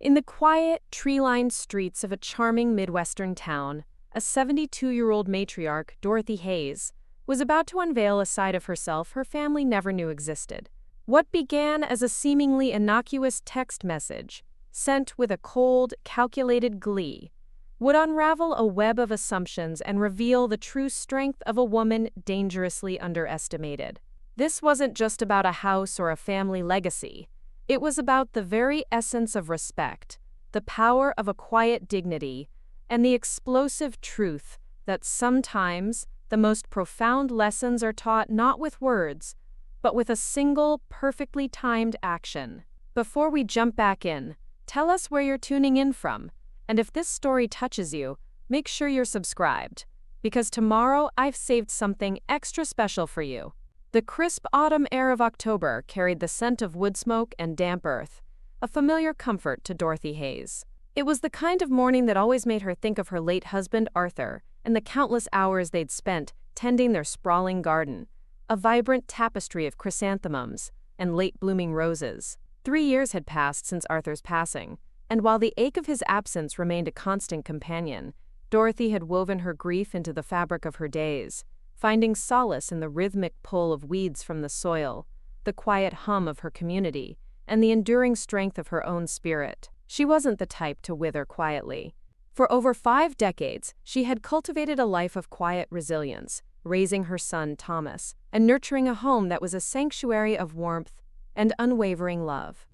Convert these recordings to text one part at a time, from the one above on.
In the quiet, tree-lined streets of a charming Midwestern town, a 72-year-old matriarch, Dorothy Hayes, was about to unveil a side of herself her family never knew existed. What began as a seemingly innocuous text message, sent with a cold, calculated glee, would unravel a web of assumptions and reveal the true strength of a woman dangerously underestimated. This wasn't just about a house or a family legacy. It was about the very essence of respect, the power of a quiet dignity, and the explosive truth that sometimes the most profound lessons are taught not with words, but with a single, perfectly timed action. Before we jump back in, tell us where you're tuning in from, and if this story touches you, make sure you're subscribed, because tomorrow I've saved something extra special for you. The crisp autumn air of October carried the scent of wood smoke and damp earth, a familiar comfort to Dorothy Hayes. It was the kind of morning that always made her think of her late husband, Arthur, and the countless hours they'd spent tending their sprawling garden, a vibrant tapestry of chrysanthemums and late-blooming roses. 3 years had passed since Arthur's passing, and while the ache of his absence remained a constant companion, Dorothy had woven her grief into the fabric of her days, finding solace in the rhythmic pull of weeds from the soil, the quiet hum of her community, and the enduring strength of her own spirit. She wasn't the type to wither quietly. For over 5 decades, she had cultivated a life of quiet resilience, raising her son Thomas, and nurturing a home that was a sanctuary of warmth and unwavering love.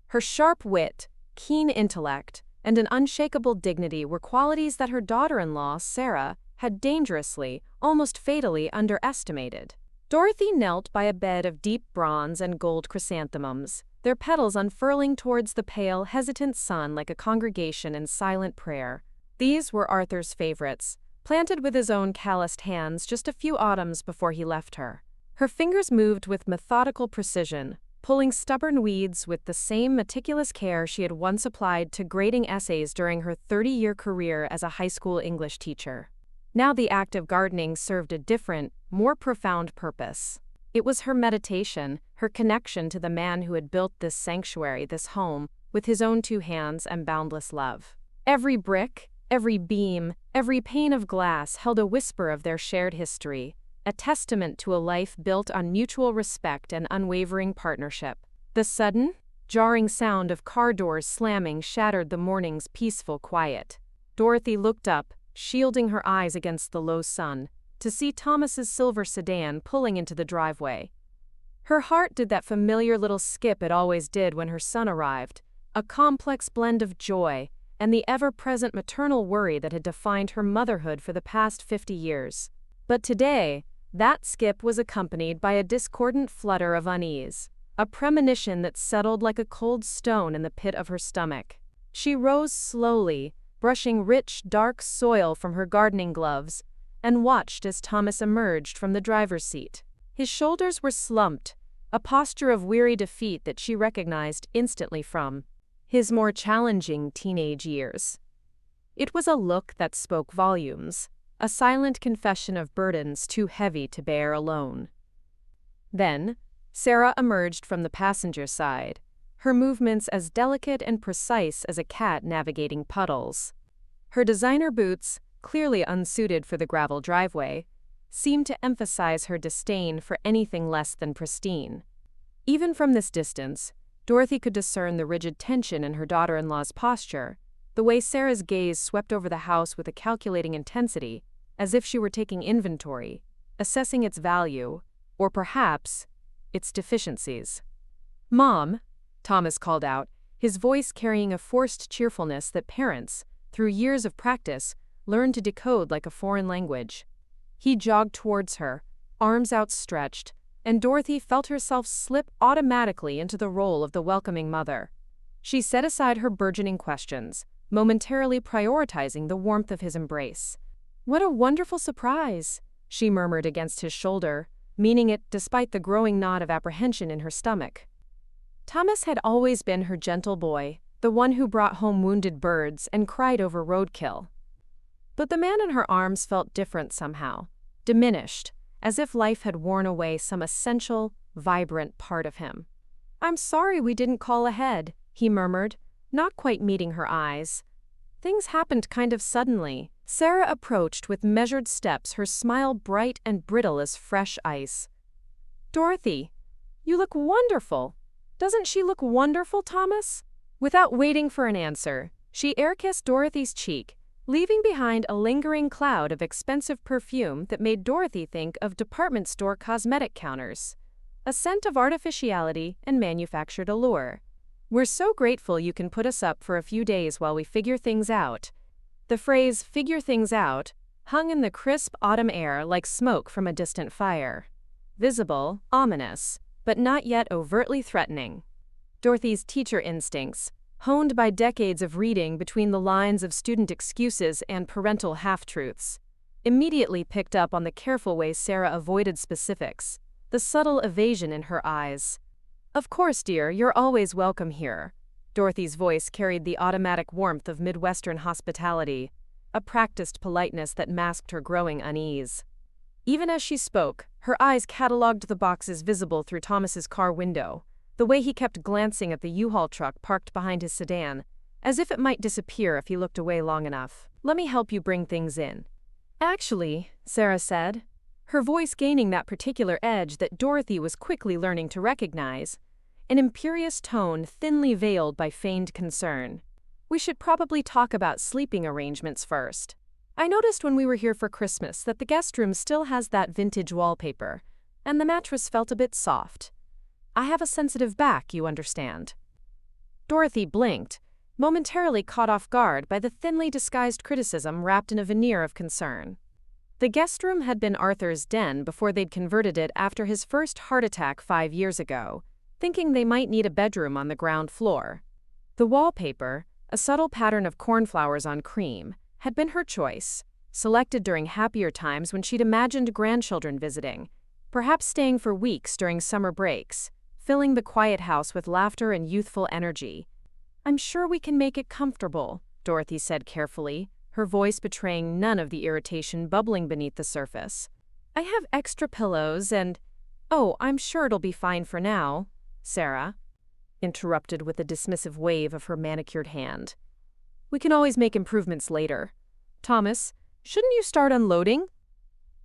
Her sharp wit, keen intellect, and an unshakable dignity were qualities that her daughter-in-law, Sarah, had dangerously, almost fatally underestimated. Dorothy knelt by a bed of deep bronze and gold chrysanthemums, their petals unfurling towards the pale, hesitant sun like a congregation in silent prayer. These were Arthur's favorites, planted with his own calloused hands just a few autumns before he left her. Her fingers moved with methodical precision, pulling stubborn weeds with the same meticulous care she had once applied to grading essays during her 30-year career as a high school English teacher. Now the act of gardening served a different, more profound purpose. It was her meditation, her connection to the man who had built this sanctuary, this home, with his own 2 hands and boundless love. Every brick, every beam, every pane of glass held a whisper of their shared history, a testament to a life built on mutual respect and unwavering partnership. The sudden, jarring sound of car doors slamming shattered the morning's peaceful quiet. Dorothy looked up, shielding her eyes against the low sun, to see Thomas's silver sedan pulling into the driveway. Her heart did that familiar little skip it always did when her son arrived, a complex blend of joy and the ever-present maternal worry that had defined her motherhood for the past 50 years. But today, that skip was accompanied by a discordant flutter of unease, a premonition that settled like a cold stone in the pit of her stomach. She rose slowly, brushing rich, dark soil from her gardening gloves, and watched as Thomas emerged from the driver's seat. His shoulders were slumped, a posture of weary defeat that she recognized instantly from his more challenging teenage years. It was a look that spoke volumes, a silent confession of burdens too heavy to bear alone. Then, Sarah emerged from the passenger side, her movements as delicate and precise as a cat navigating puddles. Her designer boots, clearly unsuited for the gravel driveway, seemed to emphasize her disdain for anything less than pristine. Even from this distance, Dorothy could discern the rigid tension in her daughter-in-law's posture, the way Sarah's gaze swept over the house with a calculating intensity, as if she were taking inventory, assessing its value, or perhaps its deficiencies. "Mom," Thomas called out, his voice carrying a forced cheerfulness that parents, through years of practice, learned to decode like a foreign language. He jogged towards her, arms outstretched, and Dorothy felt herself slip automatically into the role of the welcoming mother. She set aside her burgeoning questions, momentarily prioritizing the warmth of his embrace. "What a wonderful surprise," she murmured against his shoulder, meaning it despite the growing knot of apprehension in her stomach. Thomas had always been her gentle boy, the one who brought home wounded birds and cried over roadkill. But the man in her arms felt different somehow, diminished, as if life had worn away some essential, vibrant part of him. "I'm sorry we didn't call ahead," he murmured, not quite meeting her eyes. Things happened kind of suddenly. Sarah approached with measured steps, her smile bright and brittle as fresh ice. "Dorothy, you look wonderful. Doesn't she look wonderful, Thomas?" Without waiting for an answer, she air-kissed Dorothy's cheek, leaving behind a lingering cloud of expensive perfume that made Dorothy think of department store cosmetic counters. A scent of artificiality and manufactured allure. "We're so grateful you can put us up for a few days while we figure things out." The phrase "figure things out" hung in the crisp autumn air like smoke from a distant fire. Visible, ominous, but not yet overtly threatening. Dorothy's teacher instincts, honed by decades of reading between the lines of student excuses and parental half-truths, immediately picked up on the careful way Sarah avoided specifics, the subtle evasion in her eyes. "Of course, dear, you're always welcome here." Dorothy's voice carried the automatic warmth of Midwestern hospitality, a practiced politeness that masked her growing unease. Even as she spoke, her eyes catalogued the boxes visible through Thomas's car window, the way he kept glancing at the U-Haul truck parked behind his sedan, as if it might disappear if he looked away long enough. "Let me help you bring things in." "Actually," Sarah said, her voice gaining that particular edge that Dorothy was quickly learning to recognize, an imperious tone thinly veiled by feigned concern. "We should probably talk about sleeping arrangements first. I noticed when we were here for Christmas that the guest room still has that vintage wallpaper, and the mattress felt a bit soft. I have a sensitive back, you understand." Dorothy blinked, momentarily caught off guard by the thinly disguised criticism wrapped in a veneer of concern. The guest room had been Arthur's den before they'd converted it after his first heart attack 5 years ago, thinking they might need a bedroom on the ground floor. The wallpaper, a subtle pattern of cornflowers on cream, had been her choice, selected during happier times when she'd imagined grandchildren visiting, perhaps staying for weeks during summer breaks, filling the quiet house with laughter and youthful energy. "I'm sure we can make it comfortable," Dorothy said carefully, her voice betraying none of the irritation bubbling beneath the surface. "I have extra pillows and—" "Oh, I'm sure it'll be fine for now," Sarah interrupted with a dismissive wave of her manicured hand. "We can always make improvements later. Thomas, shouldn't you start unloading?"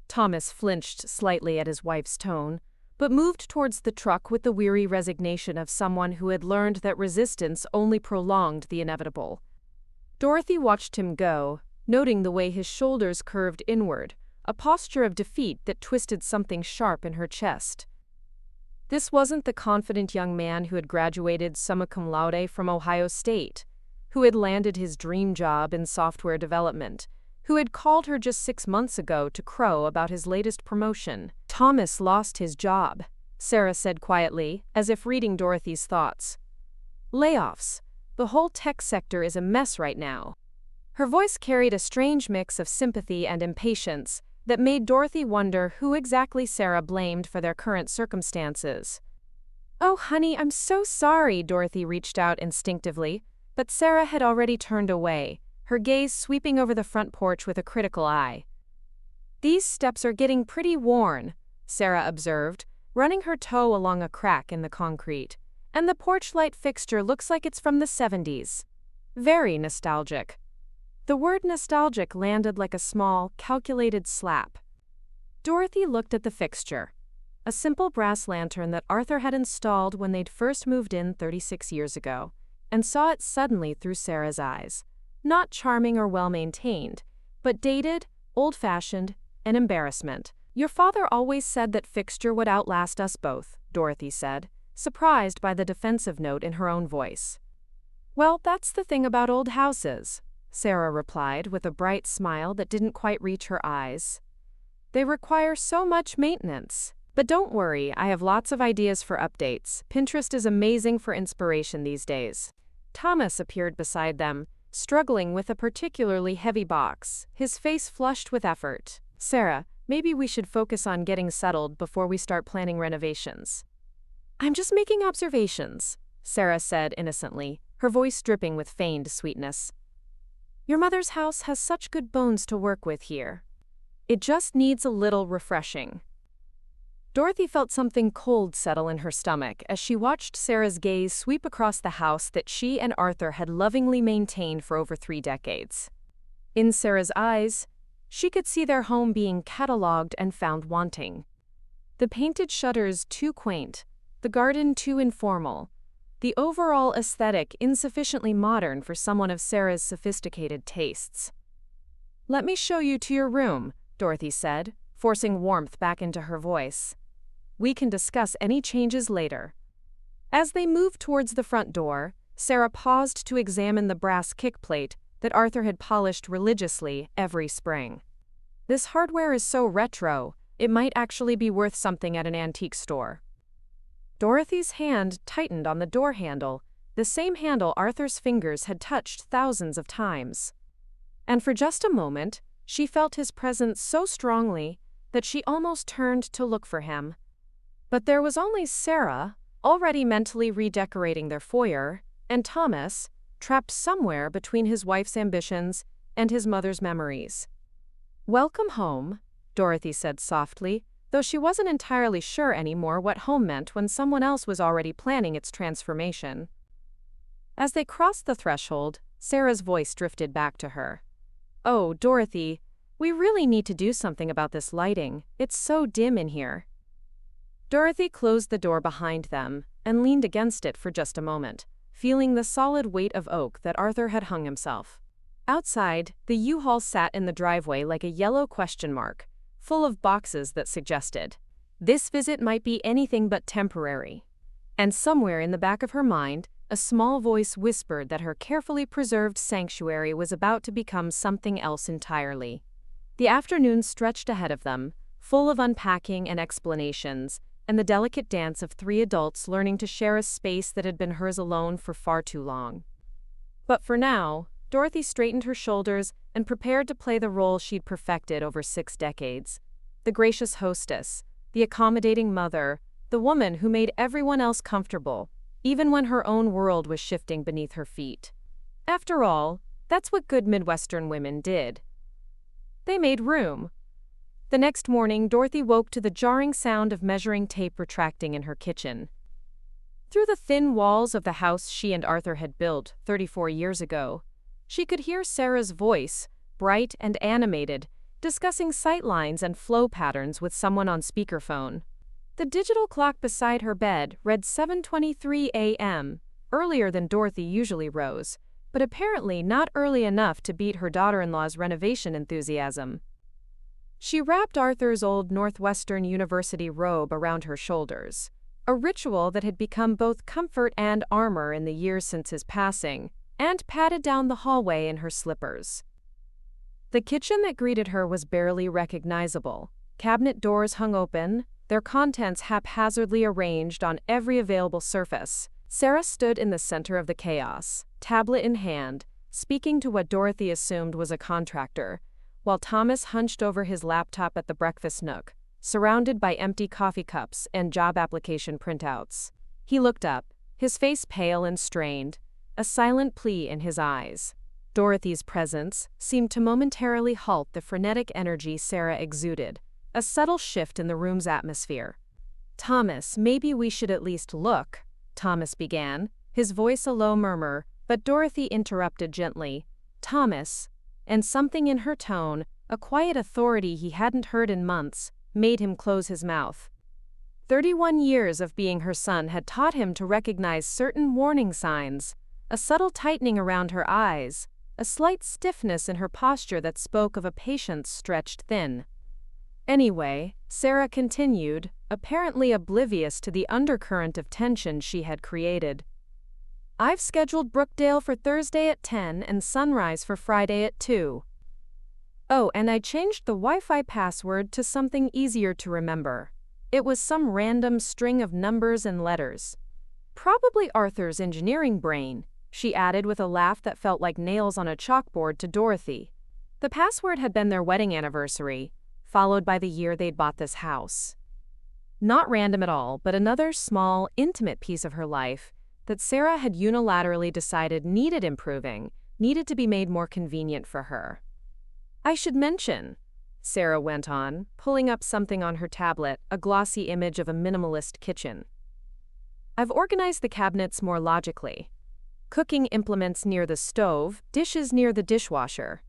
Thomas flinched slightly at his wife's tone, but moved towards the truck with the weary resignation of someone who had learned that resistance only prolonged the inevitable. Dorothy watched him go, noting the way his shoulders curved inward, a posture of defeat that twisted something sharp in her chest. This wasn't the confident young man who had graduated summa cum laude from Ohio State, who had landed his dream job in software development, who had called her just 6 months ago to crow about his latest promotion. "Thomas lost his job," Sarah said quietly, as if reading Dorothy's thoughts. "Layoffs. The whole tech sector is a mess right now." Her voice carried a strange mix of sympathy and impatience that made Dorothy wonder who exactly Sarah blamed for their current circumstances. "Oh, honey, I'm so sorry," Dorothy reached out instinctively, but Sarah had already turned away, her gaze sweeping over the front porch with a critical eye. "These steps are getting pretty worn," Sarah observed, running her toe along a crack in the concrete, "and the porch light fixture looks like it's from the 70s. Very nostalgic." The word nostalgic landed like a small, calculated slap. Dorothy looked at the fixture, a simple brass lantern that Arthur had installed when they'd first moved in 36 years ago, and saw it suddenly through Sarah's eyes. Not charming or well-maintained, but dated, old-fashioned, an embarrassment. "Your father always said that fixture would outlast us both," Dorothy said, surprised by the defensive note in her own voice. "Well, that's the thing about old houses," Sarah replied with a bright smile that didn't quite reach her eyes. "They require so much maintenance. But don't worry, I have lots of ideas for updates. Pinterest is amazing for inspiration these days." Thomas appeared beside them, struggling with a particularly heavy box, his face flushed with effort. "Sarah, maybe we should focus on getting settled before we start planning renovations." "I'm just making observations," Sarah said innocently, her voice dripping with feigned sweetness. "Your mother's house has such good bones to work with here. It just needs a little refreshing." Dorothy felt something cold settle in her stomach as she watched Sarah's gaze sweep across the house that she and Arthur had lovingly maintained for over 3 decades. In Sarah's eyes, she could see their home being catalogued and found wanting. The painted shutters too quaint, the garden too informal, the overall aesthetic insufficiently modern for someone of Sarah's sophisticated tastes. "Let me show you to your room," Dorothy said, forcing warmth back into her voice. "We can discuss any changes later." As they moved towards the front door, Sarah paused to examine the brass kickplate that Arthur had polished religiously every spring. "This hardware is so retro, it might actually be worth something at an antique store." Dorothy's hand tightened on the door handle, the same handle Arthur's fingers had touched thousands of times. And for just a moment, she felt his presence so strongly that she almost turned to look for him. But there was only Sarah, already mentally redecorating their foyer, and Thomas, trapped somewhere between his wife's ambitions and his mother's memories. "Welcome home," Dorothy said softly, though she wasn't entirely sure anymore what home meant when someone else was already planning its transformation. As they crossed the threshold, Sarah's voice drifted back to her. "Oh, Dorothy, we really need to do something about this lighting. It's so dim in here." Dorothy closed the door behind them and leaned against it for just a moment, feeling the solid weight of oak that Arthur had hung himself. Outside, the U-Haul sat in the driveway like a yellow question mark, full of boxes that suggested this visit might be anything but temporary. And somewhere in the back of her mind, a small voice whispered that her carefully preserved sanctuary was about to become something else entirely. The afternoon stretched ahead of them, full of unpacking and explanations, and the delicate dance of 3 adults learning to share a space that had been hers alone for far too long. But for now, Dorothy straightened her shoulders and prepared to play the role she'd perfected over 6 decades. The gracious hostess, the accommodating mother, the woman who made everyone else comfortable, even when her own world was shifting beneath her feet. After all, that's what good Midwestern women did. They made room. The next morning, Dorothy woke to the jarring sound of measuring tape retracting in her kitchen. Through the thin walls of the house she and Arthur had built 34 years ago, she could hear Sarah's voice, bright and animated, discussing sightlines and flow patterns with someone on speakerphone. The digital clock beside her bed read 7:23 a.m., earlier than Dorothy usually rose, but apparently not early enough to beat her daughter-in-law's renovation enthusiasm. She wrapped Arthur's old Northwestern University robe around her shoulders, a ritual that had become both comfort and armor in the years since his passing, and padded down the hallway in her slippers. The kitchen that greeted her was barely recognizable. Cabinet doors hung open, their contents haphazardly arranged on every available surface. Sarah stood in the center of the chaos, tablet in hand, speaking to what Dorothy assumed was a contractor, while Thomas hunched over his laptop at the breakfast nook, surrounded by empty coffee cups and job application printouts. He looked up, his face pale and strained, a silent plea in his eyes. Dorothy's presence seemed to momentarily halt the frenetic energy Sarah exuded, a subtle shift in the room's atmosphere. "Thomas, maybe we should at least look," Thomas began, his voice a low murmur, but Dorothy interrupted gently. "Thomas," and something in her tone, a quiet authority he hadn't heard in months, made him close his mouth. 31 years of being her son had taught him to recognize certain warning signs, a subtle tightening around her eyes, a slight stiffness in her posture that spoke of a patience stretched thin. Anyway, Sarah continued, apparently oblivious to the undercurrent of tension she had created. "I've scheduled Brookdale for Thursday at 10 and Sunrise for Friday at 2. Oh, and I changed the Wi-Fi password to something easier to remember. It was some random string of numbers and letters. Probably Arthur's engineering brain," she added with a laugh that felt like nails on a chalkboard to Dorothy. The password had been their wedding anniversary, followed by the year they'd bought this house. Not random at all, but another small, intimate piece of her life that Sarah had unilaterally decided needed improving, needed to be made more convenient for her. "I should mention," Sarah went on, pulling up something on her tablet, a glossy image of a minimalist kitchen. I've organized the cabinets more logically. Cooking implements near the stove, dishes near the dishwasher.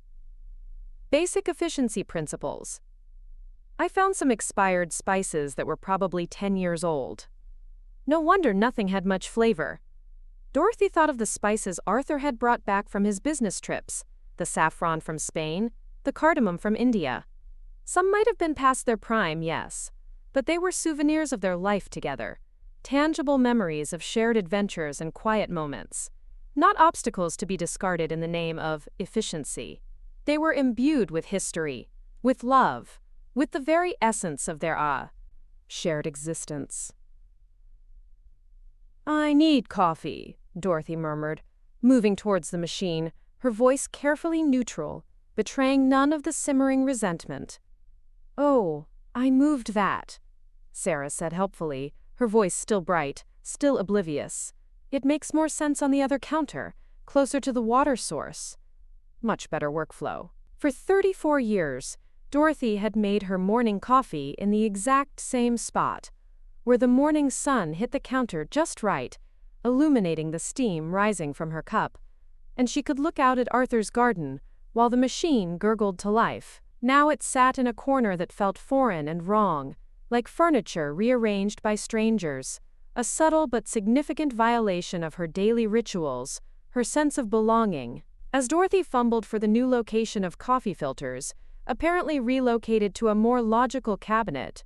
Basic efficiency principles. I found some expired spices that were probably 10 years old. No wonder nothing had much flavor. Dorothy thought of the spices Arthur had brought back from his business trips, the saffron from Spain, the cardamom from India. Some might have been past their prime, yes, but they were souvenirs of their life together, tangible memories of shared adventures and quiet moments, not obstacles to be discarded in the name of efficiency. They were imbued with history, with love, with the very essence of their shared existence. I need coffee, Dorothy murmured, moving towards the machine, her voice carefully neutral, betraying none of the simmering resentment. Oh, I moved that, Sarah said helpfully, her voice still bright, still oblivious. It makes more sense on the other counter, closer to the water source. Much better workflow. For 34 years, Dorothy had made her morning coffee in the exact same spot, where the morning sun hit the counter just right, illuminating the steam rising from her cup, and she could look out at Arthur's garden while the machine gurgled to life. Now it sat in a corner that felt foreign and wrong, like furniture rearranged by strangers, a subtle but significant violation of her daily rituals, her sense of belonging. As Dorothy fumbled for the new location of coffee filters, apparently relocated to a more logical cabinet,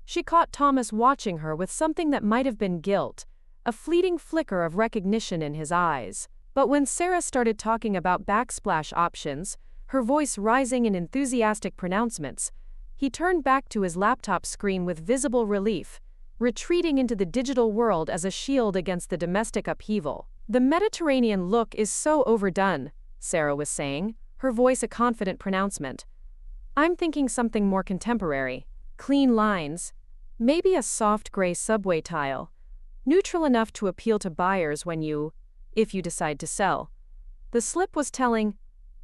she caught Thomas watching her with something that might have been guilt, a fleeting flicker of recognition in his eyes. But when Sarah started talking about backsplash options, her voice rising in enthusiastic pronouncements, he turned back to his laptop screen with visible relief, retreating into the digital world as a shield against the domestic upheaval. The Mediterranean look is so overdone, Sarah was saying, her voice a confident pronouncement. I'm thinking something more contemporary. Clean lines, maybe a soft gray subway tile, neutral enough to appeal to buyers if you decide to sell. The slip was telling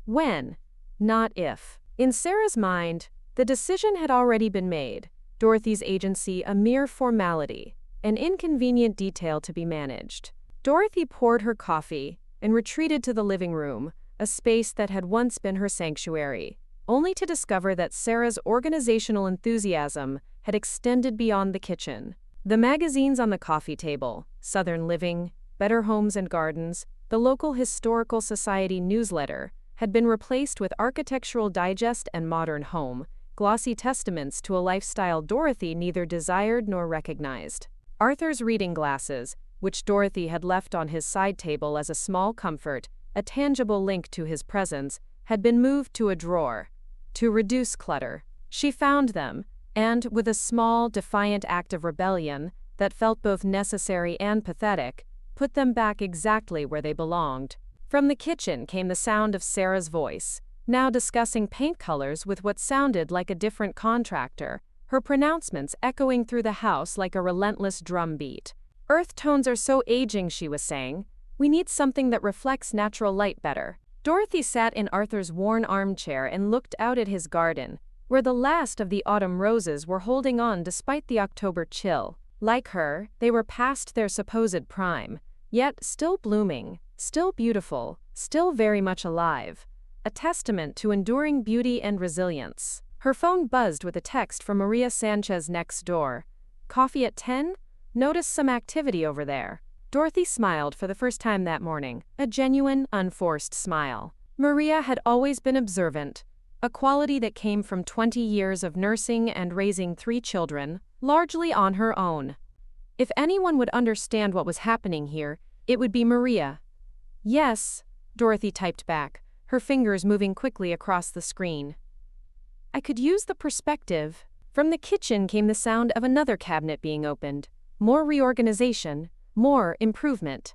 when, not if. In Sarah's mind, the decision had already been made, Dorothy's agency a mere formality, an inconvenient detail to be managed. Dorothy poured her coffee and retreated to the living room, a space that had once been her sanctuary, only to discover that Sarah's organizational enthusiasm had extended beyond the kitchen. The magazines on the coffee table, Southern Living, Better Homes and Gardens, the local Historical Society newsletter, had been replaced with Architectural Digest and Modern Home, glossy testaments to a lifestyle Dorothy neither desired nor recognized. Arthur's reading glasses, which Dorothy had left on his side table as a small comfort, a tangible link to his presence, had been moved to a drawer. To reduce clutter, she found them, and, with a small, defiant act of rebellion that felt both necessary and pathetic, put them back exactly where they belonged. From the kitchen came the sound of Sarah's voice, now discussing paint colors with what sounded like a different contractor, her pronouncements echoing through the house like a relentless drum beat. Earth tones are so aging, she was saying. We need something that reflects natural light better. Dorothy sat in Arthur's worn armchair and looked out at his garden, where the last of the autumn roses were holding on despite the October chill. Like her, they were past their supposed prime, yet still blooming, still beautiful, still very much alive. A testament to enduring beauty and resilience. Her phone buzzed with a text from Maria Sanchez next door. Coffee at 10? Notice some activity over there. Dorothy smiled for the first time that morning, a genuine, unforced smile. Maria had always been observant, a quality that came from 20 years of nursing and raising 3 children, largely on her own. If anyone would understand what was happening here, it would be Maria. Yes, Dorothy typed back, her fingers moving quickly across the screen. I could use the perspective. From the kitchen came the sound of another cabinet being opened. More reorganization, more improvement.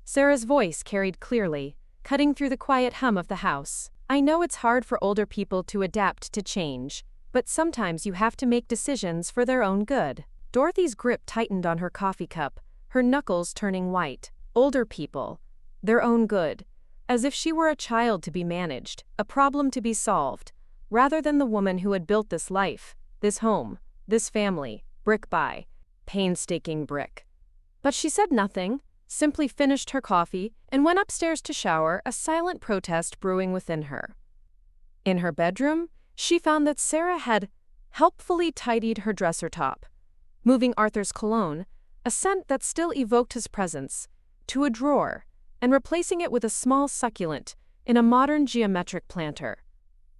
Sarah's voice carried clearly, cutting through the quiet hum of the house. I know it's hard for older people to adapt to change, but sometimes you have to make decisions for their own good. Dorothy's grip tightened on her coffee cup, her knuckles turning white. Older people. Their own good. As if she were a child to be managed, a problem to be solved. rather than the woman who had built this life, this home, this family, brick by painstaking brick. But she said nothing, simply finished her coffee, and went upstairs to shower, a silent protest brewing within her. In her bedroom, she found that Sarah had helpfully tidied her dresser top, moving Arthur's cologne, a scent that still evoked his presence, to a drawer, and replacing it with a small succulent in a modern geometric planter.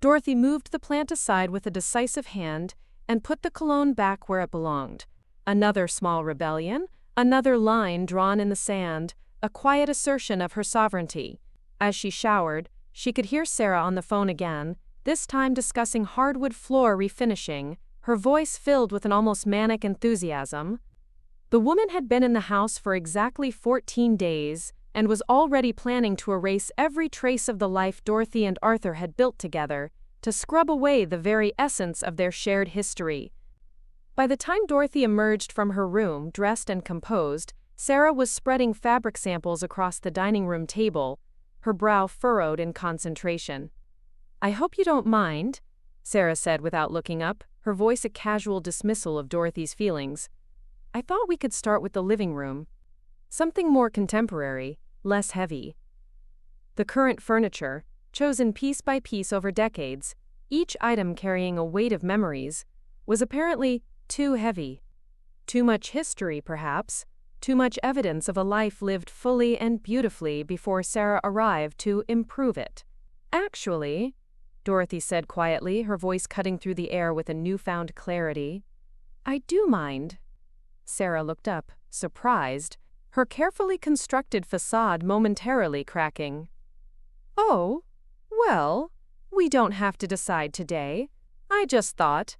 Dorothy moved the plant aside with a decisive hand and put the cologne back where it belonged. Another small rebellion, another line drawn in the sand, a quiet assertion of her sovereignty. As she showered, she could hear Sarah on the phone again, this time discussing hardwood floor refinishing, her voice filled with an almost manic enthusiasm. The woman had been in the house for exactly 14 days and was already planning to erase every trace of the life Dorothy and Arthur had built together, to scrub away the very essence of their shared history. By the time Dorothy emerged from her room, dressed and composed, Sarah was spreading fabric samples across the dining room table, her brow furrowed in concentration. "I hope you don't mind," Sarah said without looking up, her voice a casual dismissal of Dorothy's feelings. "I thought we could start with the living room. Something more contemporary, less heavy." The current furniture, chosen piece by piece over decades, each item carrying a weight of memories, was apparently too heavy. Too much history, perhaps, too much evidence of a life lived fully and beautifully before Sarah arrived to improve it. "Actually," Dorothy said quietly, her voice cutting through the air with a newfound clarity, "I do mind." Sarah looked up, surprised, her carefully constructed facade momentarily cracking. "Oh, well, we don't have to decide today. I just thought.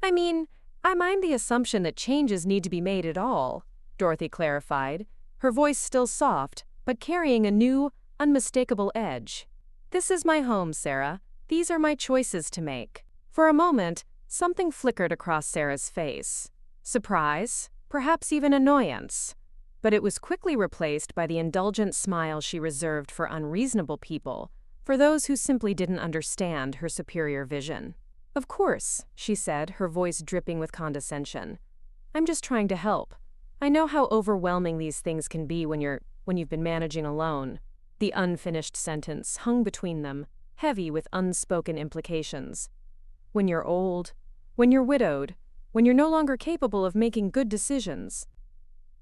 I mind the assumption that changes need to be made at all," Dorothy clarified, her voice still soft, but carrying a new, unmistakable edge. "This is my home, Sarah. These are my choices to make." For a moment, something flickered across Sarah's face. Surprise, perhaps even annoyance. But it was quickly replaced by the indulgent smile she reserved for unreasonable people, for those who simply didn't understand her superior vision. "Of course," she said, her voice dripping with condescension. "I'm just trying to help. I know how overwhelming these things can be when you've been managing alone." The unfinished sentence hung between them, heavy with unspoken implications. When you're old, when you're widowed, when you're no longer capable of making good decisions.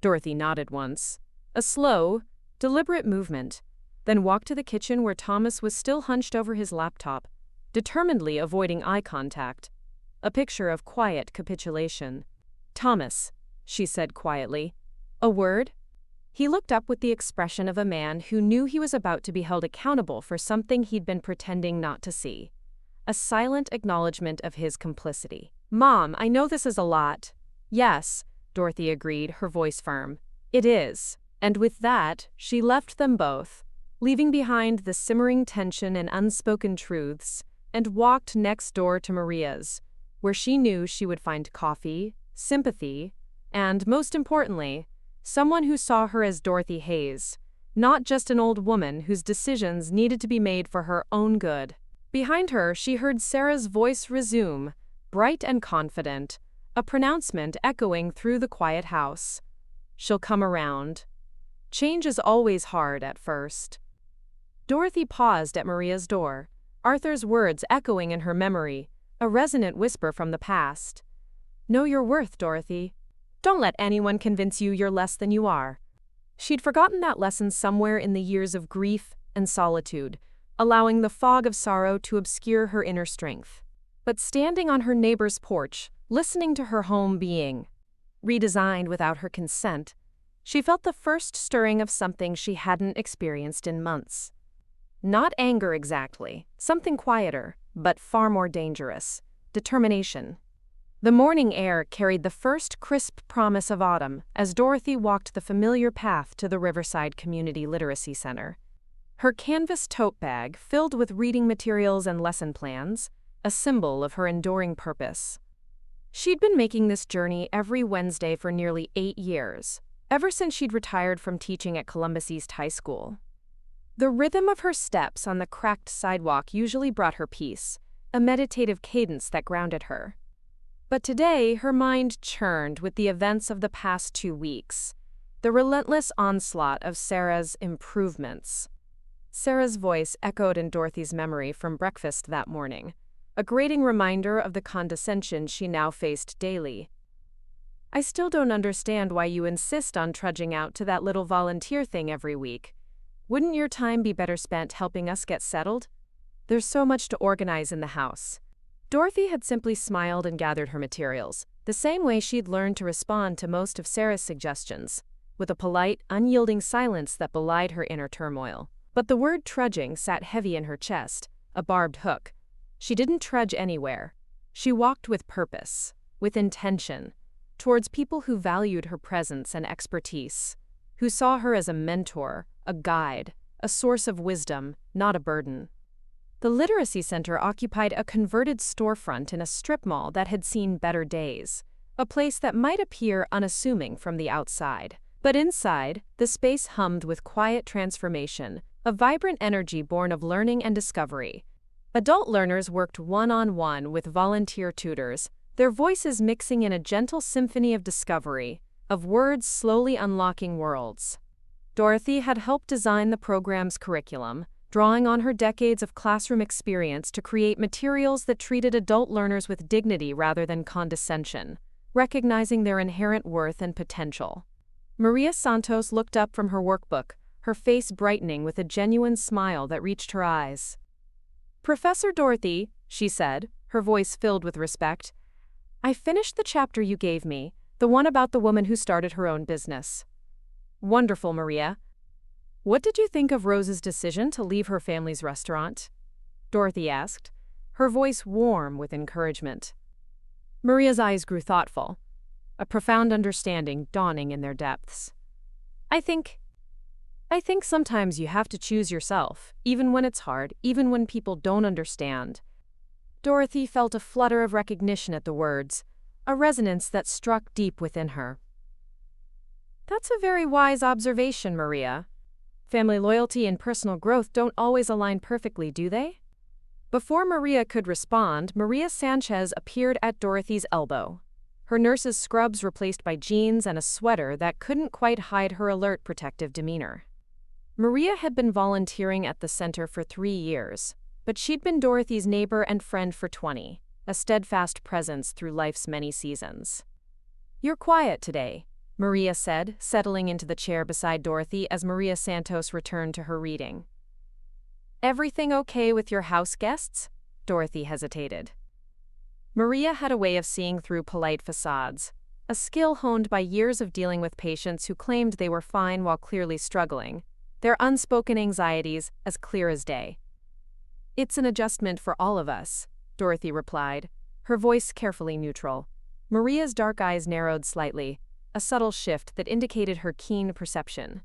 Dorothy nodded once, a slow, deliberate movement, then walked to the kitchen where Thomas was still hunched over his laptop, determinedly avoiding eye contact, a picture of quiet capitulation. "Thomas," she said quietly, "a word?" He looked up with the expression of a man who knew he was about to be held accountable for something he'd been pretending not to see. A silent acknowledgement of his complicity. "Mom, I know this is a lot." "Yes," Dorothy agreed, her voice firm. "It is." And with that, she left them both, leaving behind the simmering tension and unspoken truths, and walked next door to Maria's, where she knew she would find coffee, sympathy, and, most importantly, someone who saw her as Dorothy Hayes, not just an old woman whose decisions needed to be made for her own good. Behind her, she heard Sarah's voice resume, bright and confident, a pronouncement echoing through the quiet house. "She'll come around. Change is always hard at first." Dorothy paused at Maria's door, Arthur's words echoing in her memory, a resonant whisper from the past. "Know your worth, Dorothy. Don't let anyone convince you you're less than you are." She'd forgotten that lesson somewhere in the years of grief and solitude, allowing the fog of sorrow to obscure her inner strength. But standing on her neighbor's porch, listening to her home being redesigned without her consent, she felt the first stirring of something she hadn't experienced in months. Not anger exactly, something quieter, but far more dangerous. Determination. The morning air carried the first crisp promise of autumn as Dorothy walked the familiar path to the Riverside Community Literacy Center. Her canvas tote bag filled with reading materials and lesson plans, a symbol of her enduring purpose. She'd been making this journey every Wednesday for nearly 8 years, ever since she'd retired from teaching at Columbus East High School. The rhythm of her steps on the cracked sidewalk usually brought her peace, a meditative cadence that grounded her. But today, her mind churned with the events of the past 2 weeks, the relentless onslaught of Sarah's improvements. Sarah's voice echoed in Dorothy's memory from breakfast that morning, a grating reminder of the condescension she now faced daily. "I still don't understand why you insist on trudging out to that little volunteer thing every week. Wouldn't your time be better spent helping us get settled? There's so much to organize in the house." Dorothy had simply smiled and gathered her materials, the same way she'd learned to respond to most of Sarah's suggestions, with a polite, unyielding silence that belied her inner turmoil. But the word trudging sat heavy in her chest, a barbed hook. She didn't trudge anywhere. She walked with purpose, with intention, towards people who valued her presence and expertise, who saw her as a mentor, a guide, a source of wisdom, not a burden. The Literacy Center occupied a converted storefront in a strip mall that had seen better days, a place that might appear unassuming from the outside. But inside, the space hummed with quiet transformation, a vibrant energy born of learning and discovery. Adult learners worked one-on-one with volunteer tutors, their voices mixing in a gentle symphony of discovery, of words slowly unlocking worlds. Dorothy had helped design the program's curriculum, drawing on her decades of classroom experience to create materials that treated adult learners with dignity rather than condescension, recognizing their inherent worth and potential. Maria Santos looked up from her workbook, her face brightening with a genuine smile that reached her eyes. "Professor Dorothy," she said, her voice filled with respect, "I finished the chapter you gave me, the one about the woman who started her own business." "Wonderful, Maria. What did you think of Rose's decision to leave her family's restaurant?" Dorothy asked, her voice warm with encouragement. Maria's eyes grew thoughtful, a profound understanding dawning in their depths. I think sometimes you have to choose yourself, even when it's hard, even when people don't understand." Dorothy felt a flutter of recognition at the words, a resonance that struck deep within her. "That's a very wise observation, Maria. Family loyalty and personal growth don't always align perfectly, do they?" Before Maria could respond, Maria Sanchez appeared at Dorothy's elbow, her nurse's scrubs replaced by jeans and a sweater that couldn't quite hide her alert, protective demeanor. Maria had been volunteering at the center for 3 years, but she'd been Dorothy's neighbor and friend for 20, a steadfast presence through life's many seasons. "You're quiet today," Maria said, settling into the chair beside Dorothy as Maria Santos returned to her reading. "Everything okay with your house guests?" Dorothy hesitated. Maria had a way of seeing through polite facades, a skill honed by years of dealing with patients who claimed they were fine while clearly struggling, their unspoken anxieties as clear as day. "It's an adjustment for all of us," Dorothy replied, her voice carefully neutral. Maria's dark eyes narrowed slightly, a subtle shift that indicated her keen perception.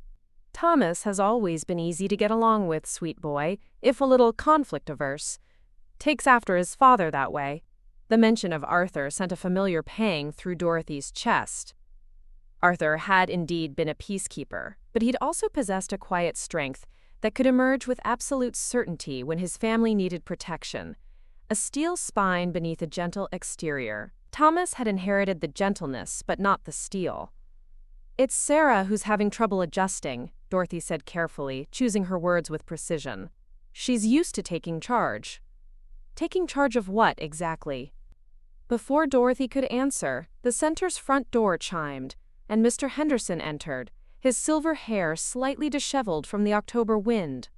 "Thomas has always been easy to get along with, sweet boy, if a little conflict-averse. Takes after his father that way." The mention of Arthur sent a familiar pang through Dorothy's chest. Arthur had indeed been a peacekeeper, but he'd also possessed a quiet strength that could emerge with absolute certainty when his family needed protection, a steel spine beneath a gentle exterior. Thomas had inherited the gentleness, but not the steel. "It's Sarah who's having trouble adjusting," Dorothy said carefully, choosing her words with precision. "She's used to taking charge." "Taking charge of what, exactly?" Before Dorothy could answer, the center's front door chimed, and Mr. Henderson entered, his silver hair slightly disheveled from the October wind.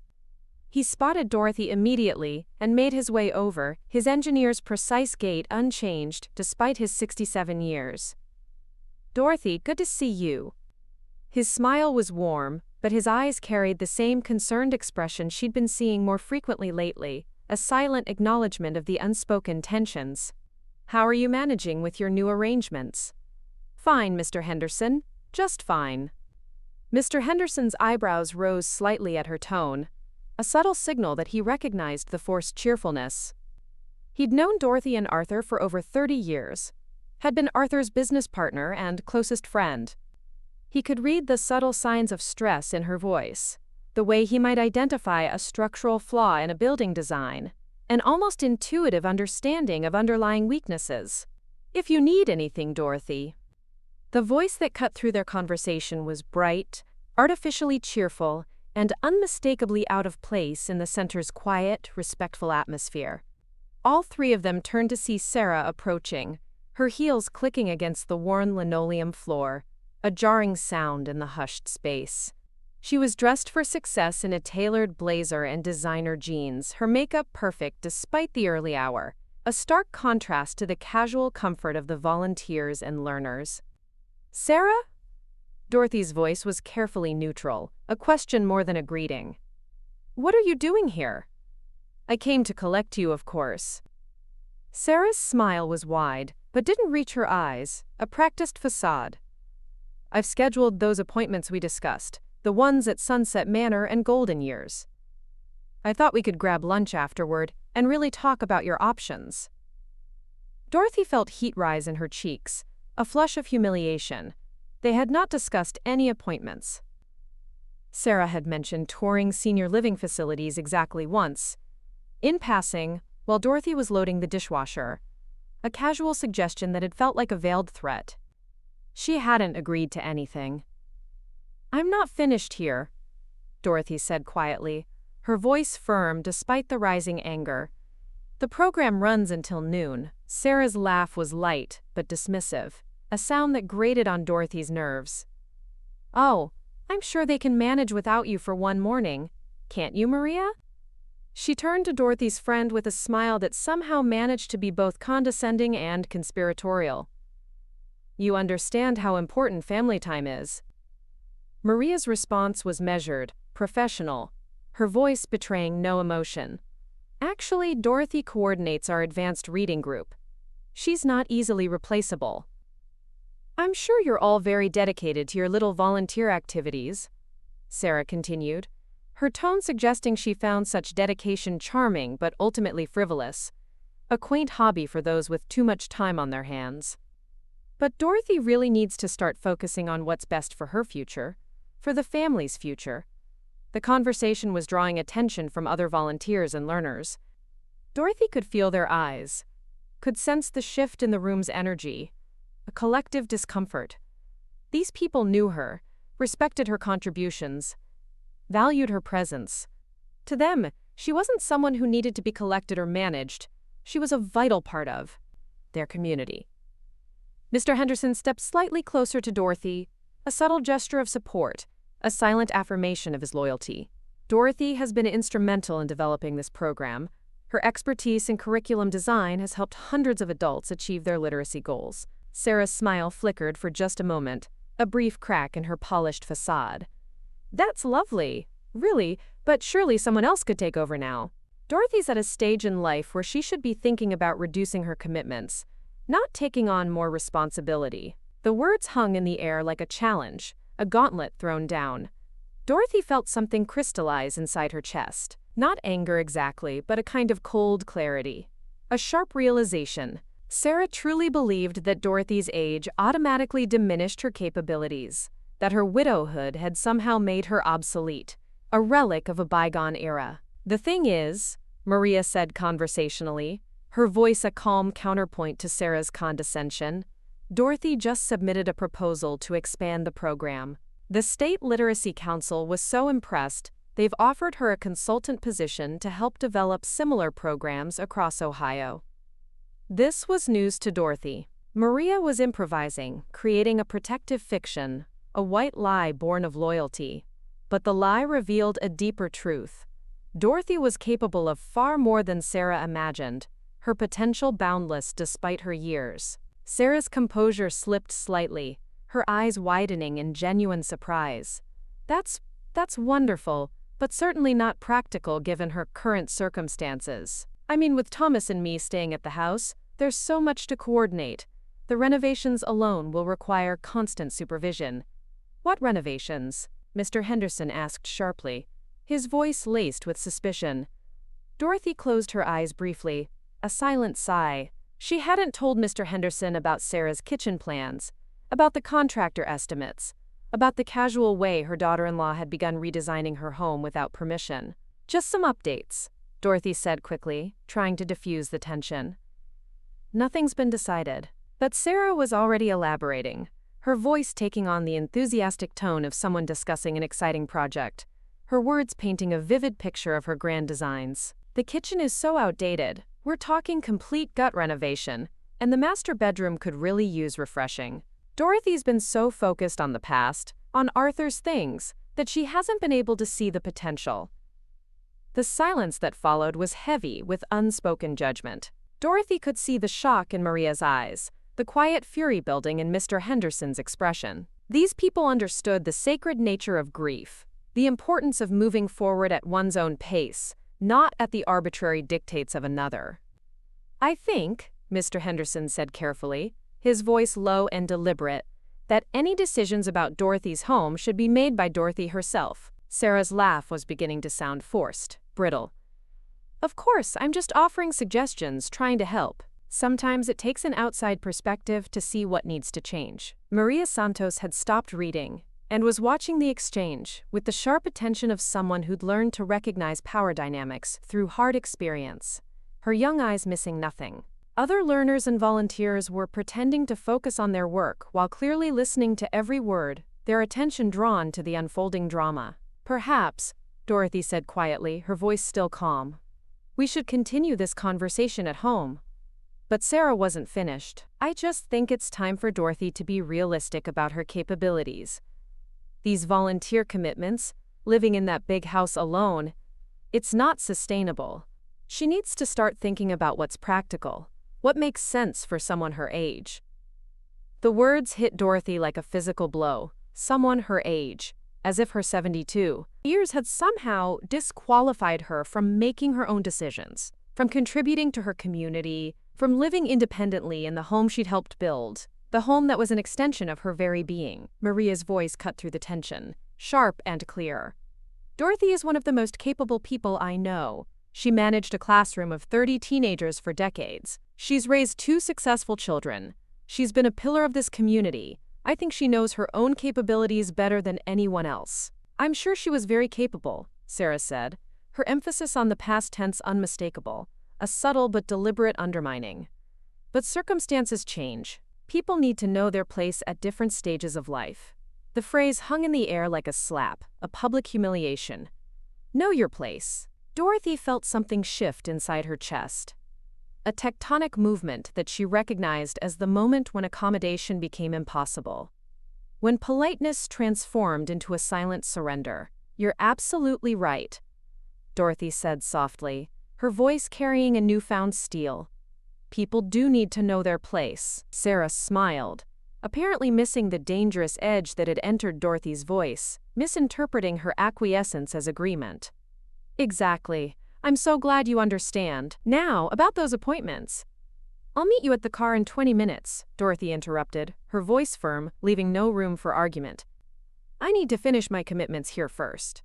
He spotted Dorothy immediately and made his way over, his engineer's precise gait unchanged despite his 67 years. "Dorothy, good to see you." His smile was warm, but his eyes carried the same concerned expression she'd been seeing more frequently lately, a silent acknowledgement of the unspoken tensions. "How are you managing with your new arrangements?" "Fine, Mr. Henderson, just fine." Mr. Henderson's eyebrows rose slightly at her tone, a subtle signal that he recognized the forced cheerfulness. He'd known Dorothy and Arthur for over 30 years, had been Arthur's business partner and closest friend. He could read the subtle signs of stress in her voice, the way he might identify a structural flaw in a building design, an almost intuitive understanding of underlying weaknesses. "If you need anything, Dorothy." The voice that cut through their conversation was bright, artificially cheerful, and unmistakably out of place in the center's quiet, respectful atmosphere. All three of them turned to see Sarah approaching, her heels clicking against the worn linoleum floor, a jarring sound in the hushed space. She was dressed for success in a tailored blazer and designer jeans, her makeup perfect despite the early hour, a stark contrast to the casual comfort of the volunteers and learners. "Sarah?" Dorothy's voice was carefully neutral, a question more than a greeting. "What are you doing here?" "I came to collect you, of course." Sarah's smile was wide, but didn't reach her eyes, a practiced facade. "I've scheduled those appointments we discussed, the ones at Sunset Manor and Golden Years. I thought we could grab lunch afterward and really talk about your options." Dorothy felt heat rise in her cheeks, a flush of humiliation. They had not discussed any appointments. Sarah had mentioned touring senior living facilities exactly once, in passing, while Dorothy was loading the dishwasher, a casual suggestion that had felt like a veiled threat. She hadn't agreed to anything. "I'm not finished here," Dorothy said quietly, her voice firm despite the rising anger. "The program runs until noon." Sarah's laugh was light but dismissive, a sound that grated on Dorothy's nerves. "Oh, I'm sure they can manage without you for one morning. Can't you, Maria?" She turned to Dorothy's friend with a smile that somehow managed to be both condescending and conspiratorial. "You understand how important family time is." Maria's response was measured, professional, her voice betraying no emotion. "Actually, Dorothy coordinates our advanced reading group. She's not easily replaceable." "I'm sure you're all very dedicated to your little volunteer activities," Sarah continued, her tone suggesting she found such dedication charming but ultimately frivolous, a quaint hobby for those with too much time on their hands. "But Dorothy really needs to start focusing on what's best for her future, for the family's future." The conversation was drawing attention from other volunteers and learners. Dorothy could feel their eyes, could sense the shift in the room's energy, a collective discomfort. These people knew her, respected her contributions, valued her presence. To them, she wasn't someone who needed to be collected or managed. She was a vital part of their community. Mr. Henderson stepped slightly closer to Dorothy, a subtle gesture of support, a silent affirmation of his loyalty. "Dorothy has been instrumental in developing this program. Her expertise in curriculum design has helped hundreds of adults achieve their literacy goals." Sarah's smile flickered for just a moment, a brief crack in her polished facade. "That's lovely, really, but surely someone else could take over now." Dorothy's at a stage in life where she should be thinking about reducing her commitments, not taking on more responsibility. The words hung in the air like a challenge, a gauntlet thrown down. Dorothy felt something crystallize inside her chest. Not anger exactly, but a kind of cold clarity. A sharp realization. Sarah truly believed that Dorothy's age automatically diminished her capabilities, that her widowhood had somehow made her obsolete, a relic of a bygone era. "The thing is," Maria said conversationally, her voice a calm counterpoint to Sarah's condescension, "Dorothy just submitted a proposal to expand the program. The State Literacy Council was so impressed, they've offered her a consultant position to help develop similar programs across Ohio." This was news to Dorothy. Maria was improvising, creating a protective fiction, a white lie born of loyalty. But the lie revealed a deeper truth. Dorothy was capable of far more than Sarah imagined, her potential boundless despite her years. Sarah's composure slipped slightly, her eyes widening in genuine surprise. That's wonderful, but certainly not practical given her current circumstances. I mean, with Thomas and me staying at the house, there's so much to coordinate. The renovations alone will require constant supervision." "What renovations?" Mr. Henderson asked sharply, his voice laced with suspicion. Dorothy closed her eyes briefly, a silent sigh. She hadn't told Mr. Henderson about Sarah's kitchen plans, about the contractor estimates, about the casual way her daughter-in-law had begun redesigning her home without permission. Just some updates. Dorothy said quickly, trying to diffuse the tension. Nothing's been decided. But Sarah was already elaborating, her voice taking on the enthusiastic tone of someone discussing an exciting project, her words painting a vivid picture of her grand designs. The kitchen is so outdated, we're talking complete gut renovation, and the master bedroom could really use refreshing. Dorothy's been so focused on the past, on Arthur's things, that she hasn't been able to see the potential. The silence that followed was heavy with unspoken judgment. Dorothy could see the shock in Maria's eyes, the quiet fury building in Mr. Henderson's expression. These people understood the sacred nature of grief, the importance of moving forward at one's own pace, not at the arbitrary dictates of another. "I think," Mr. Henderson said carefully, his voice low and deliberate, "that any decisions about Dorothy's home should be made by Dorothy herself." Sarah's laugh was beginning to sound forced, brittle. "Of course, I'm just offering suggestions, trying to help. Sometimes it takes an outside perspective to see what needs to change." Maria Santos had stopped reading and was watching the exchange with the sharp attention of someone who'd learned to recognize power dynamics through hard experience, her young eyes missing nothing. Other learners and volunteers were pretending to focus on their work while clearly listening to every word, their attention drawn to the unfolding drama. "Perhaps," Dorothy said quietly, her voice still calm, "we should continue this conversation at home." But Sarah wasn't finished. "I just think it's time for Dorothy to be realistic about her capabilities. These volunteer commitments, living in that big house alone, it's not sustainable. She needs to start thinking about what's practical, what makes sense for someone her age." The words hit Dorothy like a physical blow. Someone her age, as if her 72 years had somehow disqualified her from making her own decisions, from contributing to her community, from living independently in the home she'd helped build, the home that was an extension of her very being. Maria's voice cut through the tension, sharp and clear. "Dorothy is one of the most capable people I know. She managed a classroom of 30 teenagers for decades. She's raised 2 successful children. She's been a pillar of this community. I think she knows her own capabilities better than anyone else." "I'm sure she was very capable," Sarah said, her emphasis on the past tense unmistakable, a subtle but deliberate undermining. "But circumstances change. People need to know their place at different stages of life." The phrase hung in the air like a slap, a public humiliation. Know your place. Dorothy felt something shift inside her chest. A tectonic movement that she recognized as the moment when accommodation became impossible. When politeness transformed into a silent surrender. "You're absolutely right," Dorothy said softly, her voice carrying a newfound steel. "People do need to know their place." Sarah smiled, apparently missing the dangerous edge that had entered Dorothy's voice, misinterpreting her acquiescence as agreement. "Exactly. I'm so glad you understand. Now, about those appointments." "I'll meet you at the car in 20 minutes, Dorothy interrupted, her voice firm, leaving no room for argument. "I need to finish my commitments here first."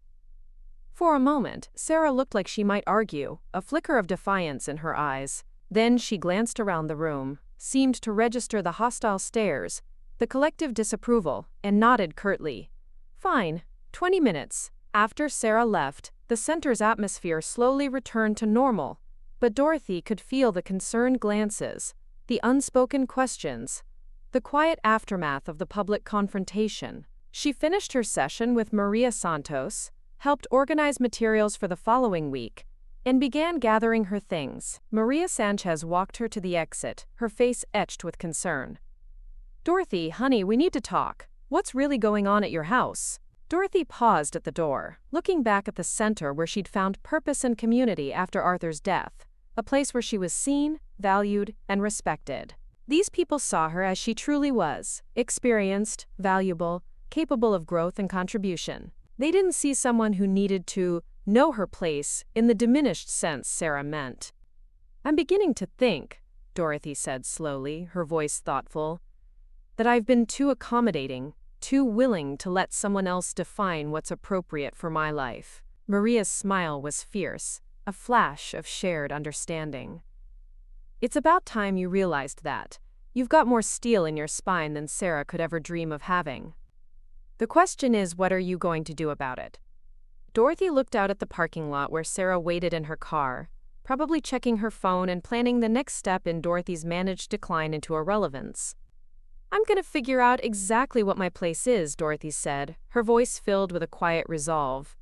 For a moment, Sarah looked like she might argue, a flicker of defiance in her eyes. Then she glanced around the room, seemed to register the hostile stares, the collective disapproval, and nodded curtly. "Fine, 20 minutes. After Sarah left, the center's atmosphere slowly returned to normal, but Dorothy could feel the concerned glances, the unspoken questions, the quiet aftermath of the public confrontation. She finished her session with Maria Santos, helped organize materials for the following week, and began gathering her things. Maria Sanchez walked her to the exit, her face etched with concern. "Dorothy, honey, we need to talk. What's really going on at your house?" Dorothy paused at the door, looking back at the center where she'd found purpose and community after Arthur's death, a place where she was seen, valued, and respected. These people saw her as she truly was, experienced, valuable, capable of growth and contribution. They didn't see someone who needed to know her place in the diminished sense Sarah meant. "I'm beginning to think," Dorothy said slowly, her voice thoughtful, "that I've been too accommodating, too willing to let someone else define what's appropriate for my life." Maria's smile was fierce, a flash of shared understanding. "It's about time you realized that. You've got more steel in your spine than Sarah could ever dream of having. The question is, what are you going to do about it?" Dorothy looked out at the parking lot where Sarah waited in her car, probably checking her phone and planning the next step in Dorothy's managed decline into irrelevance. "I'm gonna figure out exactly what my place is," Dorothy said, her voice filled with a quiet resolve.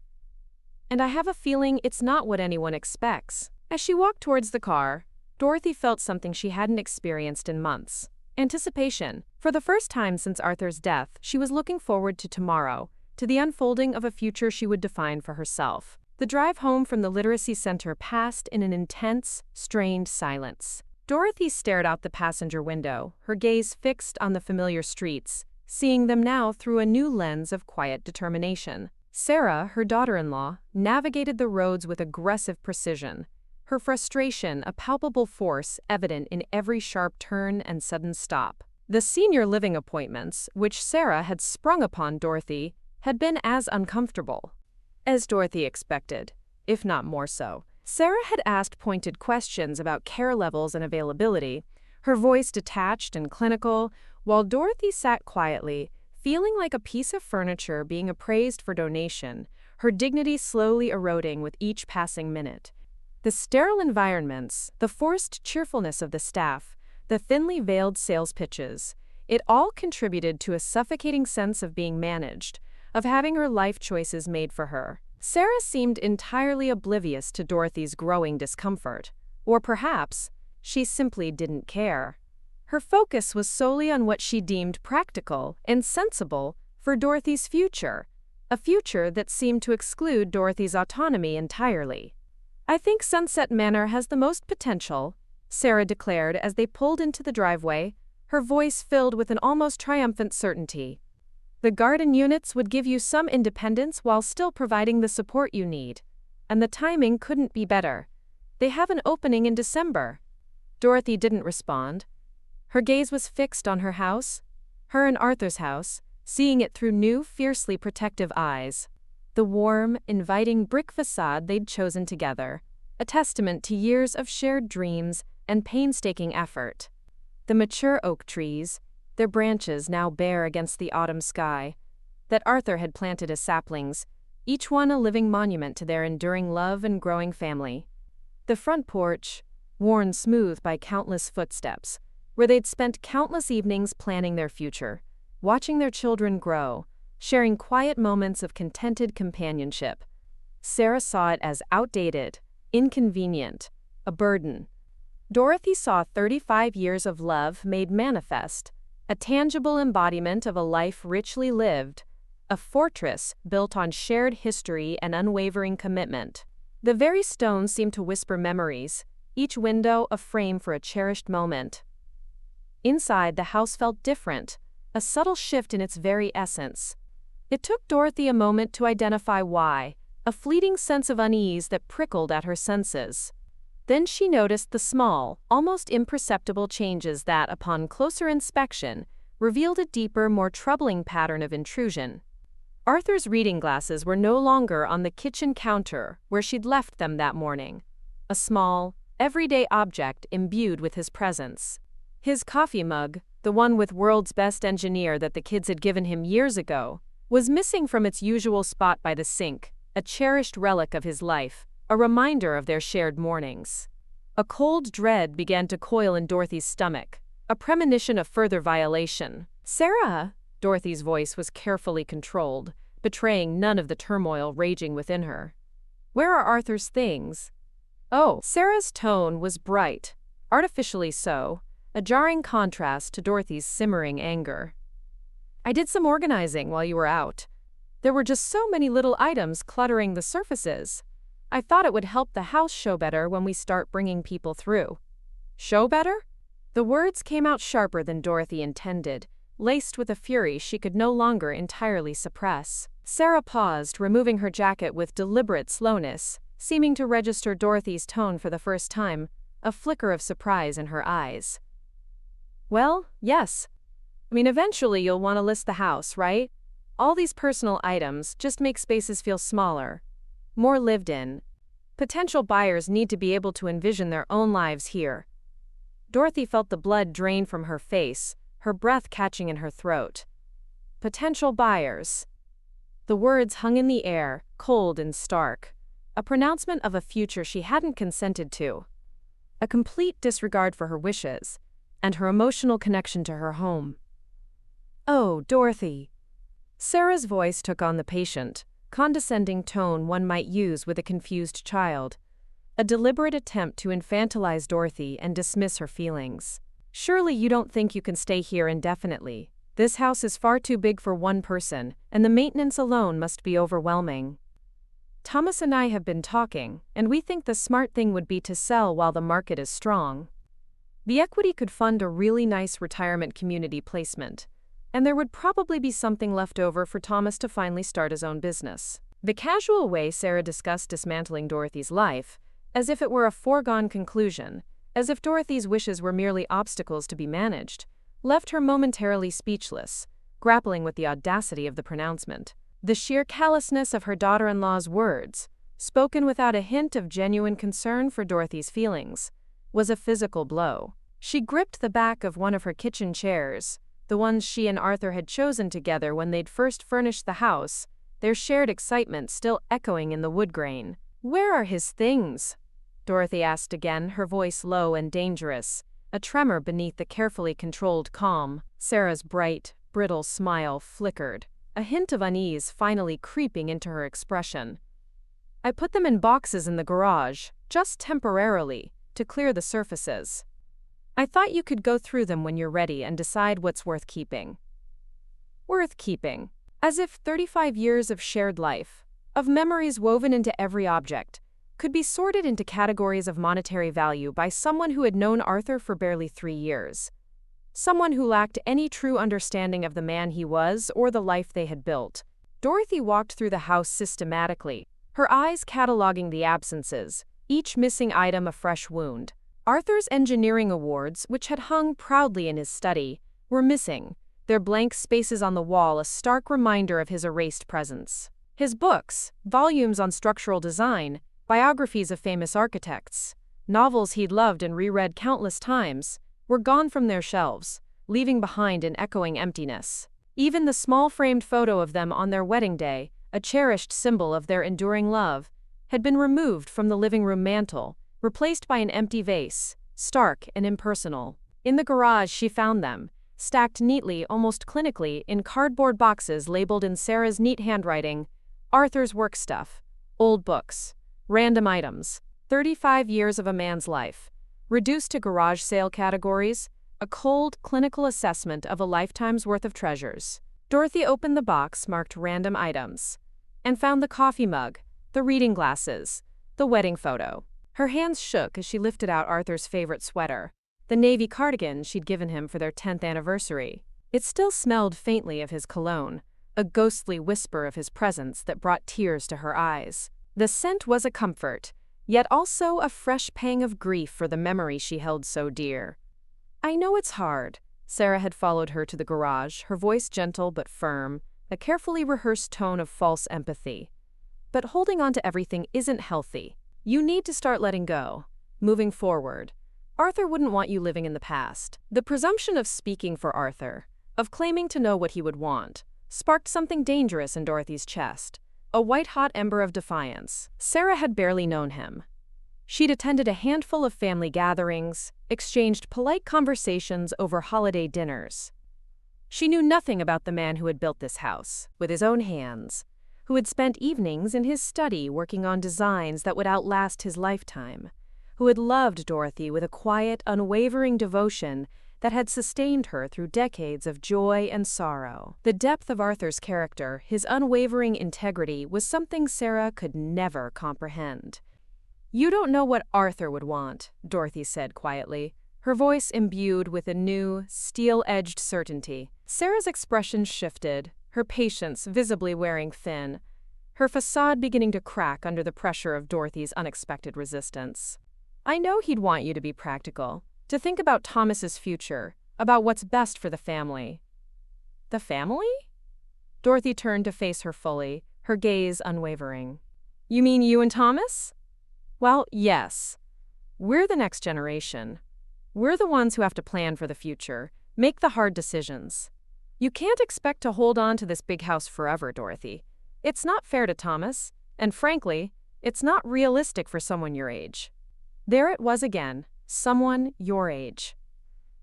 "And I have a feeling it's not what anyone expects." As she walked towards the car, Dorothy felt something she hadn't experienced in months: anticipation. For the first time since Arthur's death, she was looking forward to tomorrow, to the unfolding of a future she would define for herself. The drive home from the literacy center passed in an intense, strained silence. Dorothy stared out the passenger window, her gaze fixed on the familiar streets, seeing them now through a new lens of quiet determination. Sarah, her daughter-in-law, navigated the roads with aggressive precision, her frustration a palpable force evident in every sharp turn and sudden stop. The senior living appointments, which Sarah had sprung upon Dorothy, had been as uncomfortable as Dorothy expected, if not more so. Sarah had asked pointed questions about care levels and availability, her voice detached and clinical, while Dorothy sat quietly, feeling like a piece of furniture being appraised for donation, her dignity slowly eroding with each passing minute. The sterile environments, the forced cheerfulness of the staff, the thinly veiled sales pitches, it all contributed to a suffocating sense of being managed, of having her life choices made for her. Sarah seemed entirely oblivious to Dorothy's growing discomfort, or perhaps she simply didn't care. Her focus was solely on what she deemed practical and sensible for Dorothy's future, a future that seemed to exclude Dorothy's autonomy entirely. "I think Sunset Manor has the most potential," Sarah declared as they pulled into the driveway, her voice filled with an almost triumphant certainty. "The garden units would give you some independence while still providing the support you need. And the timing couldn't be better. They have an opening in December." Dorothy didn't respond. Her gaze was fixed on her house, her and Arthur's house, seeing it through new, fiercely protective eyes. The warm, inviting brick facade they'd chosen together, a testament to years of shared dreams and painstaking effort. The mature oak trees, their branches now bare against the autumn sky, that Arthur had planted as saplings, each one a living monument to their enduring love and growing family. The front porch, worn smooth by countless footsteps, where they'd spent countless evenings planning their future, watching their children grow, sharing quiet moments of contented companionship. Sarah saw it as outdated, inconvenient, a burden. Dorothy saw 35 years of love made manifest, a tangible embodiment of a life richly lived, a fortress built on shared history and unwavering commitment. The very stones seemed to whisper memories, each window a frame for a cherished moment. Inside, the house felt different, a subtle shift in its very essence. It took Dorothy a moment to identify why, a fleeting sense of unease that prickled at her senses. Then she noticed the small, almost imperceptible changes that, upon closer inspection, revealed a deeper, more troubling pattern of intrusion. Arthur's reading glasses were no longer on the kitchen counter where she'd left them that morning, a small, everyday object imbued with his presence. His coffee mug, the one with "World's Best Engineer" that the kids had given him years ago, was missing from its usual spot by the sink, a cherished relic of his life, a reminder of their shared mornings. A cold dread began to coil in Dorothy's stomach, a premonition of further violation. "Sarah!" Dorothy's voice was carefully controlled, betraying none of the turmoil raging within her. "Where are Arthur's things?" "Oh." Sarah's tone was bright, artificially so, a jarring contrast to Dorothy's simmering anger. "I did some organizing while you were out. There were just so many little items cluttering the surfaces. I thought it would help the house show better when we start bringing people through." "Show better?" The words came out sharper than Dorothy intended, laced with a fury she could no longer entirely suppress. Sarah paused, removing her jacket with deliberate slowness, seeming to register Dorothy's tone for the first time, a flicker of surprise in her eyes. "Well, yes. I mean, eventually you'll want to list the house, right? All these personal items just make spaces feel smaller, more lived in. Potential buyers need to be able to envision their own lives here." Dorothy felt the blood drain from her face, her breath catching in her throat. Potential buyers. The words hung in the air, cold and stark, a pronouncement of a future she hadn't consented to. A complete disregard for her wishes, and her emotional connection to her home. "Oh, Dorothy." Sarah's voice took on the patient, condescending tone one might use with a confused child. A deliberate attempt to infantilize Dorothy and dismiss her feelings. "Surely you don't think you can stay here indefinitely. This house is far too big for one person, and the maintenance alone must be overwhelming. Thomas and I have been talking, and we think the smart thing would be to sell while the market is strong. The equity could fund a really nice retirement community placement, and there would probably be something left over for Thomas to finally start his own business." The casual way Sarah discussed dismantling Dorothy's life, as if it were a foregone conclusion, as if Dorothy's wishes were merely obstacles to be managed, left her momentarily speechless, grappling with the audacity of the pronouncement. The sheer callousness of her daughter-in-law's words, spoken without a hint of genuine concern for Dorothy's feelings, was a physical blow. She gripped the back of one of her kitchen chairs, the ones she and Arthur had chosen together when they'd first furnished the house, their shared excitement still echoing in the wood grain. "Where are his things?" Dorothy asked again, her voice low and dangerous, a tremor beneath the carefully controlled calm. Sarah's bright, brittle smile flickered, a hint of unease finally creeping into her expression. "I put them in boxes in the garage, just temporarily, to clear the surfaces. I thought you could go through them when you're ready and decide what's worth keeping." Worth keeping. As if 35 years of shared life, of memories woven into every object, could be sorted into categories of monetary value by someone who had known Arthur for barely 3 years. Someone who lacked any true understanding of the man he was or the life they had built. Dorothy walked through the house systematically, her eyes cataloging the absences, each missing item a fresh wound. Arthur's engineering awards, which had hung proudly in his study, were missing, their blank spaces on the wall a stark reminder of his erased presence. His books, volumes on structural design, biographies of famous architects, novels he'd loved and reread countless times, were gone from their shelves, leaving behind an echoing emptiness. Even the small framed photo of them on their wedding day, a cherished symbol of their enduring love, had been removed from the living room mantel, replaced by an empty vase, stark and impersonal. In the garage she found them, stacked neatly, almost clinically, in cardboard boxes labeled in Sarah's neat handwriting, "Arthur's work stuff, old books, random items, 35 years of a man's life." Reduced to garage sale categories, a cold, clinical assessment of a lifetime's worth of treasures. Dorothy opened the box marked random items, and found the coffee mug, the reading glasses, the wedding photo. Her hands shook as she lifted out Arthur's favorite sweater, the navy cardigan she'd given him for their 10th anniversary. It still smelled faintly of his cologne, a ghostly whisper of his presence that brought tears to her eyes. The scent was a comfort, yet also a fresh pang of grief for the memory she held so dear. "I know it's hard." Sarah had followed her to the garage, her voice gentle but firm, a carefully rehearsed tone of false empathy. "But holding on to everything isn't healthy. You need to start letting go, moving forward. Arthur wouldn't want you living in the past." The presumption of speaking for Arthur, of claiming to know what he would want, sparked something dangerous in Dorothy's chest. A white-hot ember of defiance. Sarah had barely known him. She'd attended a handful of family gatherings, exchanged polite conversations over holiday dinners. She knew nothing about the man who had built this house, with his own hands, who had spent evenings in his study working on designs that would outlast his lifetime, who had loved Dorothy with a quiet, unwavering devotion that had sustained her through decades of joy and sorrow. The depth of Arthur's character, his unwavering integrity, was something Sarah could never comprehend. "You don't know what Arthur would want," Dorothy said quietly, her voice imbued with a new, steel-edged certainty. Sarah's expression shifted, her patience visibly wearing thin, her facade beginning to crack under the pressure of Dorothy's unexpected resistance. "I know he'd want you to be practical, to think about Thomas's future, about what's best for the family." "The family?" Dorothy turned to face her fully, her gaze unwavering. "You mean you and Thomas?" "Well, yes. We're the next generation. We're the ones who have to plan for the future, make the hard decisions. You can't expect to hold on to this big house forever, Dorothy. It's not fair to Thomas, and frankly, it's not realistic for someone your age. There it was again, someone your age.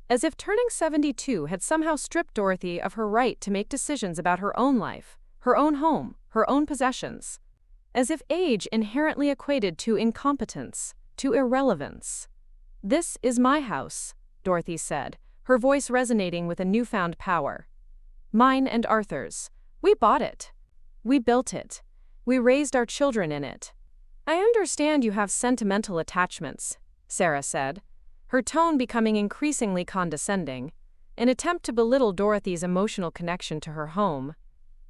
As if turning 72 had somehow stripped Dorothy of her right to make decisions about her own life, her own home, her own possessions. As if age inherently equated to incompetence, to irrelevance. "This is my house," Dorothy said, her voice resonating with a newfound power. "Mine and Arthur's. We bought it. We built it. We raised our children in it." "I understand you have sentimental attachments," Sarah said, her tone becoming increasingly condescending, an attempt to belittle Dorothy's emotional connection to her home.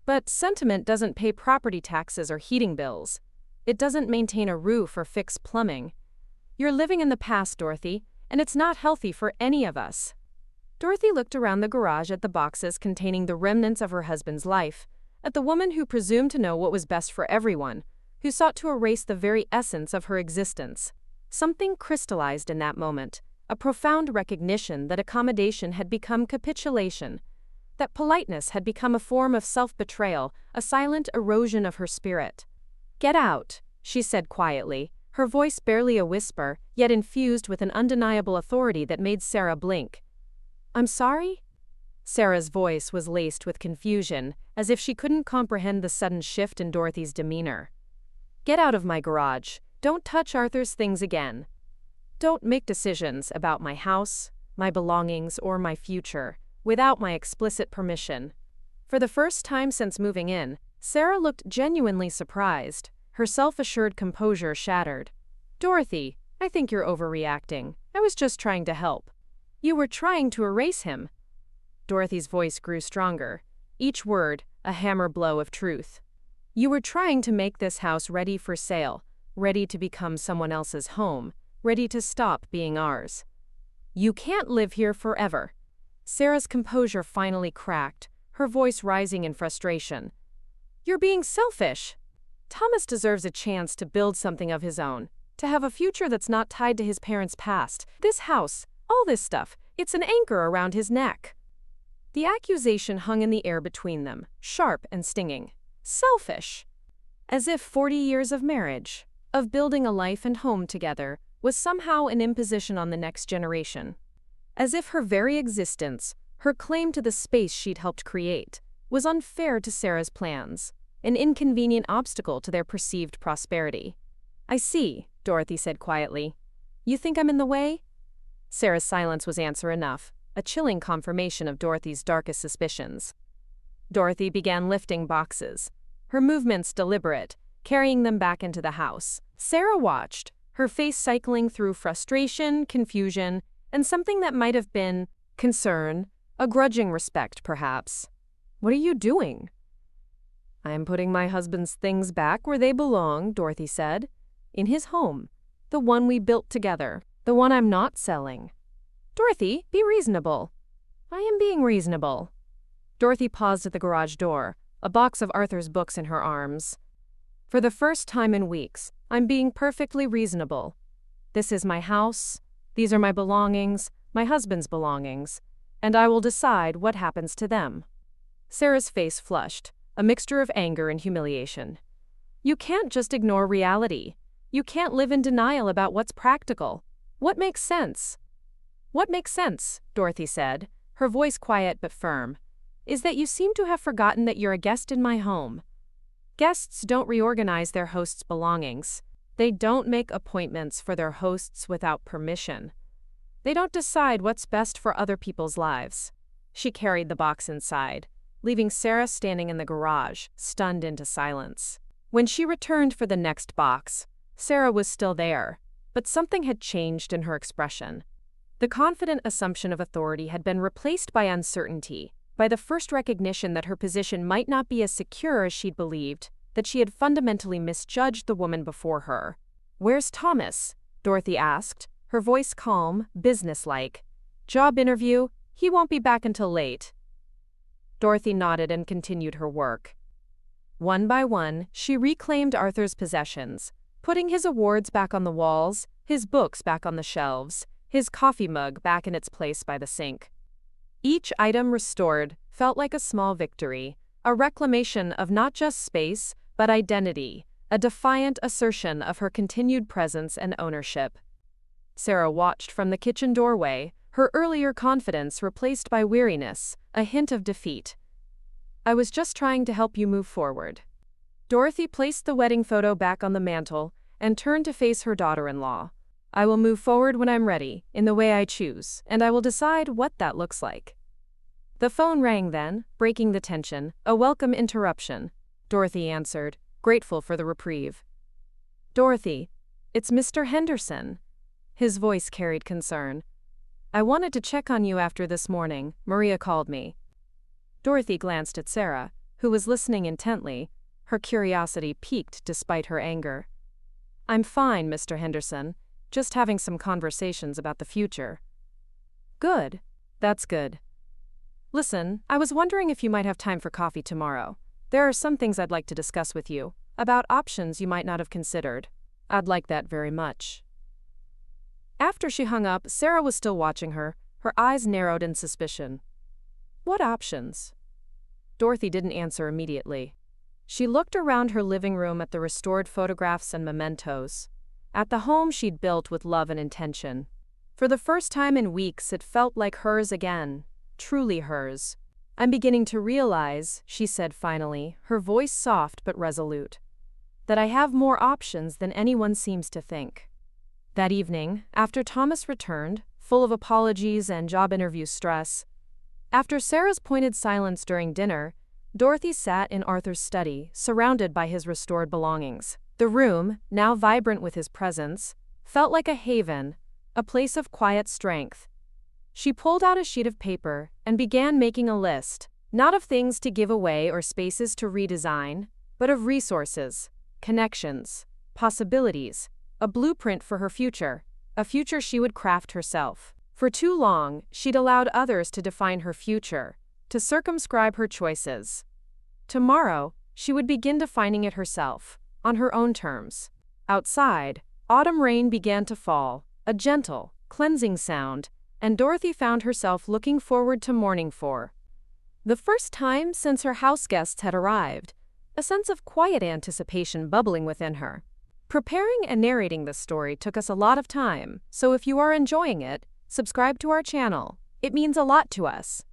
"But sentiment doesn't pay property taxes or heating bills. It doesn't maintain a roof or fix plumbing. You're living in the past, Dorothy, and it's not healthy for any of us." Dorothy looked around the garage at the boxes containing the remnants of her husband's life, at the woman who presumed to know what was best for everyone, who sought to erase the very essence of her existence. Something crystallized in that moment, a profound recognition that accommodation had become capitulation, that politeness had become a form of self-betrayal, a silent erosion of her spirit. "Get out," she said quietly, her voice barely a whisper, yet infused with an undeniable authority that made Sarah blink. "I'm sorry?" Sarah's voice was laced with confusion, as if she couldn't comprehend the sudden shift in Dorothy's demeanor. "Get out of my garage. Don't touch Arthur's things again. Don't make decisions about my house, my belongings, or my future without my explicit permission." For the first time since moving in, Sarah looked genuinely surprised, her self-assured composure shattered. "Dorothy, I think you're overreacting. I was just trying to help." "You were trying to erase him." Dorothy's voice grew stronger, each word a hammer blow of truth. "You were trying to make this house ready for sale, ready to become someone else's home, ready to stop being ours. You can't live here forever." Sarah's composure finally cracked, her voice rising in frustration. "You're being selfish. Thomas deserves a chance to build something of his own, to have a future that's not tied to his parents' past. This house, all this stuff, it's an anchor around his neck." The accusation hung in the air between them, sharp and stinging. Selfish! As if 40 years of marriage, of building a life and home together, was somehow an imposition on the next generation. As if her very existence, her claim to the space she'd helped create, was unfair to Sarah's plans, an inconvenient obstacle to their perceived prosperity. "I see," Dorothy said quietly. "You think I'm in the way?" Sarah's silence was answer enough, a chilling confirmation of Dorothy's darkest suspicions. Dorothy began lifting boxes, her movements deliberate, carrying them back into the house. Sarah watched, her face cycling through frustration, confusion, and something that might have been concern, a grudging respect, perhaps. "What are you doing?" "I'm putting my husband's things back where they belong," Dorothy said. "In his home, the one we built together, the one I'm not selling." "Dorothy, be reasonable." "I am being reasonable." Dorothy paused at the garage door, a box of Arthur's books in her arms. "For the first time in weeks, I'm being perfectly reasonable. This is my house, these are my belongings, my husband's belongings, and I will decide what happens to them." Sarah's face flushed, a mixture of anger and humiliation. "You can't just ignore reality. You can't live in denial about what's practical. What makes sense?" "What makes sense," Dorothy said, her voice quiet but firm, "is that you seem to have forgotten that you're a guest in my home. Guests don't reorganize their host's belongings. They don't make appointments for their hosts without permission. They don't decide what's best for other people's lives." She carried the box inside, leaving Sarah standing in the garage, stunned into silence. When she returned for the next box, Sarah was still there, but something had changed in her expression. The confident assumption of authority had been replaced by uncertainty, by the first recognition that her position might not be as secure as she'd believed, that she had fundamentally misjudged the woman before her. "Where's Thomas?" Dorothy asked, her voice calm, businesslike. "Job interview? He won't be back until late." Dorothy nodded and continued her work. One by one, she reclaimed Arthur's possessions, putting his awards back on the walls, his books back on the shelves, his coffee mug back in its place by the sink. Each item restored felt like a small victory, a reclamation of not just space, but identity, a defiant assertion of her continued presence and ownership. Sarah watched from the kitchen doorway, her earlier confidence replaced by weariness, a hint of defeat. "I was just trying to help you move forward." Dorothy placed the wedding photo back on the mantel and turned to face her daughter-in-law. "I will move forward when I'm ready, in the way I choose, and I will decide what that looks like." The phone rang then, breaking the tension, a welcome interruption. Dorothy answered, grateful for the reprieve. "Dorothy, it's Mr. Henderson." His voice carried concern. "I wanted to check on you after this morning. Maria called me." Dorothy glanced at Sarah, who was listening intently, her curiosity piqued despite her anger. "I'm fine, Mr. Henderson. Just having some conversations about the future." "Good. That's good. Listen, I was wondering if you might have time for coffee tomorrow. There are some things I'd like to discuss with you, about options you might not have considered." "I'd like that very much." After she hung up, Sarah was still watching her, her eyes narrowed in suspicion. "What options?" Dorothy didn't answer immediately. She looked around her living room at the restored photographs and mementos, at the home she'd built with love and intention. For the first time in weeks, it felt like hers again, truly hers. "I'm beginning to realize," she said finally, her voice soft but resolute, "that I have more options than anyone seems to think." That evening, after Thomas returned, full of apologies and job interview stress, after Sarah's pointed silence during dinner, Dorothy sat in Arthur's study, surrounded by his restored belongings. The room, now vibrant with his presence, felt like a haven, a place of quiet strength. She pulled out a sheet of paper and began making a list, not of things to give away or spaces to redesign, but of resources, connections, possibilities, a blueprint for her future, a future she would craft herself. For too long, she'd allowed others to define her future, to circumscribe her choices. Tomorrow, she would begin defining it herself, on her own terms. Outside, autumn rain began to fall, a gentle, cleansing sound, and Dorothy found herself looking forward to morning for the first time since her house guests had arrived, a sense of quiet anticipation bubbling within her. Preparing and narrating this story took us a lot of time, so if you are enjoying it, subscribe to our channel. It means a lot to us.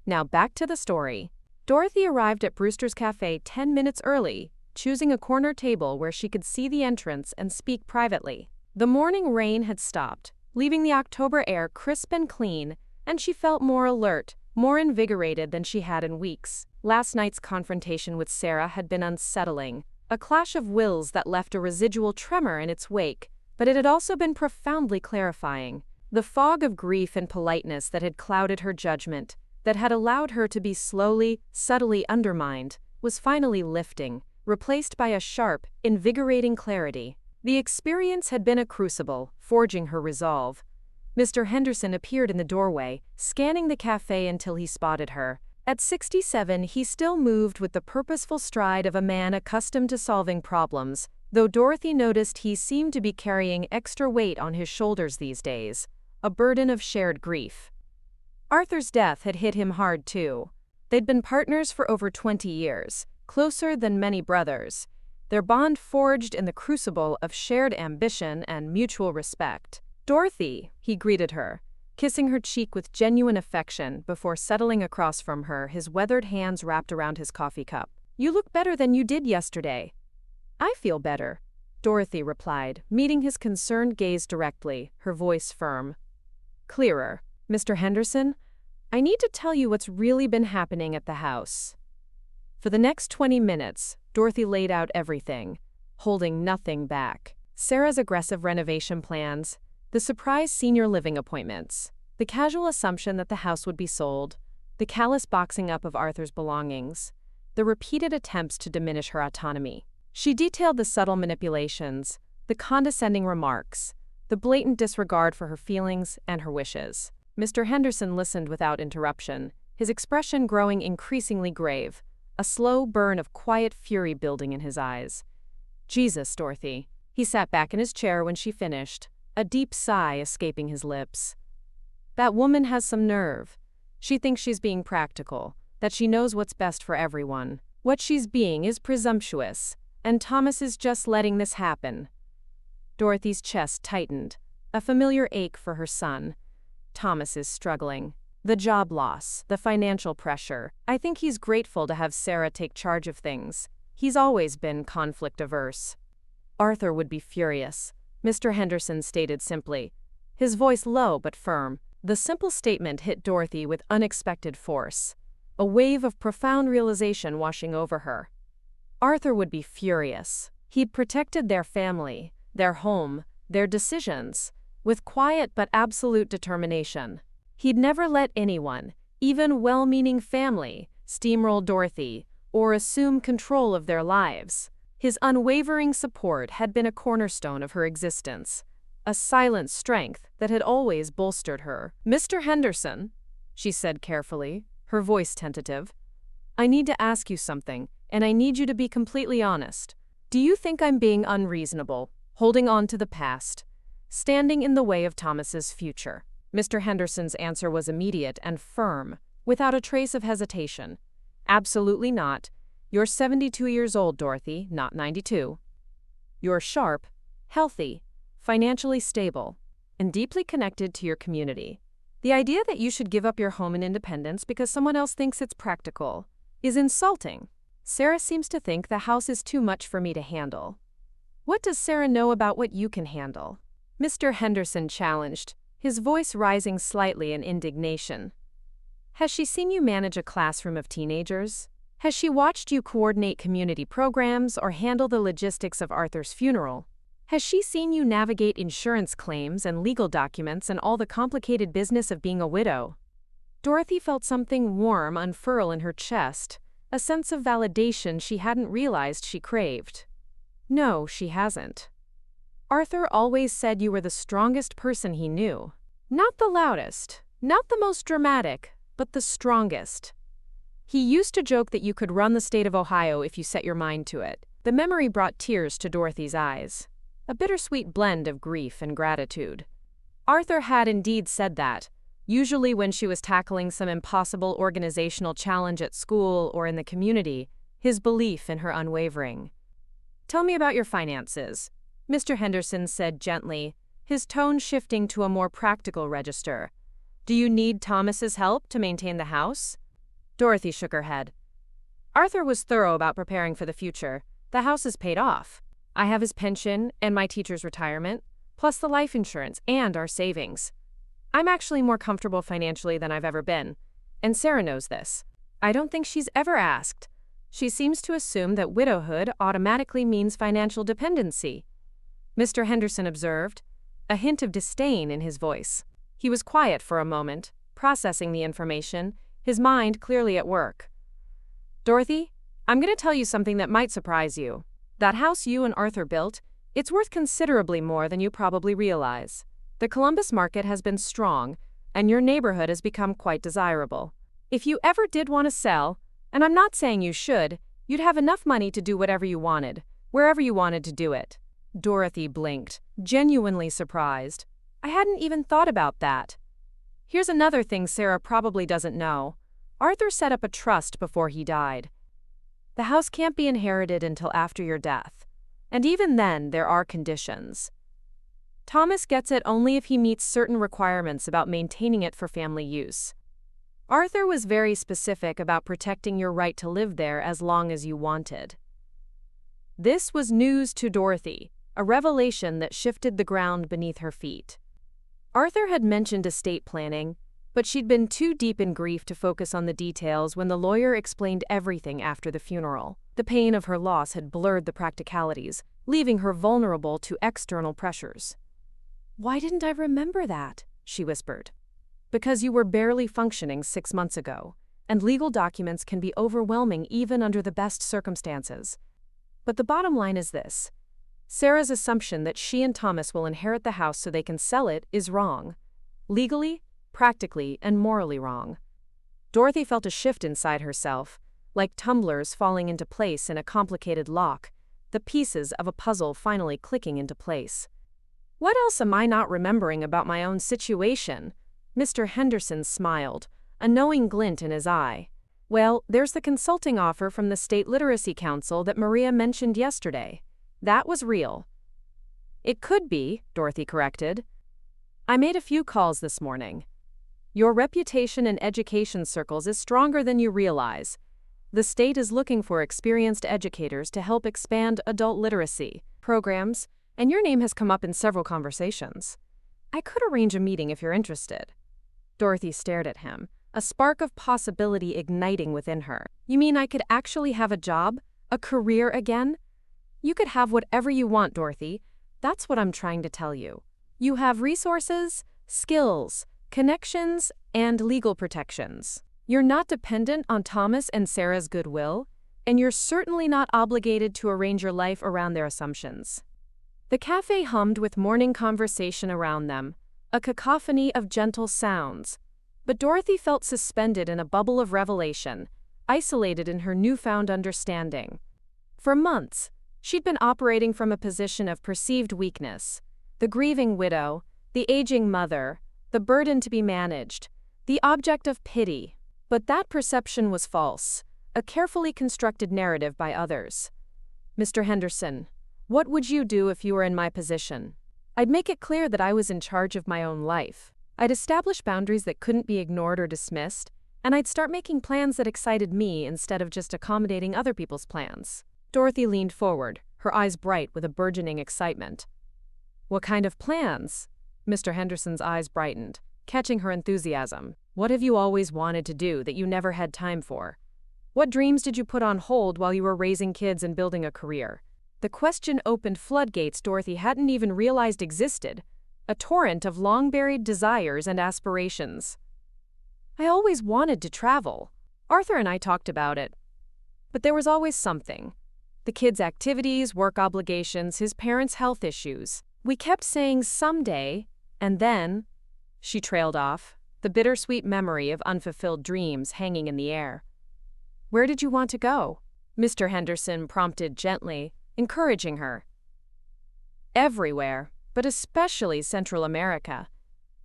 Now back to the story. Dorothy arrived at Brewster's Cafe 10 minutes early, choosing a corner table where she could see the entrance and speak privately. The morning rain had stopped, leaving the October air crisp and clean, and she felt more alert, more invigorated than she had in weeks. Last night's confrontation with Sarah had been unsettling, a clash of wills that left a residual tremor in its wake, but it had also been profoundly clarifying. The fog of grief and politeness that had clouded her judgment, that had allowed her to be slowly, subtly undermined, was finally lifting, replaced by a sharp, invigorating clarity. The experience had been a crucible, forging her resolve. Mr. Henderson appeared in the doorway, scanning the cafe until he spotted her. At 67, he still moved with the purposeful stride of a man accustomed to solving problems, though Dorothy noticed he seemed to be carrying extra weight on his shoulders these days, a burden of shared grief. Arthur's death had hit him hard too. They'd been partners for over 20 years, closer than many brothers, their bond forged in the crucible of shared ambition and mutual respect. "Dorothy," he greeted her, kissing her cheek with genuine affection before settling across from her, his weathered hands wrapped around his coffee cup. "You look better than you did yesterday." "I feel better," Dorothy replied, meeting his concerned gaze directly, her voice firm. Clearer. "Mr. Henderson, I need to tell you what's really been happening at the house." For the next 20 minutes, Dorothy laid out everything, holding nothing back. Sarah's aggressive renovation plans, the surprise senior living appointments, the casual assumption that the house would be sold, the callous boxing up of Arthur's belongings, the repeated attempts to diminish her autonomy. She detailed the subtle manipulations, the condescending remarks, the blatant disregard for her feelings and her wishes. Mr. Henderson listened without interruption, his expression growing increasingly grave, a slow burn of quiet fury building in his eyes. "Jesus, Dorothy." He sat back in his chair when she finished, a deep sigh escaping his lips. "That woman has some nerve. She thinks she's being practical, that she knows what's best for everyone. What she's being is presumptuous, And Thomas is just letting this happen. Dorothy's chest tightened, a familiar ache for her son. Thomas is struggling. The job loss, the financial pressure. I think he's grateful to have Sarah take charge of things. He's always been conflict-averse. Arthur would be furious, Mr. Henderson stated simply, his voice low but firm. The simple statement hit Dorothy with unexpected force, a wave of profound realization washing over her. Arthur would be furious. He'd protected their family, their home, their decisions, with quiet but absolute determination. He'd never let anyone, even well-meaning family, steamroll Dorothy or assume control of their lives. His unwavering support had been a cornerstone of her existence, a silent strength that had always bolstered her. "Mr. Henderson," she said carefully, her voice tentative, "I need to ask you something, and I need you to be completely honest. Do you think I'm being unreasonable, holding on to the past, standing in the way of Thomas's future?" Mr. Henderson's answer was immediate and firm, without a trace of hesitation. "Absolutely not. You're 72 years old, Dorothy, not 92. You're sharp, healthy, financially stable, and deeply connected to your community. The idea that you should give up your home and independence because someone else thinks it's practical is insulting. Sarah seems to think the house is too much for me to handle. What does Sarah know about what you can handle?" Mr. Henderson challenged, his voice rising slightly in indignation. "Has she seen you manage a classroom of teenagers? Has she watched you coordinate community programs or handle the logistics of Arthur's funeral? Has she seen you navigate insurance claims and legal documents and all the complicated business of being a widow?" Dorothy felt something warm unfurl in her chest, a sense of validation she hadn't realized she craved. "No, she hasn't. Arthur always said you were the strongest person he knew. Not the loudest, not the most dramatic, but the strongest. He used to joke that you could run the state of Ohio if you set your mind to it." The memory brought tears to Dorothy's eyes, a bittersweet blend of grief and gratitude. Arthur had indeed said that, usually when she was tackling some impossible organizational challenge at school or in the community, his belief in her unwavering. "Tell me about your finances," Mr. Henderson said gently, his tone shifting to a more practical register. "Do you need Thomas's help to maintain the house?" Dorothy shook her head. "Arthur was thorough about preparing for the future. The house is paid off. I have his pension and my teacher's retirement, plus the life insurance and our savings. I'm actually more comfortable financially than I've ever been, and Sarah knows this. I don't think she's ever asked. She seems to assume that widowhood automatically means financial dependency," Mr. Henderson observed, a hint of disdain in his voice. He was quiet for a moment, processing the information, his mind clearly at work. "Dorothy, I'm going to tell you something that might surprise you. That house you and Arthur built, it's worth considerably more than you probably realize. The Columbus market has been strong, and your neighborhood has become quite desirable. If you ever did want to sell, and I'm not saying you should, you'd have enough money to do whatever you wanted, wherever you wanted to do it." Dorothy blinked, genuinely surprised. "I hadn't even thought about that. Here's another thing Sarah probably doesn't know. Arthur set up a trust before he died. The house can't be inherited until after your death, and even then there are conditions. Thomas gets it only if he meets certain requirements about maintaining it for family use. Arthur was very specific about protecting your right to live there as long as you wanted." This was news to Dorothy, a revelation that shifted the ground beneath her feet. Arthur had mentioned estate planning, but she'd been too deep in grief to focus on the details when the lawyer explained everything after the funeral. The pain of her loss had blurred the practicalities, leaving her vulnerable to external pressures. "Why didn't I remember that?" she whispered. "Because you were barely functioning 6 months ago, and legal documents can be overwhelming even under the best circumstances. But the bottom line is this. Sarah's assumption that she and Thomas will inherit the house so they can sell it is wrong. Legally, practically, and morally wrong." Dorothy felt a shift inside herself, like tumblers falling into place in a complicated lock, the pieces of a puzzle finally clicking into place. "What else am I not remembering about my own situation?" Mr. Henderson smiled, a knowing glint in his eye. Well, there's the consulting offer from the State Literacy Council that Maria mentioned yesterday. That was real. It could be, Dorothy corrected. I made a few calls this morning. Your reputation in education circles is stronger than you realize. The state is looking for experienced educators to help expand adult literacy programs, and your name has come up in several conversations. I could arrange a meeting if you're interested. Dorothy stared at him, a spark of possibility igniting within her. You mean I could actually have a job, a career again? You could have whatever you want, Dorothy. That's what I'm trying to tell you. You have resources, skills, connections, and legal protections. You're not dependent on Thomas and Sarah's goodwill, and you're certainly not obligated to arrange your life around their assumptions. The cafe hummed with morning conversation around them, a cacophony of gentle sounds. But Dorothy felt suspended in a bubble of revelation, isolated in her newfound understanding. For months, she'd been operating from a position of perceived weakness. The grieving widow, the aging mother, the burden to be managed, the object of pity. But that perception was false, a carefully constructed narrative by others. Mr. Henderson, what would you do if you were in my position? I'd make it clear that I was in charge of my own life. I'd establish boundaries that couldn't be ignored or dismissed, and I'd start making plans that excited me instead of just accommodating other people's plans. Dorothy leaned forward, her eyes bright with a burgeoning excitement. What kind of plans? Mr. Henderson's eyes brightened, catching her enthusiasm. What have you always wanted to do that you never had time for? What dreams did you put on hold while you were raising kids and building a career? The question opened floodgates Dorothy hadn't even realized existed, a torrent of long-buried desires and aspirations. I always wanted to travel. Arthur and I talked about it. But there was always something. The kids' activities, work obligations, his parents' health issues. We kept saying someday, and then, she trailed off, the bittersweet memory of unfulfilled dreams hanging in the air. Where did you want to go? Mr. Henderson prompted gently, encouraging her. Everywhere, but especially Central America.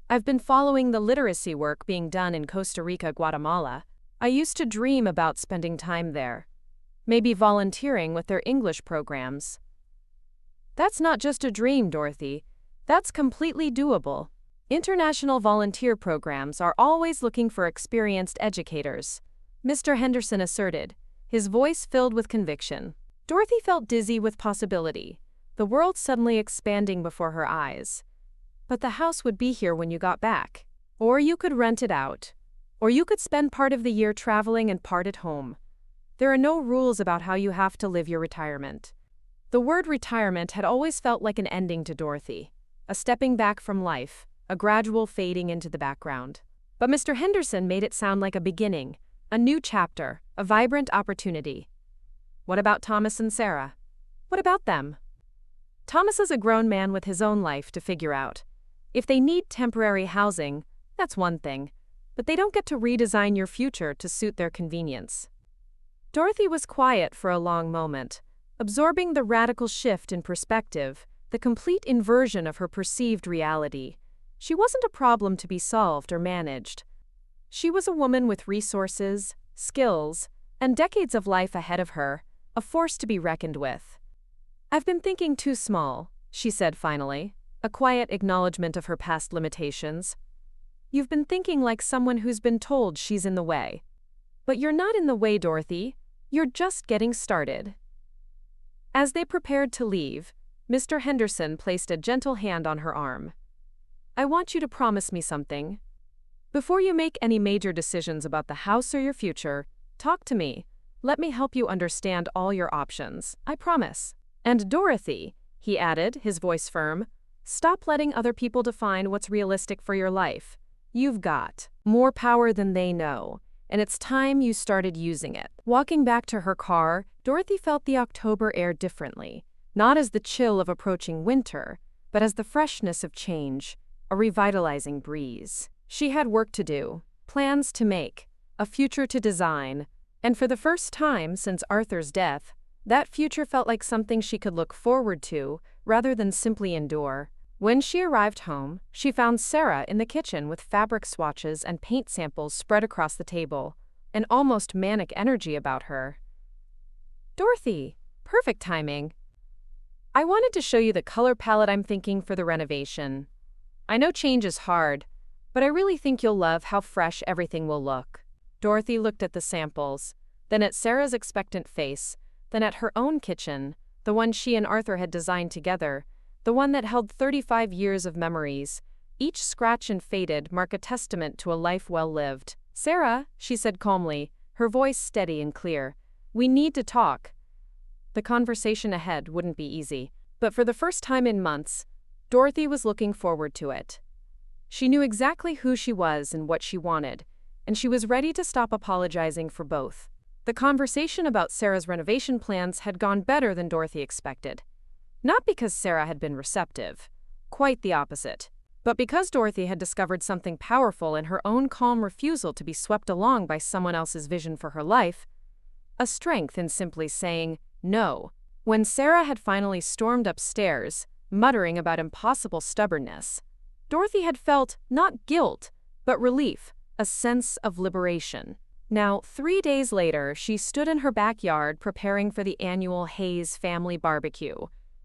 I've been following the literacy work being done in Costa Rica, Guatemala. I used to dream about spending time there. Maybe volunteering with their English programs. That's not just a dream, Dorothy. That's completely doable. International volunteer programs are always looking for experienced educators, Mr. Henderson asserted, his voice filled with conviction. Dorothy felt dizzy with possibility, the world suddenly expanding before her eyes. But the house would be here when you got back. Or you could rent it out. Or you could spend part of the year traveling and part at home. There are no rules about how you have to live your retirement. The word retirement had always felt like an ending to Dorothy, a stepping back from life, a gradual fading into the background. But Mr. Henderson made it sound like a beginning, a new chapter, a vibrant opportunity. What about Thomas and Sarah? What about them? Thomas is a grown man with his own life to figure out. If they need temporary housing, that's one thing, but they don't get to redesign your future to suit their convenience. Dorothy was quiet for a long moment, absorbing the radical shift in perspective, the complete inversion of her perceived reality. She wasn't a problem to be solved or managed. She was a woman with resources, skills, and decades of life ahead of her, a force to be reckoned with. I've been thinking too small, she said finally, a quiet acknowledgement of her past limitations. You've been thinking like someone who's been told she's in the way. But you're not in the way, Dorothy. You're just getting started. As they prepared to leave, Mr. Henderson placed a gentle hand on her arm. I want you to promise me something. Before you make any major decisions about the house or your future, talk to me. Let me help you understand all your options. I promise. And Dorothy, he added, his voice firm, stop letting other people define what's realistic for your life. You've got more power than they know, and it's time you started using it. Walking back to her car, Dorothy felt the October air differently, not as the chill of approaching winter, but as the freshness of change, a revitalizing breeze. She had work to do, plans to make, a future to design, and for the first time since Arthur's death, that future felt like something she could look forward to rather than simply endure. When she arrived home, she found Sarah in the kitchen with fabric swatches and paint samples spread across the table, an almost manic energy about her. "Dorothy, perfect timing. I wanted to show you the color palette I'm thinking for the renovation. I know change is hard, but I really think you'll love how fresh everything will look." Dorothy looked at the samples, then at Sarah's expectant face, then at her own kitchen, the one she and Arthur had designed together, the one that held 35 years of memories. Each scratch and faded mark a testament to a life well lived. "Sarah," she said calmly, her voice steady and clear, "we need to talk." The conversation ahead wouldn't be easy, but for the first time in months, Dorothy was looking forward to it. She knew exactly who she was and what she wanted, and she was ready to stop apologizing for both. The conversation about Sarah's renovation plans had gone better than Dorothy expected. Not because Sarah had been receptive, quite the opposite, but because Dorothy had discovered something powerful in her own calm refusal to be swept along by someone else's vision for her life, a strength in simply saying no. When Sarah had finally stormed upstairs, muttering about impossible stubbornness, Dorothy had felt not guilt, but relief, a sense of liberation. Now, 3 days later, she stood in her backyard preparing for the annual Hayes family barbecue,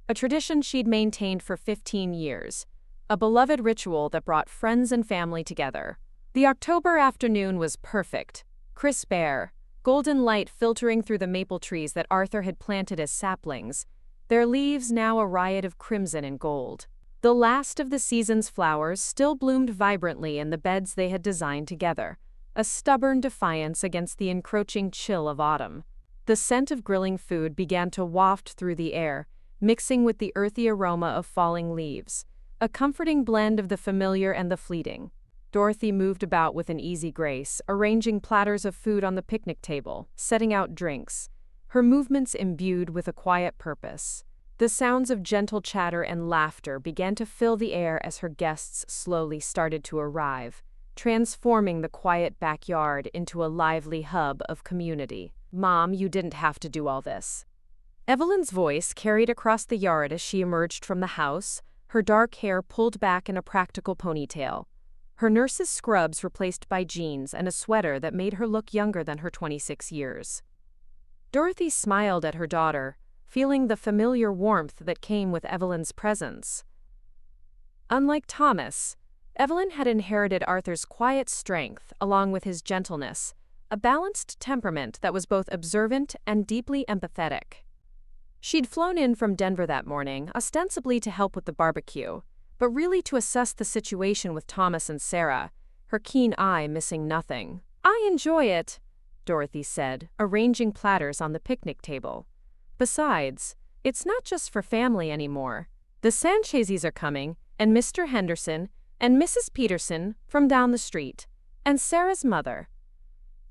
a tradition she'd maintained for 15 years, a beloved ritual that brought friends and family together. The October afternoon was perfect, crisp air, golden light filtering through the maple trees that Arthur had planted as saplings, their leaves now a riot of crimson and gold. The last of the season's flowers still bloomed vibrantly in the beds they had designed together, a stubborn defiance against the encroaching chill of autumn. The scent of grilling food began to waft through the air, mixing with the earthy aroma of falling leaves, a comforting blend of the familiar and the fleeting. Dorothy moved about with an easy grace, arranging platters of food on the picnic table, setting out drinks, her movements imbued with a quiet purpose. The sounds of gentle chatter and laughter began to fill the air as her guests slowly started to arrive, transforming the quiet backyard into a lively hub of community. "Mom, you didn't have to do all this." Evelyn's voice carried across the yard as she emerged from the house, her dark hair pulled back in a practical ponytail, her nurse's scrubs replaced by jeans and a sweater that made her look younger than her 26 years. Dorothy smiled at her daughter, feeling the familiar warmth that came with Evelyn's presence. Unlike Thomas, Evelyn had inherited Arthur's quiet strength along with his gentleness, a balanced temperament that was both observant and deeply empathetic. She'd flown in from Denver that morning, ostensibly to help with the barbecue, but really to assess the situation with Thomas and Sarah, her keen eye missing nothing. "I enjoy it," Dorothy said, arranging platters on the picnic table. "Besides, it's not just for family anymore. The Sanchezes are coming, and Mr. Henderson, and Mrs. Peterson from down the street, and Sarah's mother."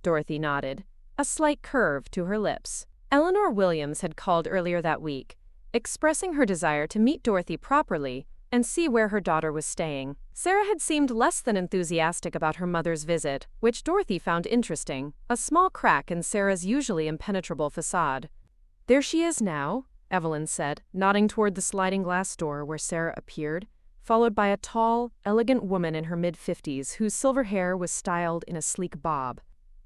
Dorothy nodded, a slight curve to her lips. Eleanor Williams had called earlier that week, expressing her desire to meet Dorothy properly and see where her daughter was staying. Sarah had seemed less than enthusiastic about her mother's visit, which Dorothy found interesting, a small crack in Sarah's usually impenetrable facade. "There she is now," Evelyn said, nodding toward the sliding glass door where Sarah appeared, followed by a tall, elegant woman in her mid-50s whose silver hair was styled in a sleek bob.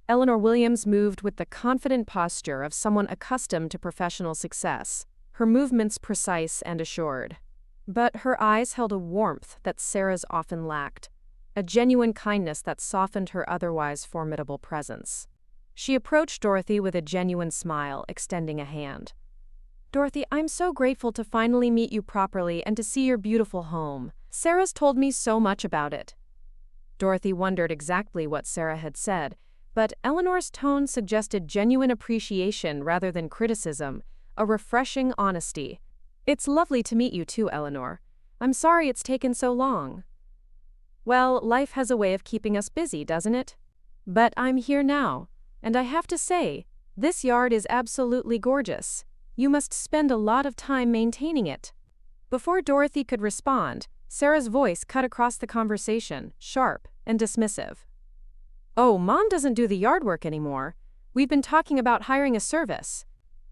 Eleanor Williams moved with the confident posture of someone accustomed to professional success, her movements precise and assured. But her eyes held a warmth that Sarah's often lacked, a genuine kindness that softened her otherwise formidable presence. She approached Dorothy with a genuine smile, extending a hand. "Dorothy, I'm so grateful to finally meet you properly and to see your beautiful home. Sarah's told me so much about it." Dorothy wondered exactly what Sarah had said, but Eleanor's tone suggested genuine appreciation rather than criticism, a refreshing honesty. "It's lovely to meet you too, Eleanor. I'm sorry it's taken so long." "Well, life has a way of keeping us busy, doesn't it? But I'm here now, and I have to say, this yard is absolutely gorgeous. You must spend a lot of time maintaining it." Before Dorothy could respond, Sarah's voice cut across the conversation, sharp and dismissive. "Oh, Mom doesn't do the yard work anymore. We've been talking about hiring a service.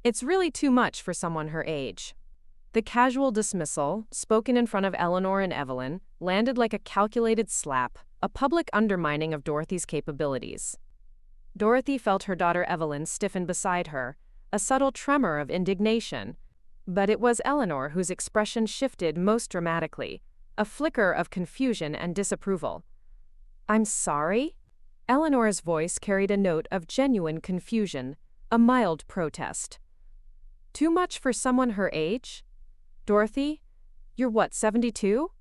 It's really too much for someone her age." The casual dismissal, spoken in front of Eleanor and Evelyn, landed like a calculated slap, a public undermining of Dorothy's capabilities. Dorothy felt her daughter Evelyn stiffen beside her, a subtle tremor of indignation. But it was Eleanor whose expression shifted most dramatically, a flicker of confusion and disapproval. "I'm sorry?" Eleanor's voice carried a note of genuine confusion, a mild protest. "Too much for someone her age? Dorothy, you're what, 72?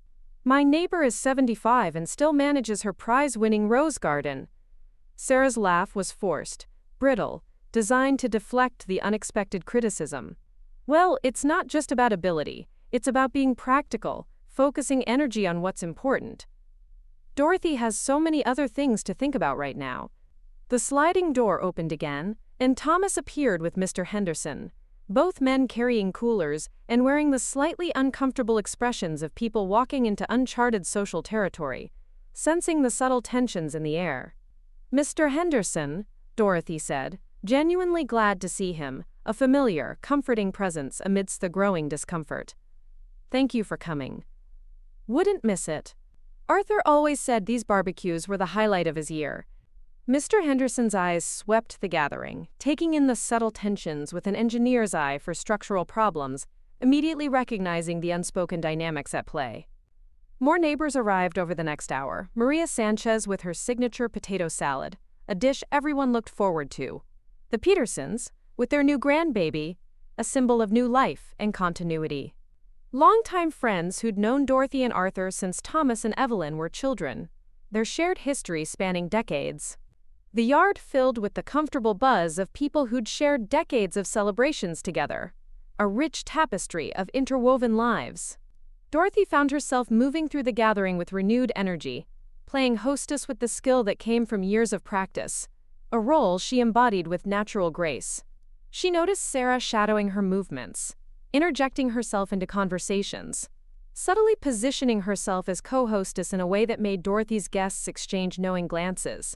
My neighbor is 75 and still manages her prize-winning rose garden." Sarah's laugh was forced, brittle, designed to deflect the unexpected criticism. "Well, it's not just about ability, it's about being practical, focusing energy on what's important. Dorothy has so many other things to think about right now." The sliding door opened again, and Thomas appeared with Mr. Henderson, both men carrying coolers and wearing the slightly uncomfortable expressions of people walking into uncharted social territory, sensing the subtle tensions in the air. "Mr. Henderson," Dorothy said, genuinely glad to see him, a familiar, comforting presence amidst the growing discomfort. "Thank you for coming. Wouldn't miss it. Arthur always said these barbecues were the highlight of his year." Mr. Henderson's eyes swept the gathering, taking in the subtle tensions with an engineer's eye for structural problems, immediately recognizing the unspoken dynamics at play. More neighbors arrived over the next hour, Maria Sanchez with her signature potato salad, a dish everyone looked forward to. The Petersons, with their new grandbaby, a symbol of new life and continuity. Longtime friends who'd known Dorothy and Arthur since Thomas and Evelyn were children, their shared history spanning decades. The yard filled with the comfortable buzz of people who'd shared decades of celebrations together, a rich tapestry of interwoven lives. Dorothy found herself moving through the gathering with renewed energy, playing hostess with the skill that came from years of practice, a role she embodied with natural grace. She noticed Sarah shadowing her movements, interjecting herself into conversations, subtly positioning herself as co-hostess in a way that made Dorothy's guests exchange knowing glances.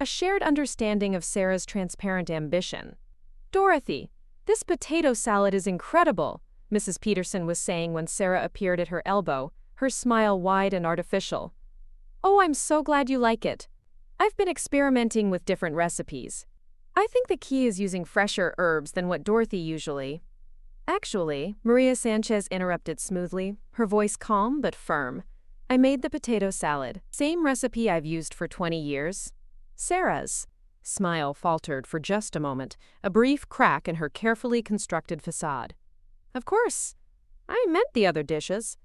A shared understanding of Sarah's transparent ambition. "Dorothy, this potato salad is incredible," Mrs. Peterson was saying when Sarah appeared at her elbow, her smile wide and artificial. "Oh, I'm so glad you like it. I've been experimenting with different recipes. I think the key is using fresher herbs than what Dorothy usually—" "Actually," Maria Sanchez interrupted smoothly, her voice calm but firm, "I made the potato salad. Same recipe I've used for 20 years. Sarah's smile faltered for just a moment, a brief crack in her carefully constructed facade. "Of course. I meant the other dishes.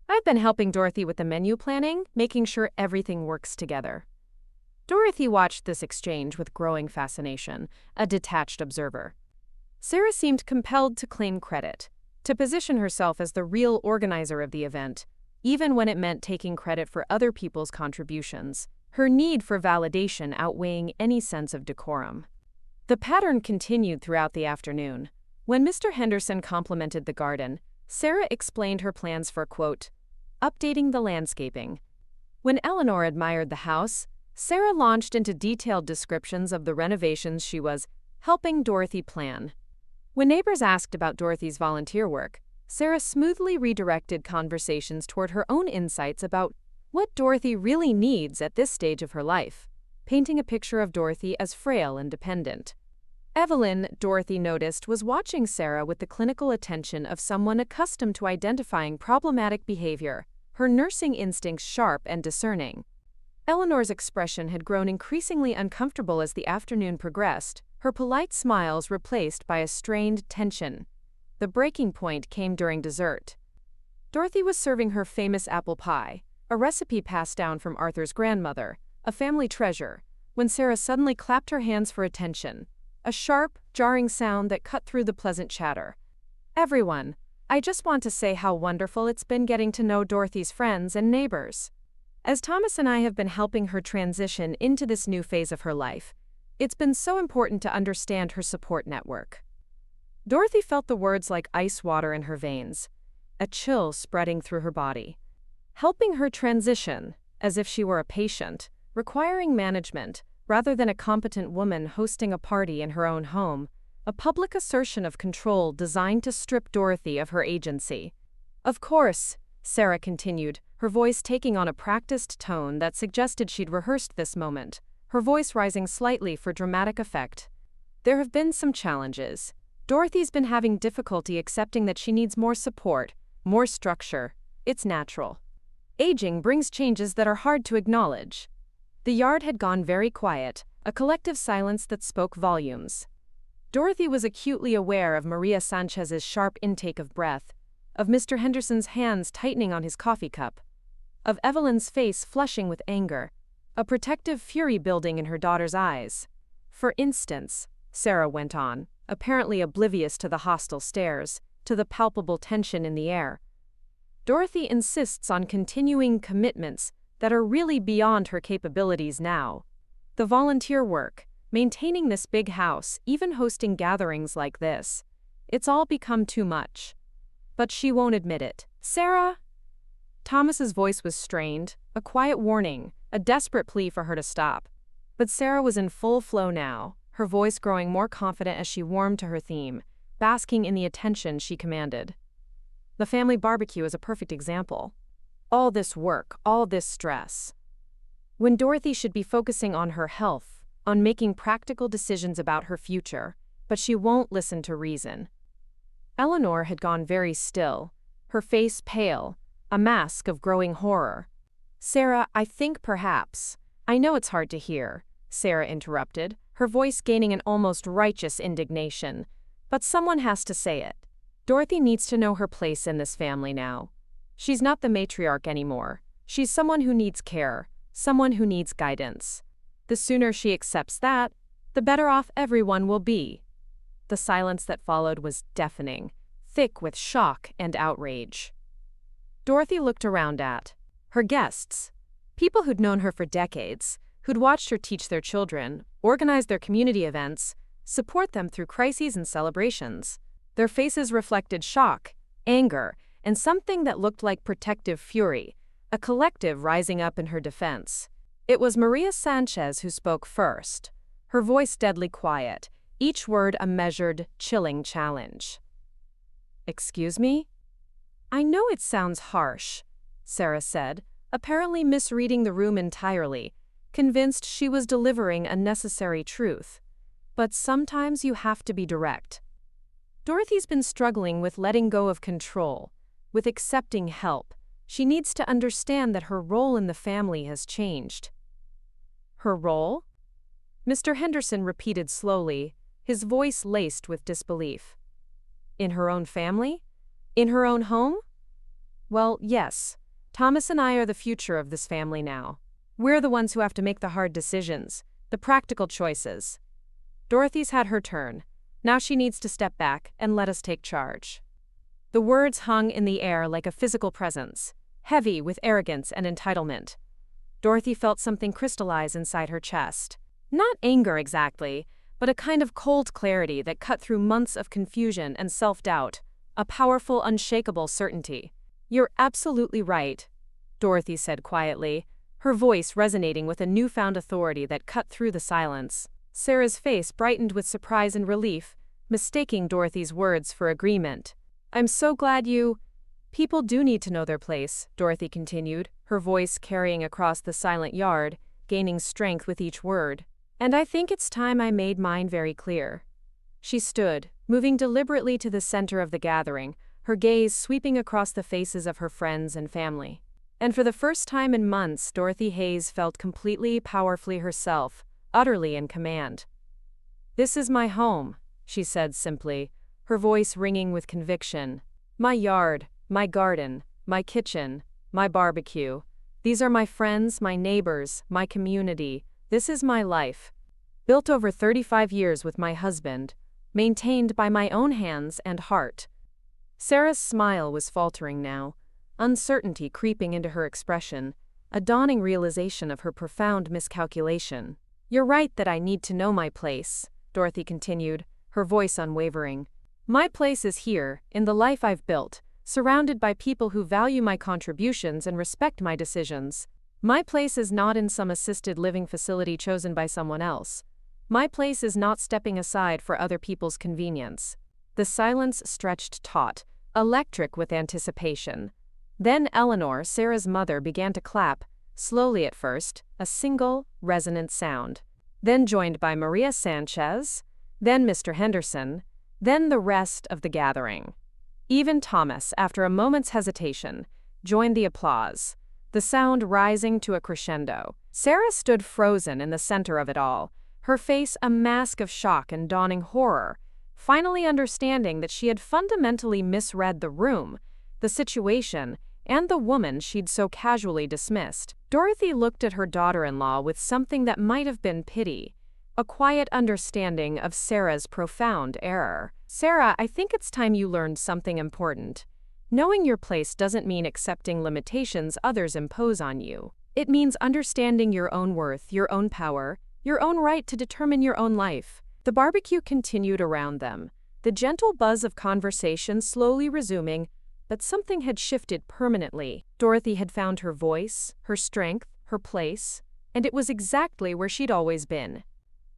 I've been helping Dorothy with the menu planning, making sure everything works together." Dorothy watched this exchange with growing fascination, a detached observer. Sarah seemed compelled to claim credit, to position herself as the real organizer of the event, even when it meant taking credit for other people's contributions, her need for validation outweighing any sense of decorum. The pattern continued throughout the afternoon. When Mr. Henderson complimented the garden, Sarah explained her plans for, quote, updating the landscaping. When Eleanor admired the house, Sarah launched into detailed descriptions of the renovations she was helping Dorothy plan. When neighbors asked about Dorothy's volunteer work, Sarah smoothly redirected conversations toward her own insights about what Dorothy really needs at this stage of her life, painting a picture of Dorothy as frail and dependent. Evelyn, Dorothy noticed, was watching Sarah with the clinical attention of someone accustomed to identifying problematic behavior, her nursing instincts sharp and discerning. Eleanor's expression had grown increasingly uncomfortable as the afternoon progressed, her polite smiles replaced by a strained tension. The breaking point came during dessert. Dorothy was serving her famous apple pie, a recipe passed down from Arthur's grandmother, a family treasure, when Sarah suddenly clapped her hands for attention, a sharp, jarring sound that cut through the pleasant chatter. "Everyone, I just want to say how wonderful it's been getting to know Dorothy's friends and neighbors. As Thomas and I have been helping her transition into this new phase of her life, it's been so important to understand her support network." Dorothy felt the words like ice water in her veins, a chill spreading through her body. Helping her transition, as if she were a patient, requiring management, rather than a competent woman hosting a party in her own home, a public assertion of control designed to strip Dorothy of her agency. "Of course," Sarah continued, her voice taking on a practiced tone that suggested she'd rehearsed this moment, her voice rising slightly for dramatic effect. There have been some challenges. Dorothy's been having difficulty accepting that she needs more support, more structure. It's natural. Aging brings changes that are hard to acknowledge. The yard had gone very quiet, a collective silence that spoke volumes. Dorothy was acutely aware of Maria Sanchez's sharp intake of breath, of Mr. Henderson's hands tightening on his coffee cup, of Evelyn's face flushing with anger, a protective fury building in her daughter's eyes. For instance, Sarah went on, apparently oblivious to the hostile stares, to the palpable tension in the air. Dorothy insists on continuing commitments that are really beyond her capabilities now. The volunteer work, maintaining this big house, even hosting gatherings like this. It's all become too much. But she won't admit it. Sarah? Thomas's voice was strained, a quiet warning, a desperate plea for her to stop. But Sarah was in full flow now, her voice growing more confident as she warmed to her theme, basking in the attention she commanded. The family barbecue is a perfect example. All this work, all this stress. When Dorothy should be focusing on her health, on making practical decisions about her future, but she won't listen to reason. Eleanor had gone very still, her face pale, a mask of growing horror. Sarah, I think perhaps. I know it's hard to hear, Sarah interrupted, her voice gaining an almost righteous indignation. But someone has to say it. Dorothy needs to know her place in this family now. She's not the matriarch anymore. She's someone who needs care, someone who needs guidance. The sooner she accepts that, the better off everyone will be. The silence that followed was deafening, thick with shock and outrage. Dorothy looked around at her guests, people who'd known her for decades, who'd watched her teach their children, organize their community events, support them through crises and celebrations. Their faces reflected shock, anger, and something that looked like protective fury, a collective rising up in her defense. It was Maria Sanchez who spoke first, her voice deadly quiet, each word a measured, chilling challenge. "Excuse me?" "I know it sounds harsh," Sarah said, apparently misreading the room entirely, convinced she was delivering a necessary truth. "But sometimes you have to be direct." Dorothy's been struggling with letting go of control, with accepting help. She needs to understand that her role in the family has changed. Her role? Mr. Henderson repeated slowly, his voice laced with disbelief. In her own family? In her own home? Well, yes. Thomas and I are the future of this family now. We're the ones who have to make the hard decisions, the practical choices. Dorothy's had her turn. Now she needs to step back and let us take charge. The words hung in the air like a physical presence, heavy with arrogance and entitlement. Dorothy felt something crystallize inside her chest. Not anger exactly, but a kind of cold clarity that cut through months of confusion and self-doubt, a powerful, unshakable certainty. "You're absolutely right," Dorothy said quietly, her voice resonating with a newfound authority that cut through the silence. Sarah's face brightened with surprise and relief, mistaking Dorothy's words for agreement. "I'm so glad you—" "People do need to know their place," Dorothy continued, her voice carrying across the silent yard, gaining strength with each word. "And I think it's time I made mine very clear." She stood, moving deliberately to the center of the gathering, her gaze sweeping across the faces of her friends and family. And for the first time in months, Dorothy Hayes felt completely, powerfully herself, utterly in command. "This is my home," she said simply, her voice ringing with conviction. "My yard, my garden, my kitchen, my barbecue. These are my friends, my neighbors, my community. This is my life. Built over 35 years with my husband, maintained by my own hands and heart." Sarah's smile was faltering now, uncertainty creeping into her expression, a dawning realization of her profound miscalculation. "You're right that I need to know my place," Dorothy continued, her voice unwavering. "My place is here, in the life I've built, surrounded by people who value my contributions and respect my decisions. My place is not in some assisted living facility chosen by someone else. My place is not stepping aside for other people's convenience." The silence stretched taut, electric with anticipation. Then Eleanor, Sarah's mother, began to clap, slowly at first, a single, resonant sound. Then joined by Maria Sanchez, then Mr. Henderson, then the rest of the gathering. Even Thomas, after a moment's hesitation, joined the applause, the sound rising to a crescendo. Sarah stood frozen in the center of it all, her face a mask of shock and dawning horror, finally understanding that she had fundamentally misread the room, the situation, and the woman she'd so casually dismissed. Dorothy looked at her daughter-in-law with something that might have been pity, a quiet understanding of Sarah's profound error. "Sarah, I think it's time you learned something important. Knowing your place doesn't mean accepting limitations others impose on you. It means understanding your own worth, your own power, your own right to determine your own life." The barbecue continued around them, the gentle buzz of conversation slowly resuming, but something had shifted permanently. Dorothy had found her voice, her strength, her place, and it was exactly where she'd always been.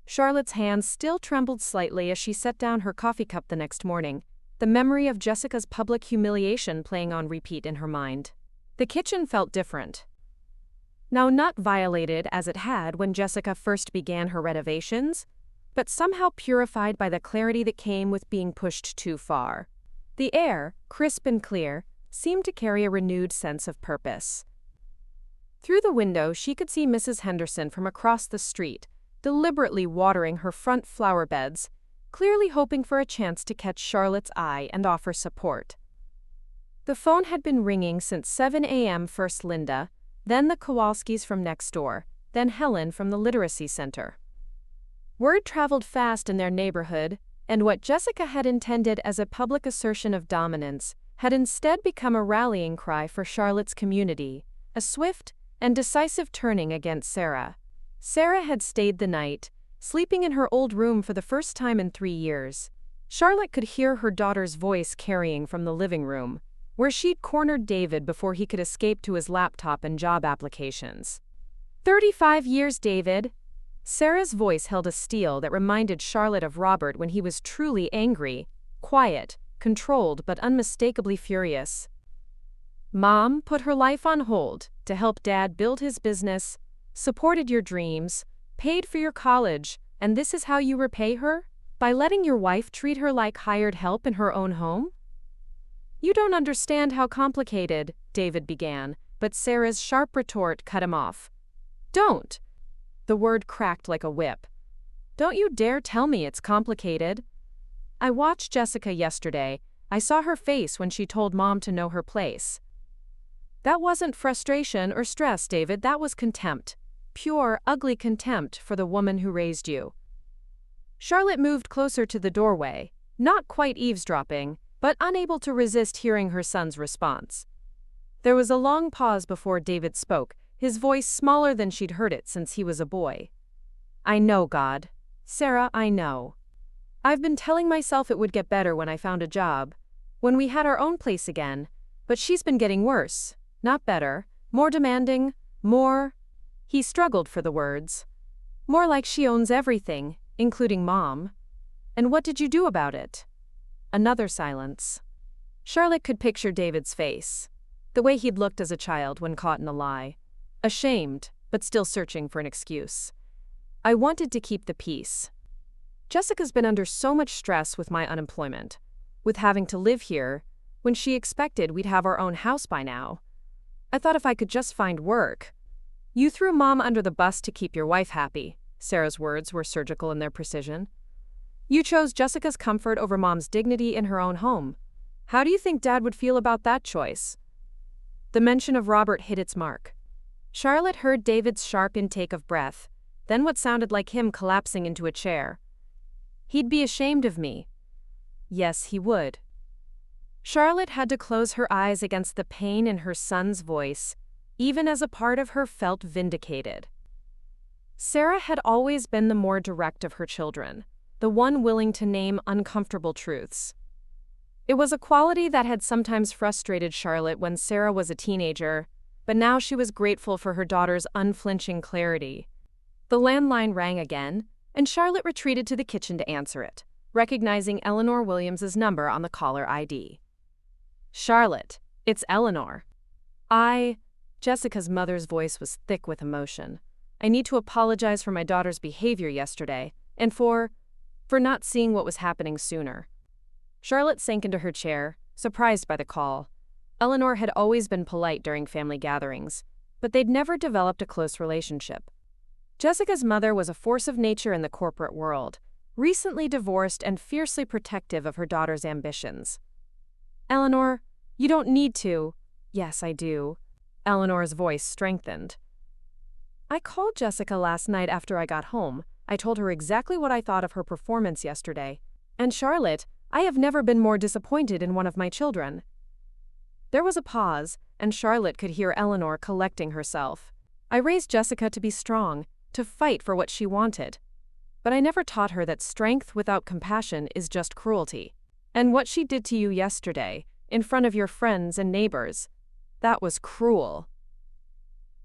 Charlotte's hands still trembled slightly as she set down her coffee cup the next morning, the memory of Jessica's public humiliation playing on repeat in her mind. The kitchen felt different. Now not violated as it had when Jessica first began her renovations, but somehow purified by the clarity that came with being pushed too far. The air, crisp and clear, seemed to carry a renewed sense of purpose. Through the window, she could see Mrs. Henderson from across the street, deliberately watering her front flower beds, clearly hoping for a chance to catch Charlotte's eye and offer support. The phone had been ringing since 7 a.m. First Linda, then the Kowalskis from next door, then Helen from the Literacy Center. Word traveled fast in their neighborhood, and what Jessica had intended as a public assertion of dominance had instead become a rallying cry for Charlotte's community, a swift and decisive turning against Sarah. Sarah had stayed the night, sleeping in her old room for the first time in 3 years. Charlotte could hear her daughter's voice carrying from the living room, where she'd cornered David before he could escape to his laptop and job applications. 35 years, David. Sarah's voice held a steel that reminded Charlotte of Robert when he was truly angry, quiet, controlled but unmistakably furious. Mom put her life on hold to help Dad build his business, supported your dreams, paid for your college, and this is how you repay her? By letting your wife treat her like hired help in her own home? You don't understand how complicated, David began, but Sarah's sharp retort cut him off. Don't. The word cracked like a whip. Don't you dare tell me it's complicated. I watched Jessica yesterday. I saw her face when she told Mom to know her place. That wasn't frustration or stress, David, that was contempt. Pure, ugly contempt for the woman who raised you. Charlotte moved closer to the doorway, not quite eavesdropping, but unable to resist hearing her son's response. There was a long pause before David spoke, his voice smaller than she'd heard it since he was a boy. I know, God. Sarah, I know. I've been telling myself it would get better when I found a job, when we had our own place again, but she's been getting worse, not better, more demanding, more... He struggled for the words. More like she owns everything, including Mom. And what did you do about it? Another silence. Charlotte could picture David's face, the way he'd looked as a child when caught in a lie. Ashamed, but still searching for an excuse. I wanted to keep the peace. Jessica's been under so much stress with my unemployment, with having to live here, when she expected we'd have our own house by now. I thought if I could just find work. You threw Mom under the bus to keep your wife happy. Sarah's words were surgical in their precision. You chose Jessica's comfort over Mom's dignity in her own home. How do you think Dad would feel about that choice? The mention of Robert hit its mark. Charlotte heard David's sharp intake of breath, then what sounded like him collapsing into a chair. He'd be ashamed of me. Yes, he would. Charlotte had to close her eyes against the pain in her son's voice, even as a part of her felt vindicated. Sarah had always been the more direct of her children, the one willing to name uncomfortable truths. It was a quality that had sometimes frustrated Charlotte when Sarah was a teenager, but now she was grateful for her daughter's unflinching clarity. The landline rang again, and Charlotte retreated to the kitchen to answer it, recognizing Eleanor Williams's number on the caller ID. Charlotte, it's Eleanor. Jessica's mother's voice was thick with emotion. "I need to apologize for my daughter's behavior yesterday, and for not seeing what was happening sooner." Charlotte sank into her chair, surprised by the call. Eleanor had always been polite during family gatherings, but they'd never developed a close relationship. Jessica's mother was a force of nature in the corporate world, recently divorced and fiercely protective of her daughter's ambitions. "Eleanor, you don't need to." "Yes, I do." Eleanor's voice strengthened. "I called Jessica last night after I got home. I told her exactly what I thought of her performance yesterday. And Charlotte, I have never been more disappointed in one of my children." There was a pause, and Charlotte could hear Eleanor collecting herself. "I raised Jessica to be strong, to fight for what she wanted. But I never taught her that strength without compassion is just cruelty. And what she did to you yesterday, in front of your friends and neighbors, that was cruel."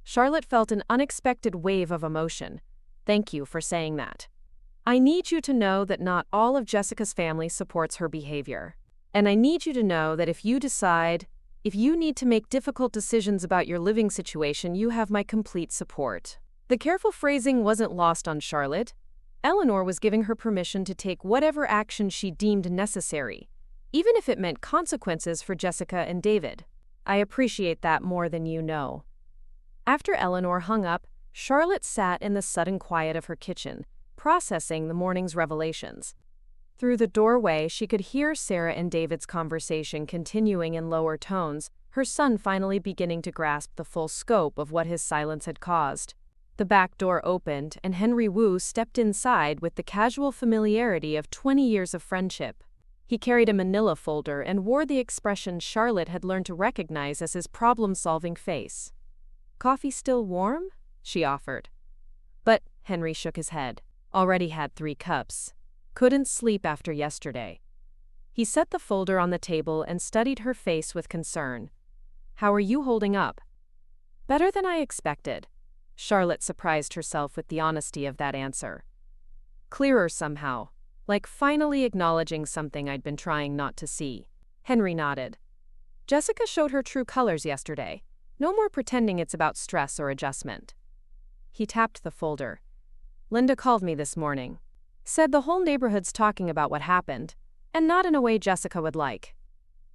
Charlotte felt an unexpected wave of emotion. "Thank you for saying that. I need you to know that not all of Jessica's family supports her behavior. And I need you to know that if you need to make difficult decisions about your living situation, you have my complete support." The careful phrasing wasn't lost on Charlotte. Eleanor was giving her permission to take whatever action she deemed necessary, even if it meant consequences for Jessica and David. "I appreciate that more than you know." After Eleanor hung up, Charlotte sat in the sudden quiet of her kitchen, processing the morning's revelations. Through the doorway, she could hear Sarah and David's conversation continuing in lower tones, her son finally beginning to grasp the full scope of what his silence had caused. The back door opened, and Henry Wu stepped inside with the casual familiarity of 20 years of friendship. He carried a manila folder and wore the expression Charlotte had learned to recognize as his problem-solving face. "Coffee still warm?" she offered. But Henry shook his head. "Already had 3 cups. Couldn't sleep after yesterday." He set the folder on the table and studied her face with concern. "How are you holding up?" "Better than I expected." Charlotte surprised herself with the honesty of that answer. "Clearer somehow, like finally acknowledging something I'd been trying not to see." Henry nodded. "Jessica showed her true colors yesterday. No more pretending it's about stress or adjustment." He tapped the folder. "Linda called me this morning. Said the whole neighborhood's talking about what happened, and not in a way Jessica would like."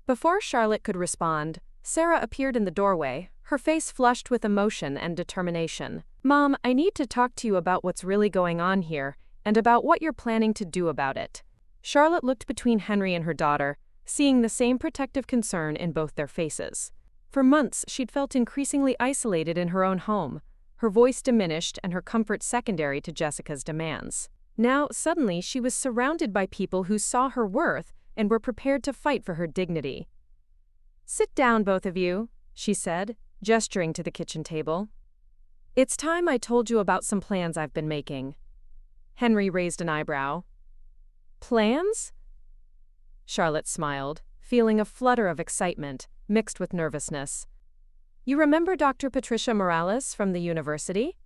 Before Charlotte could respond, Sarah appeared in the doorway, her face flushed with emotion and determination. "Mom, I need to talk to you about what's really going on here, and about what you're planning to do about it." Charlotte looked between Henry and her daughter, seeing the same protective concern in both their faces. For months, she'd felt increasingly isolated in her own home, her voice diminished and her comfort secondary to Jessica's demands. Now, suddenly, she was surrounded by people who saw her worth and were prepared to fight for her dignity. "Sit down, both of you," she said, gesturing to the kitchen table. "It's time I told you about some plans I've been making." Henry raised an eyebrow. "Plans?" Charlotte smiled, feeling a flutter of excitement, mixed with nervousness. "You remember Dr. Patricia Morales from the university?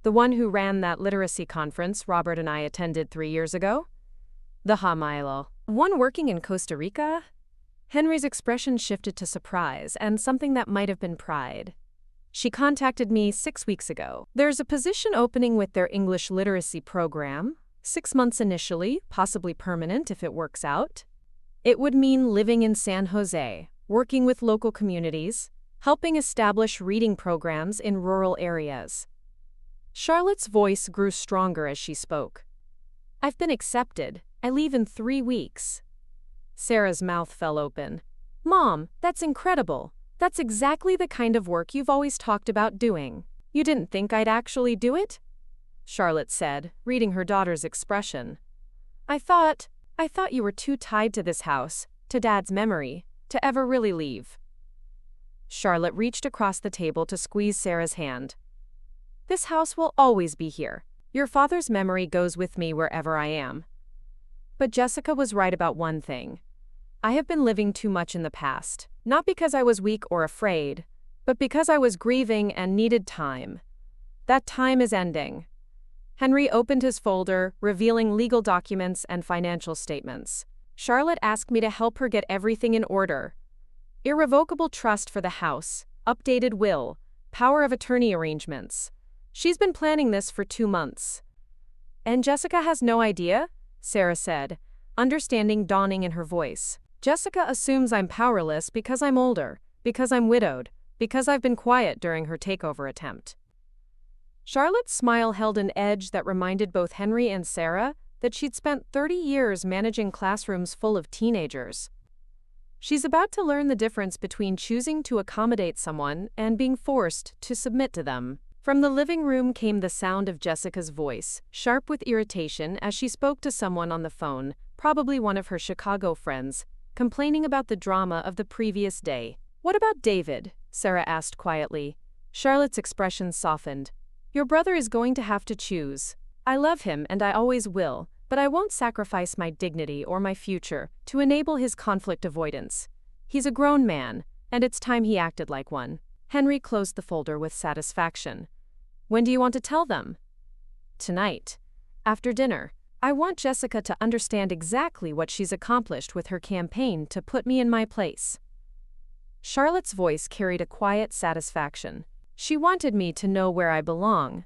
The one who ran that literacy conference Robert and I attended 3 years ago? The Hamailo. One working in Costa Rica?" Henry's expression shifted to surprise and something that might have been pride. "She contacted me 6 weeks ago. There's a position opening with their English literacy program, 6 months initially, possibly permanent if it works out. It would mean living in San Jose, working with local communities, helping establish reading programs in rural areas." Charlotte's voice grew stronger as she spoke. "I've been accepted. I leave in 3 weeks." Sarah's mouth fell open. "Mom, that's incredible. That's exactly the kind of work you've always talked about doing. You didn't think I'd actually do it?" Charlotte said, reading her daughter's expression. I thought you were too tied to this house, to Dad's memory, to ever really leave." Charlotte reached across the table to squeeze Sarah's hand. "This house will always be here. Your father's memory goes with me wherever I am." But Jessica was right about one thing. I have been living too much in the past, not because I was weak or afraid, but because I was grieving and needed time. That time is ending. Henry opened his folder, revealing legal documents and financial statements. Charlotte asked me to help her get everything in order. Irrevocable trust for the house, updated will, power of attorney arrangements. She's been planning this for 2 months. And Jessica has no idea? Sarah said, understanding dawning in her voice. Jessica assumes I'm powerless because I'm older, because I'm widowed, because I've been quiet during her takeover attempt. Charlotte's smile held an edge that reminded both Henry and Sarah that she'd spent 30 years managing classrooms full of teenagers. She's about to learn the difference between choosing to accommodate someone and being forced to submit to them. From the living room came the sound of Jessica's voice, sharp with irritation as she spoke to someone on the phone, probably one of her Chicago friends, complaining about the drama of the previous day. "What about David?" Sarah asked quietly. Charlotte's expression softened. "Your brother is going to have to choose. I love him and I always will, but I won't sacrifice my dignity or my future to enable his conflict avoidance. He's a grown man, and it's time he acted like one." Henry closed the folder with satisfaction. "When do you want to tell them?" "Tonight. After dinner. I want Jessica to understand exactly what she's accomplished with her campaign to put me in my place." Charlotte's voice carried a quiet satisfaction. "She wanted me to know where I belong.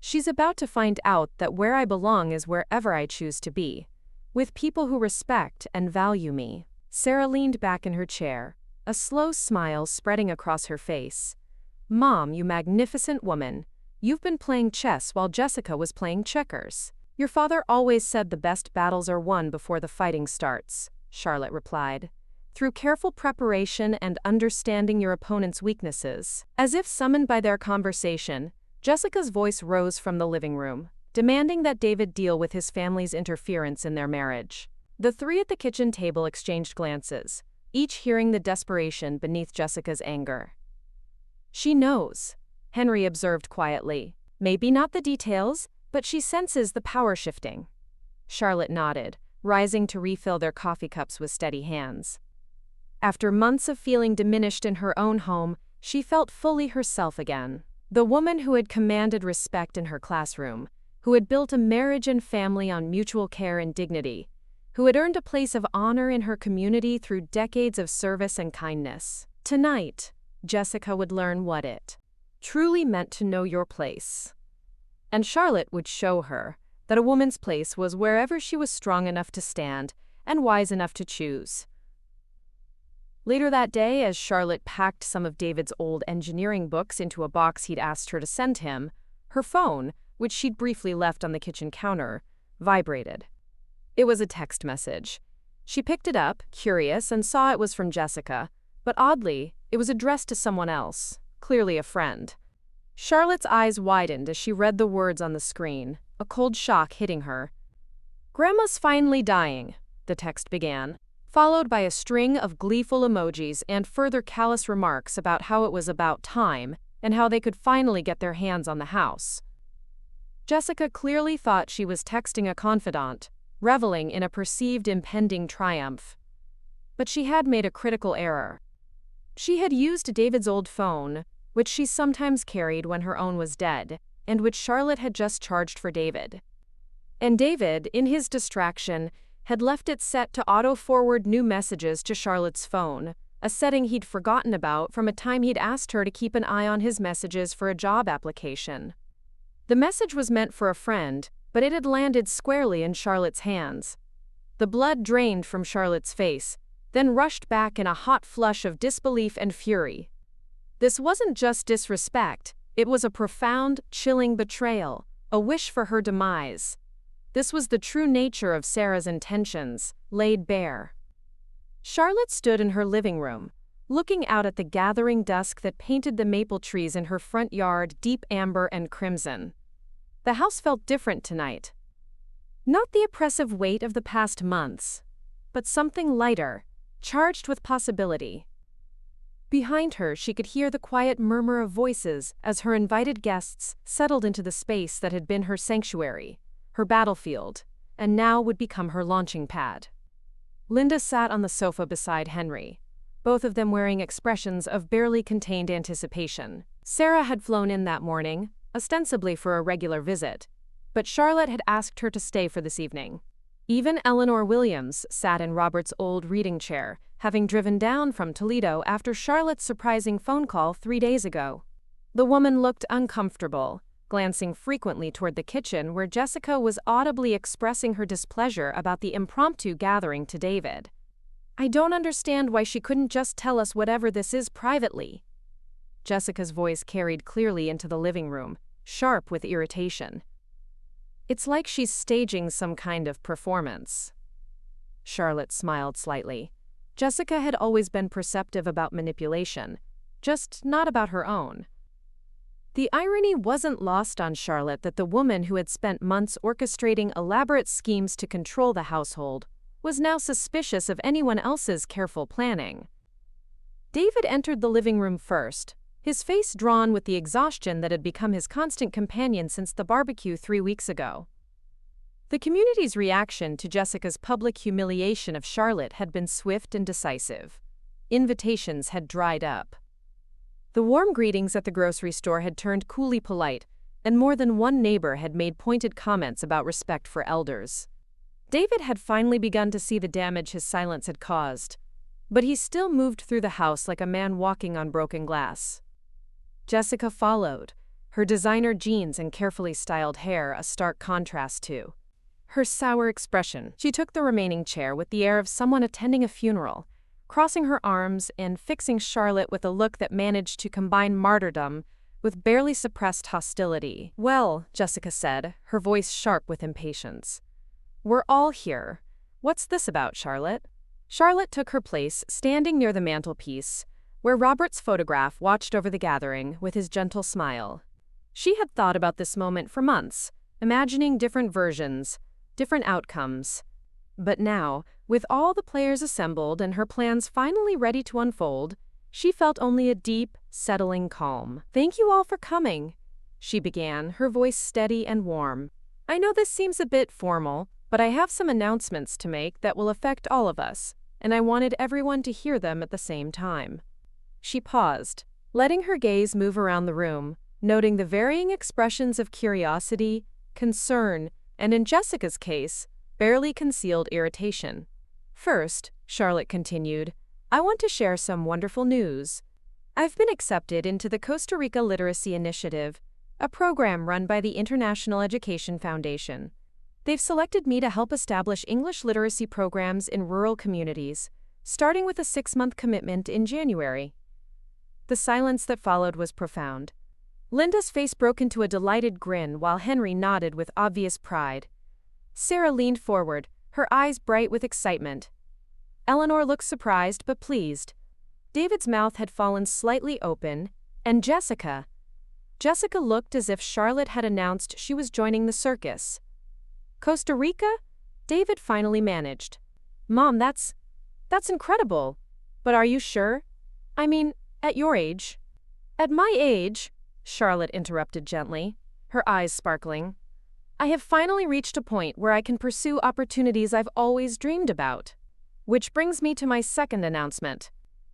She's about to find out that where I belong is wherever I choose to be, with people who respect and value me." Sarah leaned back in her chair, a slow smile spreading across her face. "Mom, you magnificent woman. You've been playing chess while Jessica was playing checkers." "Your father always said the best battles are won before the fighting starts," Charlotte replied. "Through careful preparation and understanding your opponent's weaknesses." As if summoned by their conversation, Jessica's voice rose from the living room, demanding that David deal with his family's interference in their marriage. The three at the kitchen table exchanged glances, each hearing the desperation beneath Jessica's anger. "She knows," Henry observed quietly. "Maybe not the details, but she senses the power shifting." Charlotte nodded, rising to refill their coffee cups with steady hands. After months of feeling diminished in her own home, she felt fully herself again. The woman who had commanded respect in her classroom, who had built a marriage and family on mutual care and dignity, who had earned a place of honor in her community through decades of service and kindness. Tonight, Jessica would learn what it truly meant to know your place. And Charlotte would show her that a woman's place was wherever she was strong enough to stand and wise enough to choose. Later that day, as Charlotte packed some of David's old engineering books into a box he'd asked her to send him, her phone, which she'd briefly left on the kitchen counter, vibrated. It was a text message. She picked it up, curious, and saw it was from Jessica, but oddly, it was addressed to someone else, clearly a friend. Charlotte's eyes widened as she read the words on the screen, a cold shock hitting her. "Grandma's finally dying," the text began, followed by a string of gleeful emojis and further callous remarks about how it was about time and how they could finally get their hands on the house. Jessica clearly thought she was texting a confidant, reveling in a perceived impending triumph. But she had made a critical error. She had used David's old phone, which she sometimes carried when her own was dead, and which Charlotte had just charged for David. And David, in his distraction, had left it set to auto-forward new messages to Charlotte's phone, a setting he'd forgotten about from a time he'd asked her to keep an eye on his messages for a job application. The message was meant for a friend, but it had landed squarely in Charlotte's hands. The blood drained from Charlotte's face, then rushed back in a hot flush of disbelief and fury. This wasn't just disrespect, it was a profound, chilling betrayal, a wish for her demise. This was the true nature of Sarah's intentions, laid bare. Charlotte stood in her living room, looking out at the gathering dusk that painted the maple trees in her front yard deep amber and crimson. The house felt different tonight. Not the oppressive weight of the past months, but something lighter, charged with possibility. Behind her, she could hear the quiet murmur of voices as her invited guests settled into the space that had been her sanctuary, her battlefield, and now would become her launching pad. Linda sat on the sofa beside Henry, both of them wearing expressions of barely contained anticipation. Sarah had flown in that morning, ostensibly for a regular visit, but Charlotte had asked her to stay for this evening. Even Eleanor Williams sat in Robert's old reading chair, having driven down from Toledo after Charlotte's surprising phone call 3 days ago. The woman looked uncomfortable, glancing frequently toward the kitchen where Jessica was audibly expressing her displeasure about the impromptu gathering to David. "I don't understand why she couldn't just tell us whatever this is privately." Jessica's voice carried clearly into the living room, sharp with irritation. "It's like she's staging some kind of performance." Charlotte smiled slightly. Jessica had always been perceptive about manipulation, just not about her own. The irony wasn't lost on Charlotte that the woman who had spent months orchestrating elaborate schemes to control the household was now suspicious of anyone else's careful planning. David entered the living room first, his face drawn with the exhaustion that had become his constant companion since the barbecue 3 weeks ago. The community's reaction to Jessica's public humiliation of Charlotte had been swift and decisive. Invitations had dried up. The warm greetings at the grocery store had turned coolly polite, and more than one neighbor had made pointed comments about respect for elders. David had finally begun to see the damage his silence had caused, but he still moved through the house like a man walking on broken glass. Jessica followed, her designer jeans and carefully styled hair a stark contrast to her sour expression. She took the remaining chair with the air of someone attending a funeral, crossing her arms and fixing Charlotte with a look that managed to combine martyrdom with barely suppressed hostility. "Well," Jessica said, her voice sharp with impatience. "We're all here. What's this about, Charlotte?" Charlotte took her place, standing near the mantelpiece, where Robert's photograph watched over the gathering with his gentle smile. She had thought about this moment for months, imagining different versions, different outcomes. But now, with all the players assembled and her plans finally ready to unfold, she felt only a deep, settling calm. "Thank you all for coming," she began, her voice steady and warm. "I know this seems a bit formal, but I have some announcements to make that will affect all of us, and I wanted everyone to hear them at the same time." She paused, letting her gaze move around the room, noting the varying expressions of curiosity, concern, and in Jessica's case, barely concealed irritation. "First," Charlotte continued, "I want to share some wonderful news. I've been accepted into the Costa Rica Literacy Initiative, a program run by the International Education Foundation. They've selected me to help establish English literacy programs in rural communities, starting with a 6-month commitment in January." The silence that followed was profound. Linda's face broke into a delighted grin while Henry nodded with obvious pride. Sarah leaned forward, her eyes bright with excitement. Eleanor looked surprised but pleased. David's mouth had fallen slightly open, and Jessica looked as if Charlotte had announced she was joining the circus. "Costa Rica?" David finally managed. "Mom, that's incredible. But are you sure? I mean, at your age." "At my age," Charlotte interrupted gently, her eyes sparkling, "I have finally reached a point where I can pursue opportunities I've always dreamed about. Which brings me to my second announcement."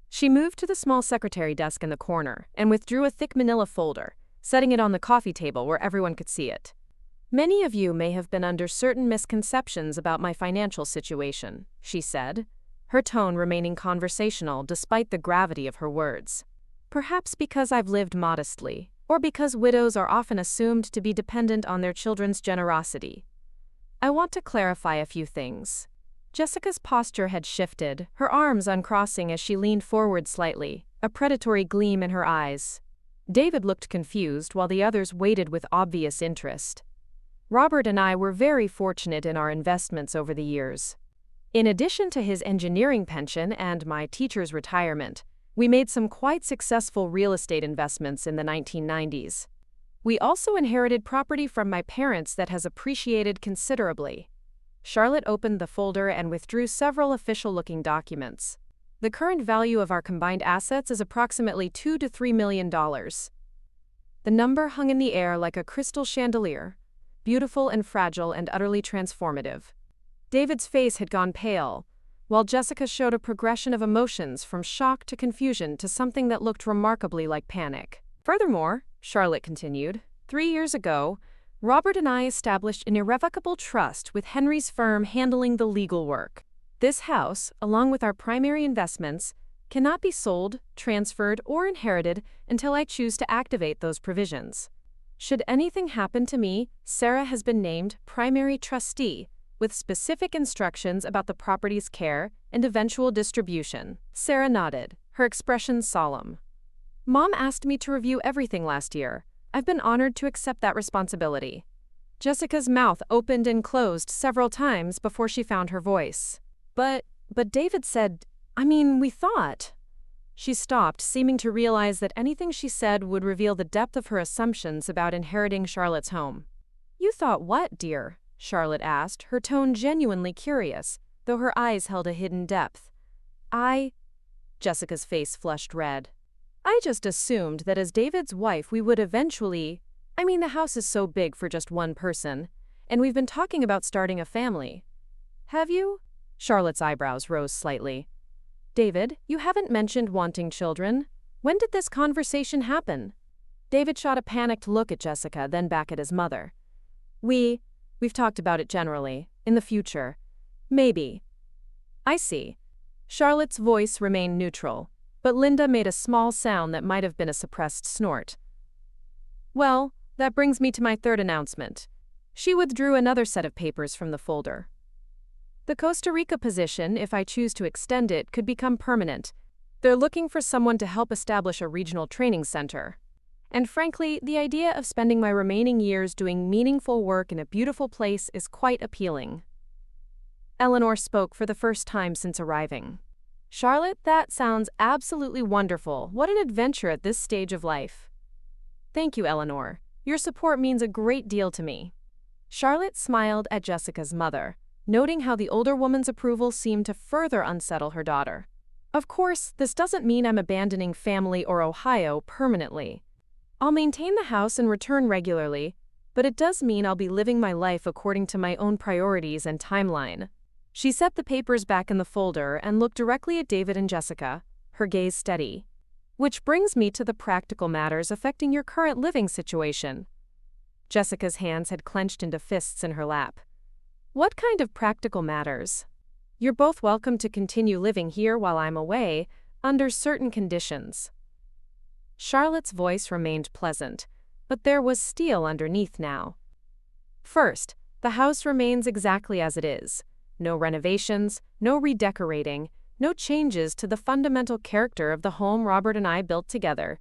She moved to the small secretary desk in the corner and withdrew a thick manila folder, setting it on the coffee table where everyone could see it. "Many of you may have been under certain misconceptions about my financial situation," she said, her tone remaining conversational despite the gravity of her words. "Perhaps because I've lived modestly, or because widows are often assumed to be dependent on their children's generosity. I want to clarify a few things." Jessica's posture had shifted, her arms uncrossing as she leaned forward slightly, a predatory gleam in her eyes. David looked confused while the others waited with obvious interest. "Robert and I were very fortunate in our investments over the years. In addition to his engineering pension and my teacher's retirement, we made some quite successful real estate investments in the 1990s. We also inherited property from my parents that has appreciated considerably." Charlotte opened the folder and withdrew several official-looking documents. "The current value of our combined assets is approximately $2 to $3 million. The number hung in the air like a crystal chandelier, beautiful and fragile and utterly transformative." David's face had gone pale, while Jessica showed a progression of emotions from shock to confusion to something that looked remarkably like panic. "Furthermore," Charlotte continued, 3 years ago, Robert and I established an irrevocable trust with Henry's firm handling the legal work. This house, along with our primary investments, cannot be sold, transferred, or inherited until I choose to activate those provisions. Should anything happen to me, Sarah has been named primary trustee, with specific instructions about the property's care and eventual distribution. Sarah nodded, her expression solemn. Mom asked me to review everything last year. I've been honored to accept that responsibility. Jessica's mouth opened and closed several times before she found her voice. But David said, we thought. She stopped, seeming to realize that anything she said would reveal the depth of her assumptions about inheriting Charlotte's home. You thought what, dear? Charlotte asked, her tone genuinely curious, though her eyes held a hidden depth. Jessica's face flushed red. I just assumed that as David's wife we would eventually… the house is so big for just one person, and we've been talking about starting a family. Have you? Charlotte's eyebrows rose slightly. David, you haven't mentioned wanting children. When did this conversation happen? David shot a panicked look at Jessica, then back at his mother. We've talked about it generally. In the future. Maybe. I see. Charlotte's voice remained neutral, but Linda made a small sound that might have been a suppressed snort. Well, that brings me to my third announcement. She withdrew another set of papers from the folder. The Costa Rica position, if I choose to extend it, could become permanent. They're looking for someone to help establish a regional training center. And frankly, the idea of spending my remaining years doing meaningful work in a beautiful place is quite appealing. Eleanor spoke for the first time since arriving. Charlotte, that sounds absolutely wonderful. What an adventure at this stage of life. Thank you, Eleanor. Your support means a great deal to me. Charlotte smiled at Jessica's mother, noting how the older woman's approval seemed to further unsettle her daughter. Of course, this doesn't mean I'm abandoning family or Ohio permanently. I'll maintain the house and return regularly, but it does mean I'll be living my life according to my own priorities and timeline. She set the papers back in the folder and looked directly at David and Jessica, her gaze steady. Which brings me to the practical matters affecting your current living situation. Jessica's hands had clenched into fists in her lap. What kind of practical matters? You're both welcome to continue living here while I'm away, under certain conditions. Charlotte's voice remained pleasant, but there was steel underneath now. First, the house remains exactly as it is. No renovations, no redecorating, no changes to the fundamental character of the home Robert and I built together.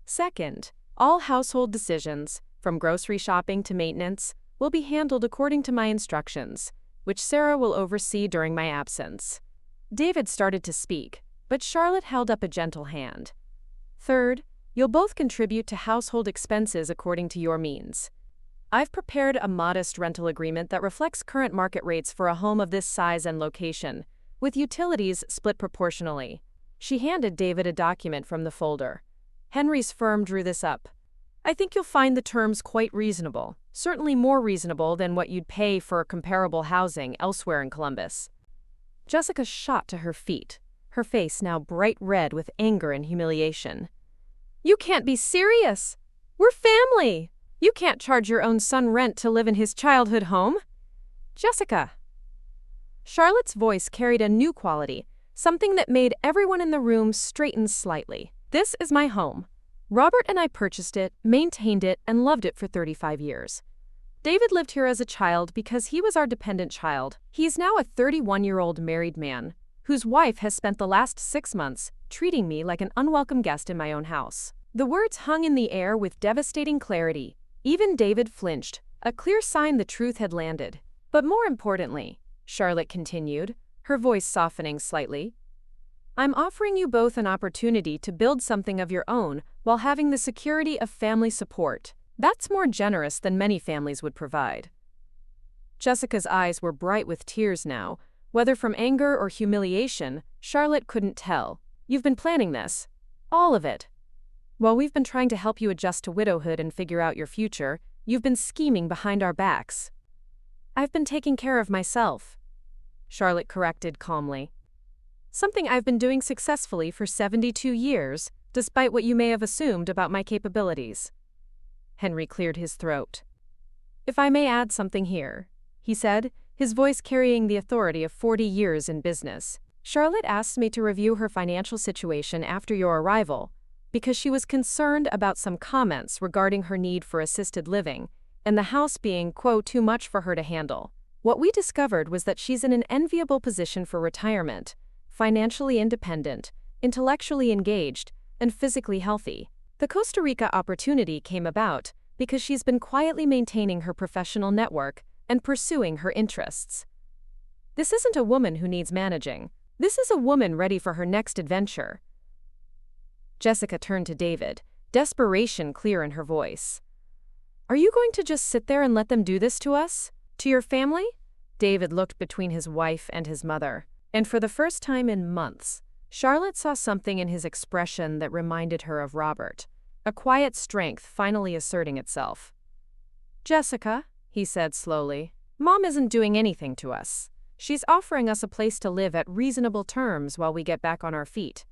Second, all household decisions, from grocery shopping to maintenance, will be handled according to my instructions, which Sarah will oversee during my absence. David started to speak, but Charlotte held up a gentle hand. Third, you'll both contribute to household expenses according to your means. I've prepared a modest rental agreement that reflects current market rates for a home of this size and location, with utilities split proportionally. She handed David a document from the folder. Henry's firm drew this up. I think you'll find the terms quite reasonable, certainly more reasonable than what you'd pay for comparable housing elsewhere in Columbus. Jessica shot to her feet, her face now bright red with anger and humiliation. You can't be serious! We're family! You can't charge your own son rent to live in his childhood home. Jessica. Charlotte's voice carried a new quality, something that made everyone in the room straighten slightly. This is my home. Robert and I purchased it, maintained it, and loved it for 35 years. David lived here as a child because he was our dependent child. He is now a 31-year-old married man, whose wife has spent the last 6 months treating me like an unwelcome guest in my own house. The words hung in the air with devastating clarity. Even David flinched, a clear sign the truth had landed. But more importantly, Charlotte continued, her voice softening slightly, I'm offering you both an opportunity to build something of your own while having the security of family support. That's more generous than many families would provide. Jessica's eyes were bright with tears now. Whether from anger or humiliation, Charlotte couldn't tell. You've been planning this. All of it. While we've been trying to help you adjust to widowhood and figure out your future, you've been scheming behind our backs. I've been taking care of myself, Charlotte corrected calmly. Something I've been doing successfully for 72 years, despite what you may have assumed about my capabilities. Henry cleared his throat. If I may add something here, he said, his voice carrying the authority of 40 years in business. Charlotte asked me to review her financial situation after your arrival because she was concerned about some comments regarding her need for assisted living and the house being, quote, too much for her to handle. What we discovered was that she's in an enviable position for retirement, financially independent, intellectually engaged, and physically healthy. The Costa Rica opportunity came about because she's been quietly maintaining her professional network and pursuing her interests. This isn't a woman who needs managing. This is a woman ready for her next adventure. Jessica turned to David, desperation clear in her voice. Are you going to just sit there and let them do this to us? To your family? David looked between his wife and his mother, and for the first time in months, Charlotte saw something in his expression that reminded her of Robert, a quiet strength finally asserting itself. Jessica, he said slowly, Mom isn't doing anything to us. She's offering us a place to live at reasonable terms while we get back on our feet.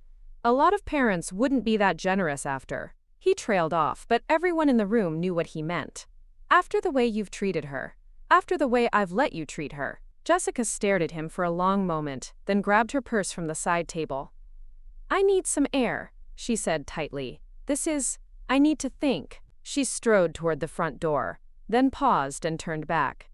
A lot of parents wouldn't be that generous after. He trailed off, but everyone in the room knew what he meant. After the way you've treated her. After the way I've let you treat her. Jessica stared at him for a long moment, then grabbed her purse from the side table. I need some air, she said tightly. I need to think. She strode toward the front door, then paused and turned back.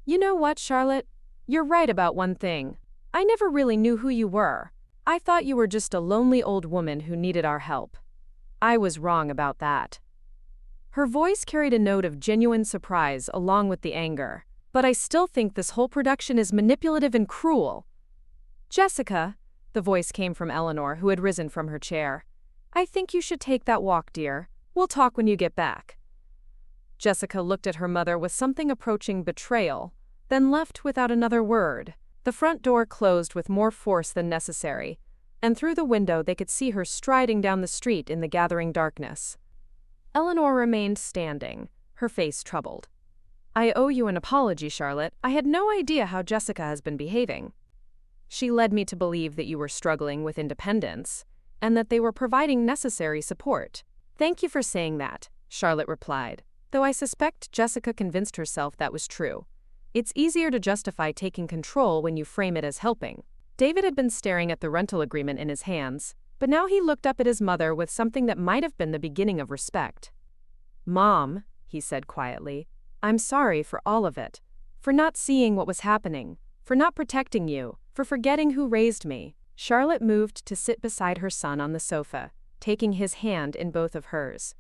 You know what, Charlotte? You're right about one thing. I never really knew who you were. I thought you were just a lonely old woman who needed our help. I was wrong about that. Her voice carried a note of genuine surprise along with the anger. But I still think this whole production is manipulative and cruel. Jessica, the voice came from Eleanor, who had risen from her chair. I think you should take that walk, dear. We'll talk when you get back. Jessica looked at her mother with something approaching betrayal, then left without another word. The front door closed with more force than necessary, and through the window they could see her striding down the street in the gathering darkness. Eleanor remained standing, her face troubled. I owe you an apology, Charlotte. I had no idea how Jessica has been behaving. She led me to believe that you were struggling with independence, and that they were providing necessary support. Thank you for saying that, Charlotte replied, though I suspect Jessica convinced herself that was true. It's easier to justify taking control when you frame it as helping. David had been staring at the rental agreement in his hands, but now he looked up at his mother with something that might have been the beginning of respect. Mom, he said quietly, I'm sorry for all of it. For not seeing what was happening, for not protecting you, for forgetting who raised me. Charlotte moved to sit beside her son on the sofa, taking his hand in both of hers.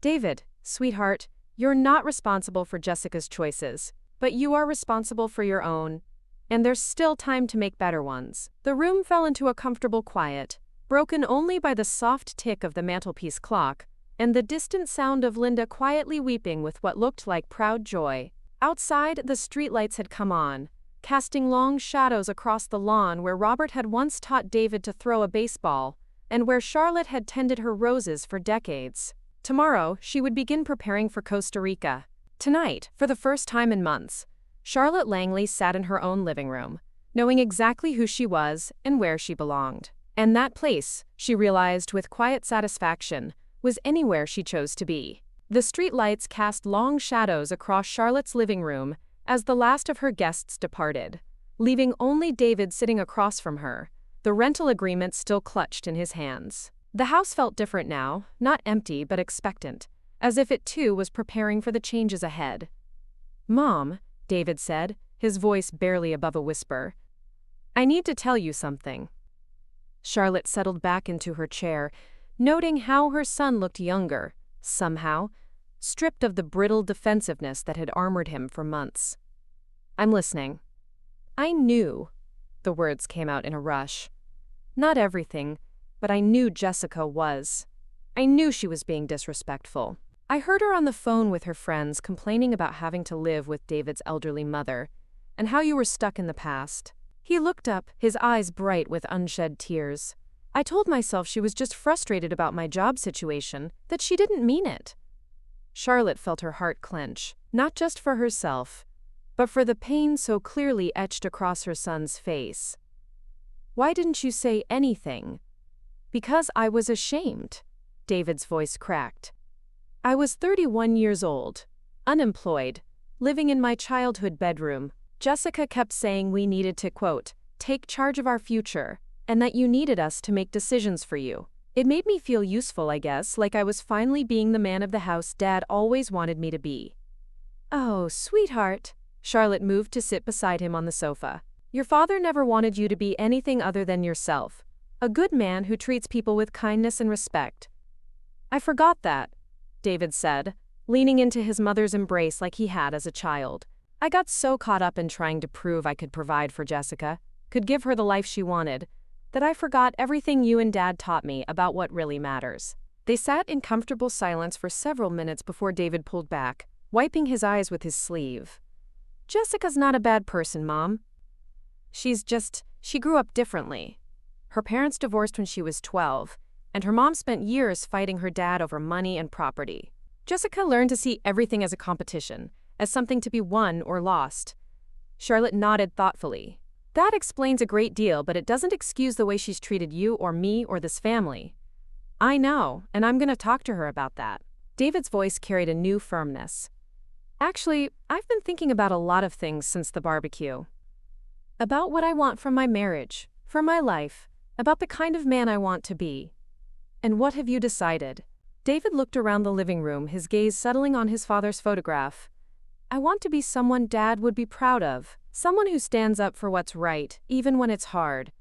David, sweetheart, you're not responsible for Jessica's choices, but you are responsible for your own, and there's still time to make better ones. The room fell into a comfortable quiet, broken only by the soft tick of the mantelpiece clock, and the distant sound of Linda quietly weeping with what looked like proud joy. Outside, the streetlights had come on, casting long shadows across the lawn where Robert had once taught David to throw a baseball, and where Charlotte had tended her roses for decades. Tomorrow, she would begin preparing for Costa Rica. Tonight, for the first time in months, Charlotte Langley sat in her own living room, knowing exactly who she was and where she belonged. And that place, she realized with quiet satisfaction, was anywhere she chose to be. The streetlights cast long shadows across Charlotte's living room as the last of her guests departed, leaving only David sitting across from her, the rental agreement still clutched in his hands. The house felt different now, not empty but expectant, as if it too was preparing for the changes ahead. Mom, David said, his voice barely above a whisper, I need to tell you something. Charlotte settled back into her chair, noting how her son looked younger, somehow, stripped of the brittle defensiveness that had armored him for months. I'm listening. I knew, the words came out in a rush. Not everything, but I knew Jessica was. I knew she was being disrespectful. I heard her on the phone with her friends complaining about having to live with David's elderly mother, and how you were stuck in the past. He looked up, his eyes bright with unshed tears. I told myself she was just frustrated about my job situation, that she didn't mean it. Charlotte felt her heart clench, not just for herself, but for the pain so clearly etched across her son's face. Why didn't you say anything? Because I was ashamed, David's voice cracked. I was 31 years old, unemployed, living in my childhood bedroom. Jessica kept saying we needed to, quote, take charge of our future, and that you needed us to make decisions for you. It made me feel useful, I guess, like I was finally being the man of the house Dad always wanted me to be. Oh, sweetheart. Charlotte moved to sit beside him on the sofa. Your father never wanted you to be anything other than yourself. A good man who treats people with kindness and respect. I forgot that, David said, leaning into his mother's embrace like he had as a child. I got so caught up in trying to prove I could provide for Jessica, could give her the life she wanted, that I forgot everything you and Dad taught me about what really matters. They sat in comfortable silence for several minutes before David pulled back, wiping his eyes with his sleeve. Jessica's not a bad person, Mom. She grew up differently. Her parents divorced when she was 12, and her mom spent years fighting her dad over money and property. Jessica learned to see everything as a competition, as something to be won or lost. Charlotte nodded thoughtfully. That explains a great deal, but it doesn't excuse the way she's treated you or me or this family. I know, and I'm going to talk to her about that. David's voice carried a new firmness. Actually, I've been thinking about a lot of things since the barbecue. About what I want from my marriage, from my life, about the kind of man I want to be. And what have you decided? David looked around the living room, his gaze settling on his father's photograph. I want to be someone Dad would be proud of, someone who stands up for what's right, even when it's hard.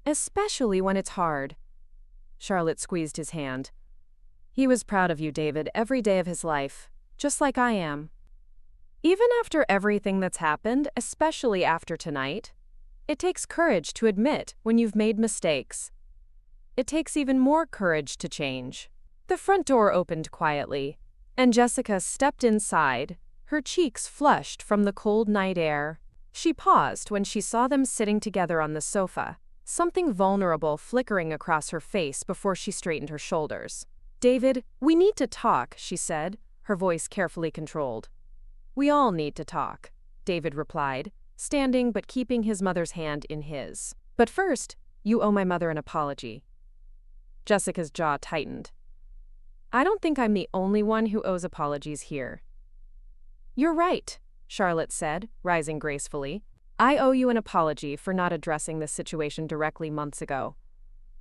Especially when it's hard. Charlotte squeezed his hand. He was proud of you, David, every day of his life, just like I am. Even after everything that's happened, especially after tonight, it takes courage to admit when you've made mistakes. It takes even more courage to change. The front door opened quietly, and Jessica stepped inside, her cheeks flushed from the cold night air. She paused when she saw them sitting together on the sofa, something vulnerable flickering across her face before she straightened her shoulders. David, we need to talk, she said, her voice carefully controlled. We all need to talk, David replied, standing but keeping his mother's hand in his. But first, you owe my mother an apology. Jessica's jaw tightened. I don't think I'm the only one who owes apologies here. You're right, Charlotte said, rising gracefully. I owe you an apology for not addressing this situation directly months ago.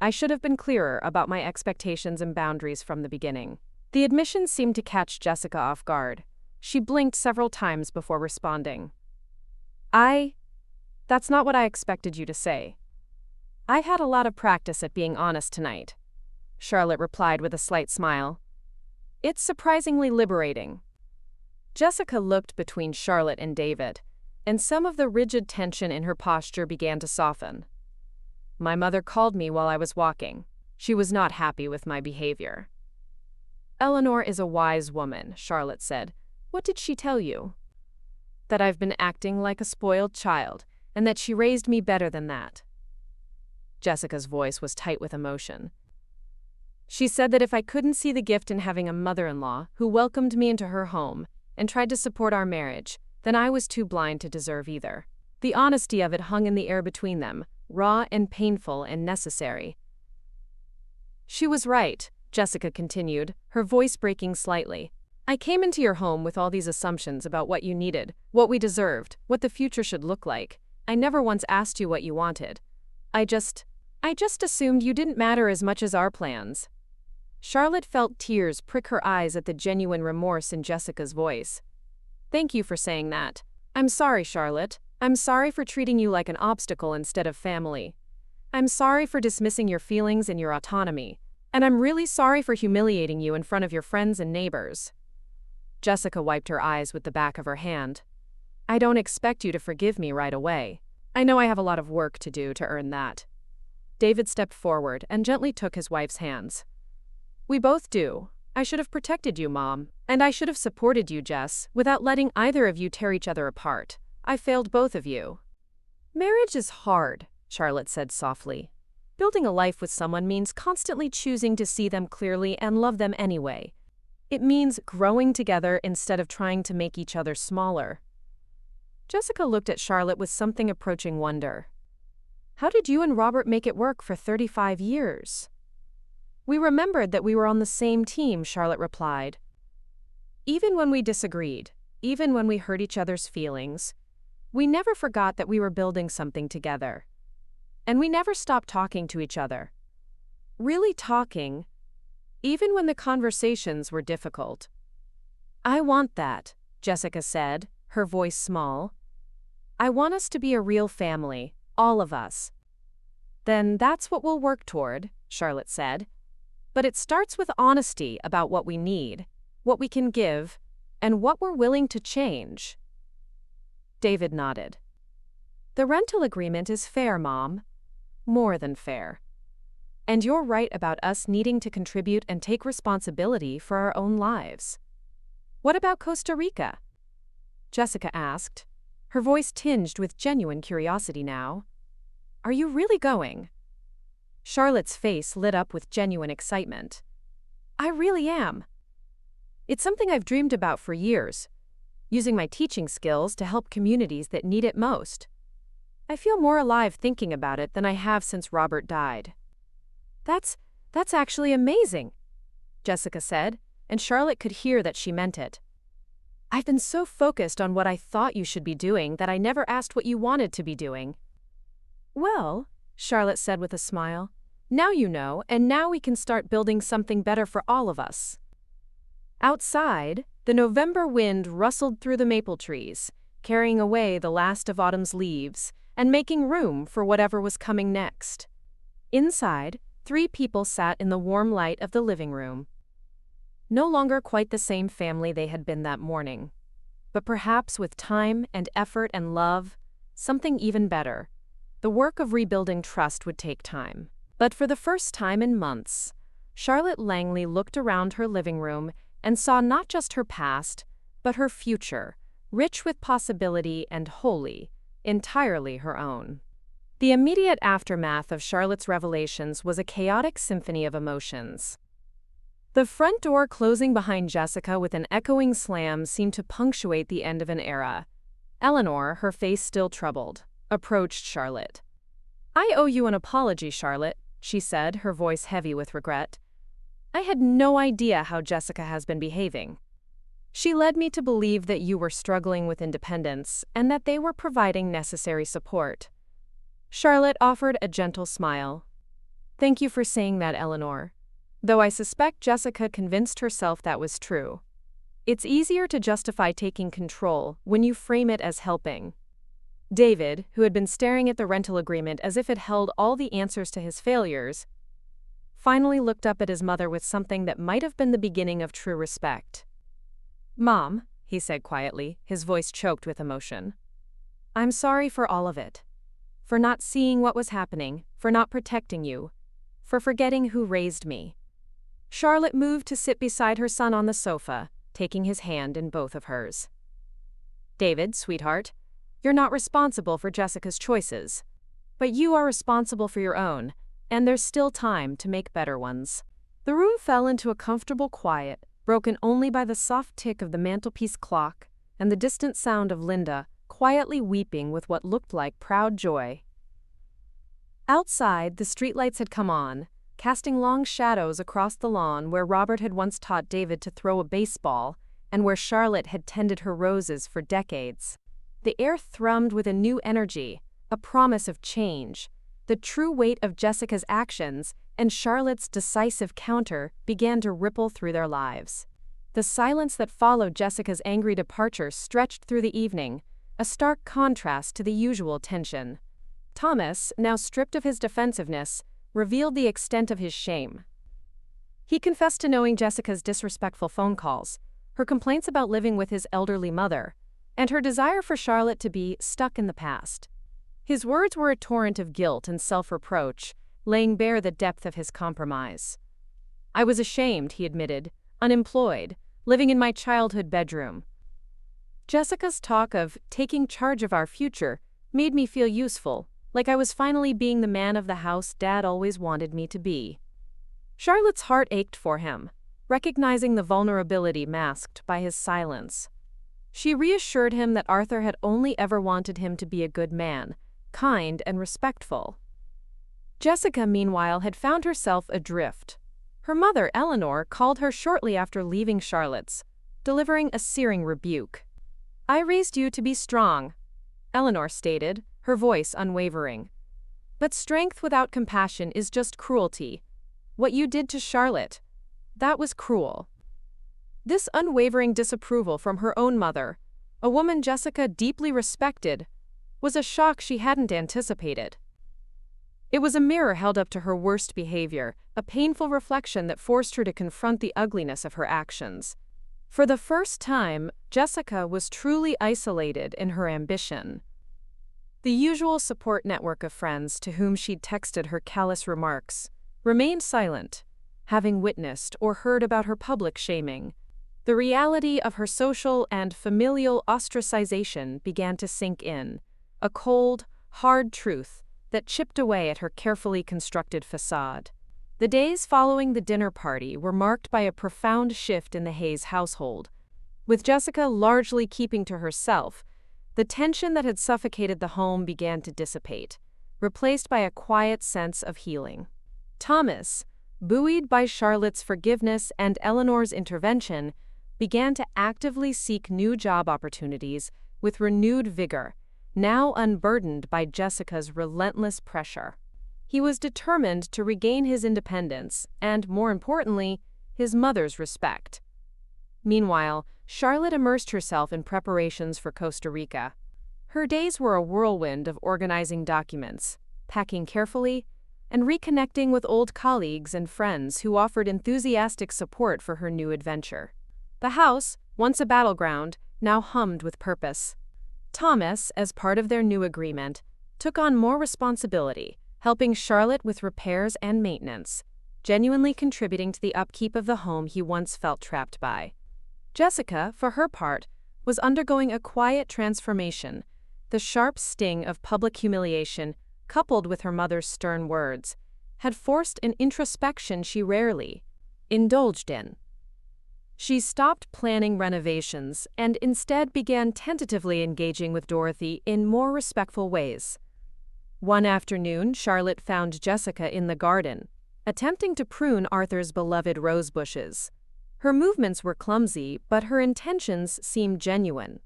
I should have been clearer about my expectations and boundaries from the beginning. The admission seemed to catch Jessica off guard. She blinked several times before responding. That's not what I expected you to say. I had a lot of practice at being honest tonight, Charlotte replied with a slight smile. It's surprisingly liberating. Jessica looked between Charlotte and David, and some of the rigid tension in her posture began to soften. My mother called me while I was walking. She was not happy with my behavior. Eleanor is a wise woman, Charlotte said. What did she tell you? That I've been acting like a spoiled child, and that she raised me better than that. Jessica's voice was tight with emotion. She said that if I couldn't see the gift in having a mother-in-law who welcomed me into her home and tried to support our marriage, then I was too blind to deserve either. The honesty of it hung in the air between them, raw and painful and necessary. She was right, Jessica continued, her voice breaking slightly. I came into your home with all these assumptions about what you needed, what we deserved, what the future should look like. I never once asked you what you wanted. I just assumed you didn't matter as much as our plans. Charlotte felt tears prick her eyes at the genuine remorse in Jessica's voice. Thank you for saying that. I'm sorry, Charlotte. I'm sorry for treating you like an obstacle instead of family. I'm sorry for dismissing your feelings and your autonomy. And I'm really sorry for humiliating you in front of your friends and neighbors. Jessica wiped her eyes with the back of her hand. I don't expect you to forgive me right away. I know I have a lot of work to do to earn that. David stepped forward and gently took his wife's hands. We both do. I should have protected you, Mom. And I should have supported you, Jess, without letting either of you tear each other apart. I failed both of you. Marriage is hard, Charlotte said softly. Building a life with someone means constantly choosing to see them clearly and love them anyway. It means growing together instead of trying to make each other smaller. Jessica looked at Charlotte with something approaching wonder. How did you and Robert make it work for 35 years? We remembered that we were on the same team, Charlotte replied. Even when we disagreed, even when we hurt each other's feelings, we never forgot that we were building something together. and we never stopped talking to each other. Really talking, even when the conversations were difficult. I want that, Jessica said, her voice small. I want us to be a real family, all of us. Then that's what we'll work toward, Charlotte said. But it starts with honesty about what we need, what we can give, and what we're willing to change. David nodded. The rental agreement is fair, Mom. More than fair. And you're right about us needing to contribute and take responsibility for our own lives. What about Costa Rica? Jessica asked, her voice tinged with genuine curiosity now. Are you really going? Charlotte's face lit up with genuine excitement. I really am. It's something I've dreamed about for years, using my teaching skills to help communities that need it most. I feel more alive thinking about it than I have since Robert died. That's actually amazing, Jessica said, and Charlotte could hear that she meant it. I've been so focused on what I thought you should be doing that I never asked what you wanted to be doing. Well, Charlotte said with a smile, now you know, and now we can start building something better for all of us. Outside, the November wind rustled through the maple trees, carrying away the last of autumn's leaves and making room for whatever was coming next. Inside, 3 people sat in the warm light of the living room. No longer quite the same family they had been that morning, but perhaps with time and effort and love, something even better. The work of rebuilding trust would take time. But for the first time in months, Charlotte Langley looked around her living room and saw not just her past, but her future, rich with possibility and wholly, entirely her own. The immediate aftermath of Charlotte's revelations was a chaotic symphony of emotions. The front door closing behind Jessica with an echoing slam seemed to punctuate the end of an era. Eleanor, her face still troubled, approached Charlotte. I owe you an apology, Charlotte, she said, her voice heavy with regret. I had no idea how Jessica has been behaving. She led me to believe that you were struggling with independence and that they were providing necessary support. Charlotte offered a gentle smile. Thank you for saying that, Eleanor. Though I suspect Jessica convinced herself that was true. It's easier to justify taking control when you frame it as helping. David, who had been staring at the rental agreement as if it held all the answers to his failures, finally looked up at his mother with something that might have been the beginning of true respect. Mom, he said quietly, his voice choked with emotion. I'm sorry for all of it. For not seeing what was happening, for not protecting you, for forgetting who raised me. Charlotte moved to sit beside her son on the sofa, taking his hand in both of hers. David, sweetheart, you're not responsible for Jessica's choices, but you are responsible for your own, and there's still time to make better ones. The room fell into a comfortable quiet, broken only by the soft tick of the mantelpiece clock and the distant sound of Linda quietly weeping with what looked like proud joy. Outside, the streetlights had come on, casting long shadows across the lawn where Robert had once taught David to throw a baseball and where Charlotte had tended her roses for decades. The air thrummed with a new energy, a promise of change. The true weight of Jessica's actions and Charlotte's decisive counter began to ripple through their lives. The silence that followed Jessica's angry departure stretched through the evening, a stark contrast to the usual tension. Thomas, now stripped of his defensiveness, revealed the extent of his shame. He confessed to knowing Jessica's disrespectful phone calls, her complaints about living with his elderly mother, and her desire for Charlotte to be stuck in the past. His words were a torrent of guilt and self-reproach, laying bare the depth of his compromise. I was ashamed, he admitted, unemployed, living in my childhood bedroom. Jessica's talk of taking charge of our future made me feel useful, like I was finally being the man of the house Dad always wanted me to be. Charlotte's heart ached for him, recognizing the vulnerability masked by his silence. She reassured him that Arthur had only ever wanted him to be a good man, kind and respectful. Jessica, meanwhile, had found herself adrift. Her mother, Eleanor, called her shortly after leaving Charlotte's, delivering a searing rebuke. I raised you to be strong, Eleanor stated, her voice unwavering. But strength without compassion is just cruelty. What you did to Charlotte, that was cruel. This unwavering disapproval from her own mother, a woman Jessica deeply respected, was a shock she hadn't anticipated. It was a mirror held up to her worst behavior, a painful reflection that forced her to confront the ugliness of her actions. For the first time, Jessica was truly isolated in her ambition. The usual support network of friends to whom she'd texted her callous remarks remained silent, having witnessed or heard about her public shaming. The reality of her social and familial ostracization began to sink in, a cold, hard truth that chipped away at her carefully constructed facade. The days following the dinner party were marked by a profound shift in the Hayes household. With Jessica largely keeping to herself, the tension that had suffocated the home began to dissipate, replaced by a quiet sense of healing. Thomas, buoyed by Charlotte's forgiveness and Eleanor's intervention, began to actively seek new job opportunities with renewed vigor, now unburdened by Jessica's relentless pressure. He was determined to regain his independence and, more importantly, his mother's respect. Meanwhile, Charlotte immersed herself in preparations for Costa Rica. Her days were a whirlwind of organizing documents, packing carefully, and reconnecting with old colleagues and friends who offered enthusiastic support for her new adventure. The house, once a battleground, now hummed with purpose. Thomas, as part of their new agreement, took on more responsibility, helping Charlotte with repairs and maintenance, genuinely contributing to the upkeep of the home he once felt trapped by. Jessica, for her part, was undergoing a quiet transformation. The sharp sting of public humiliation, coupled with her mother's stern words, had forced an introspection she rarely indulged in. She stopped planning renovations and instead began tentatively engaging with Dorothy in more respectful ways. One afternoon, Charlotte found Jessica in the garden, attempting to prune Arthur's beloved rose bushes. Her movements were clumsy, but her intentions seemed genuine.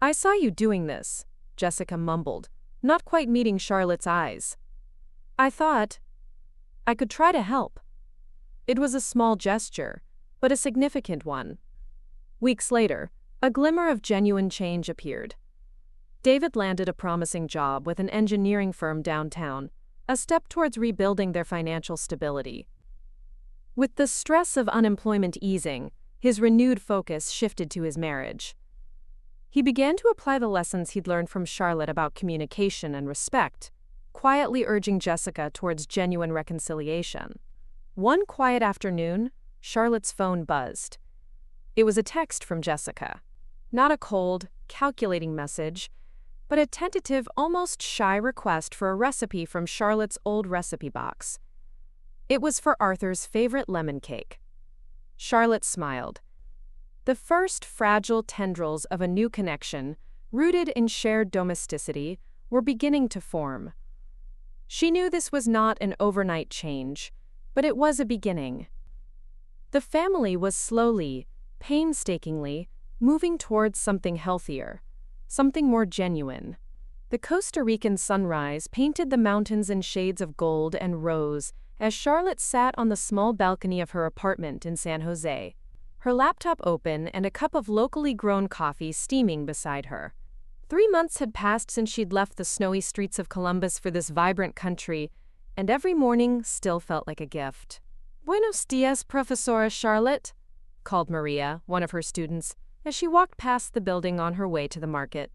"I saw you doing this," Jessica mumbled, not quite meeting Charlotte's eyes. "I thought I could try to help." It was a small gesture, but a significant one. Weeks later, a glimmer of genuine change appeared. David landed a promising job with an engineering firm downtown, a step towards rebuilding their financial stability. With the stress of unemployment easing, his renewed focus shifted to his marriage. He began to apply the lessons he'd learned from Charlotte about communication and respect, quietly urging Jessica towards genuine reconciliation. One quiet afternoon, Charlotte's phone buzzed. It was a text from Jessica. Not a cold, calculating message, but a tentative, almost shy request for a recipe from Charlotte's old recipe box. It was for Arthur's favorite lemon cake. Charlotte smiled. The first fragile tendrils of a new connection, rooted in shared domesticity, were beginning to form. She knew this was not an overnight change, but it was a beginning. The family was slowly, painstakingly, moving towards something healthier, something more genuine. The Costa Rican sunrise painted the mountains in shades of gold and rose as Charlotte sat on the small balcony of her apartment in San Jose, her laptop open and a cup of locally grown coffee steaming beside her. 3 months had passed since she'd left the snowy streets of Columbus for this vibrant country, and every morning still felt like a gift. "Buenos dias, Profesora Charlotte," called Maria, one of her students, as she walked past the building on her way to the market.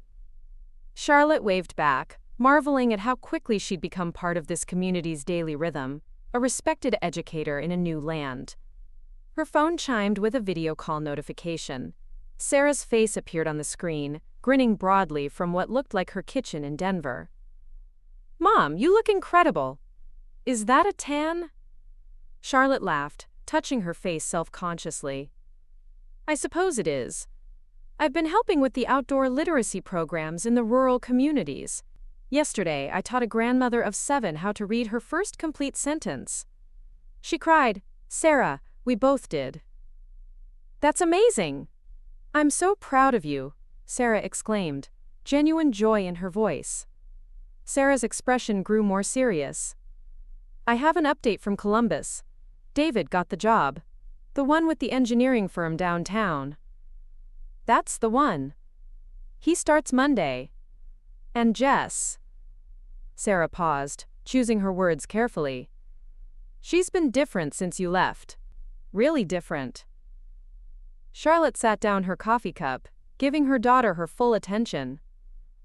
Charlotte waved back, marveling at how quickly she'd become part of this community's daily rhythm, a respected educator in a new land. Her phone chimed with a video call notification. Sarah's face appeared on the screen, grinning broadly from what looked like her kitchen in Denver. "Mom, you look incredible. Is that a tan?" Charlotte laughed, touching her face self-consciously. "I suppose it is. I've been helping with the outdoor literacy programs in the rural communities. Yesterday, I taught a grandmother of 7 how to read her first complete sentence. She cried, 'Sarah, we both did.'" "That's amazing!" "I'm so proud of you," Sarah exclaimed, genuine joy in her voice. Sarah's expression grew more serious. I have an update from Columbus. David got the job. The one with the engineering firm downtown. That's the one. He starts Monday. And Jess. Sarah paused, choosing her words carefully. She's been different since you left. Really different. Charlotte sat down her coffee cup, giving her daughter her full attention.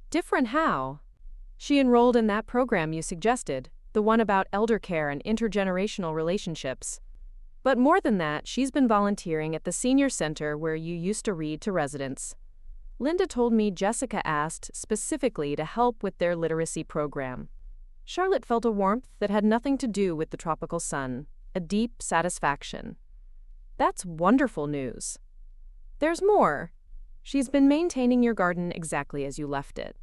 Different how? She enrolled in that program you suggested, the one about elder care and intergenerational relationships. But more than that, she's been volunteering at the senior center where you used to read to residents. Linda told me Jessica asked specifically to help with their literacy program. Charlotte felt a warmth that had nothing to do with the tropical sun, a deep satisfaction. That's wonderful news. There's more. She's been maintaining your garden exactly as you left it.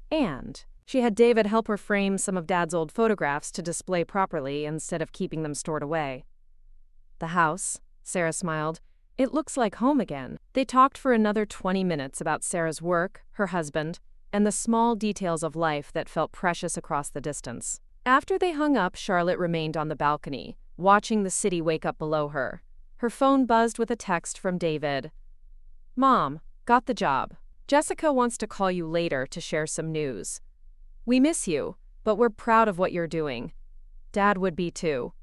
And she had David help her frame some of Dad's old photographs to display properly instead of keeping them stored away. The house, Sarah smiled. It looks like home again. They talked for another 20 minutes about Sarah's work, her husband, and the small details of life that felt precious across the distance. After they hung up, Charlotte remained on the balcony, watching the city wake up below her. Her phone buzzed with a text from David. Mom, got the job. Jessica wants to call you later to share some news. We miss you, but we're proud of what you're doing. Dad would be too.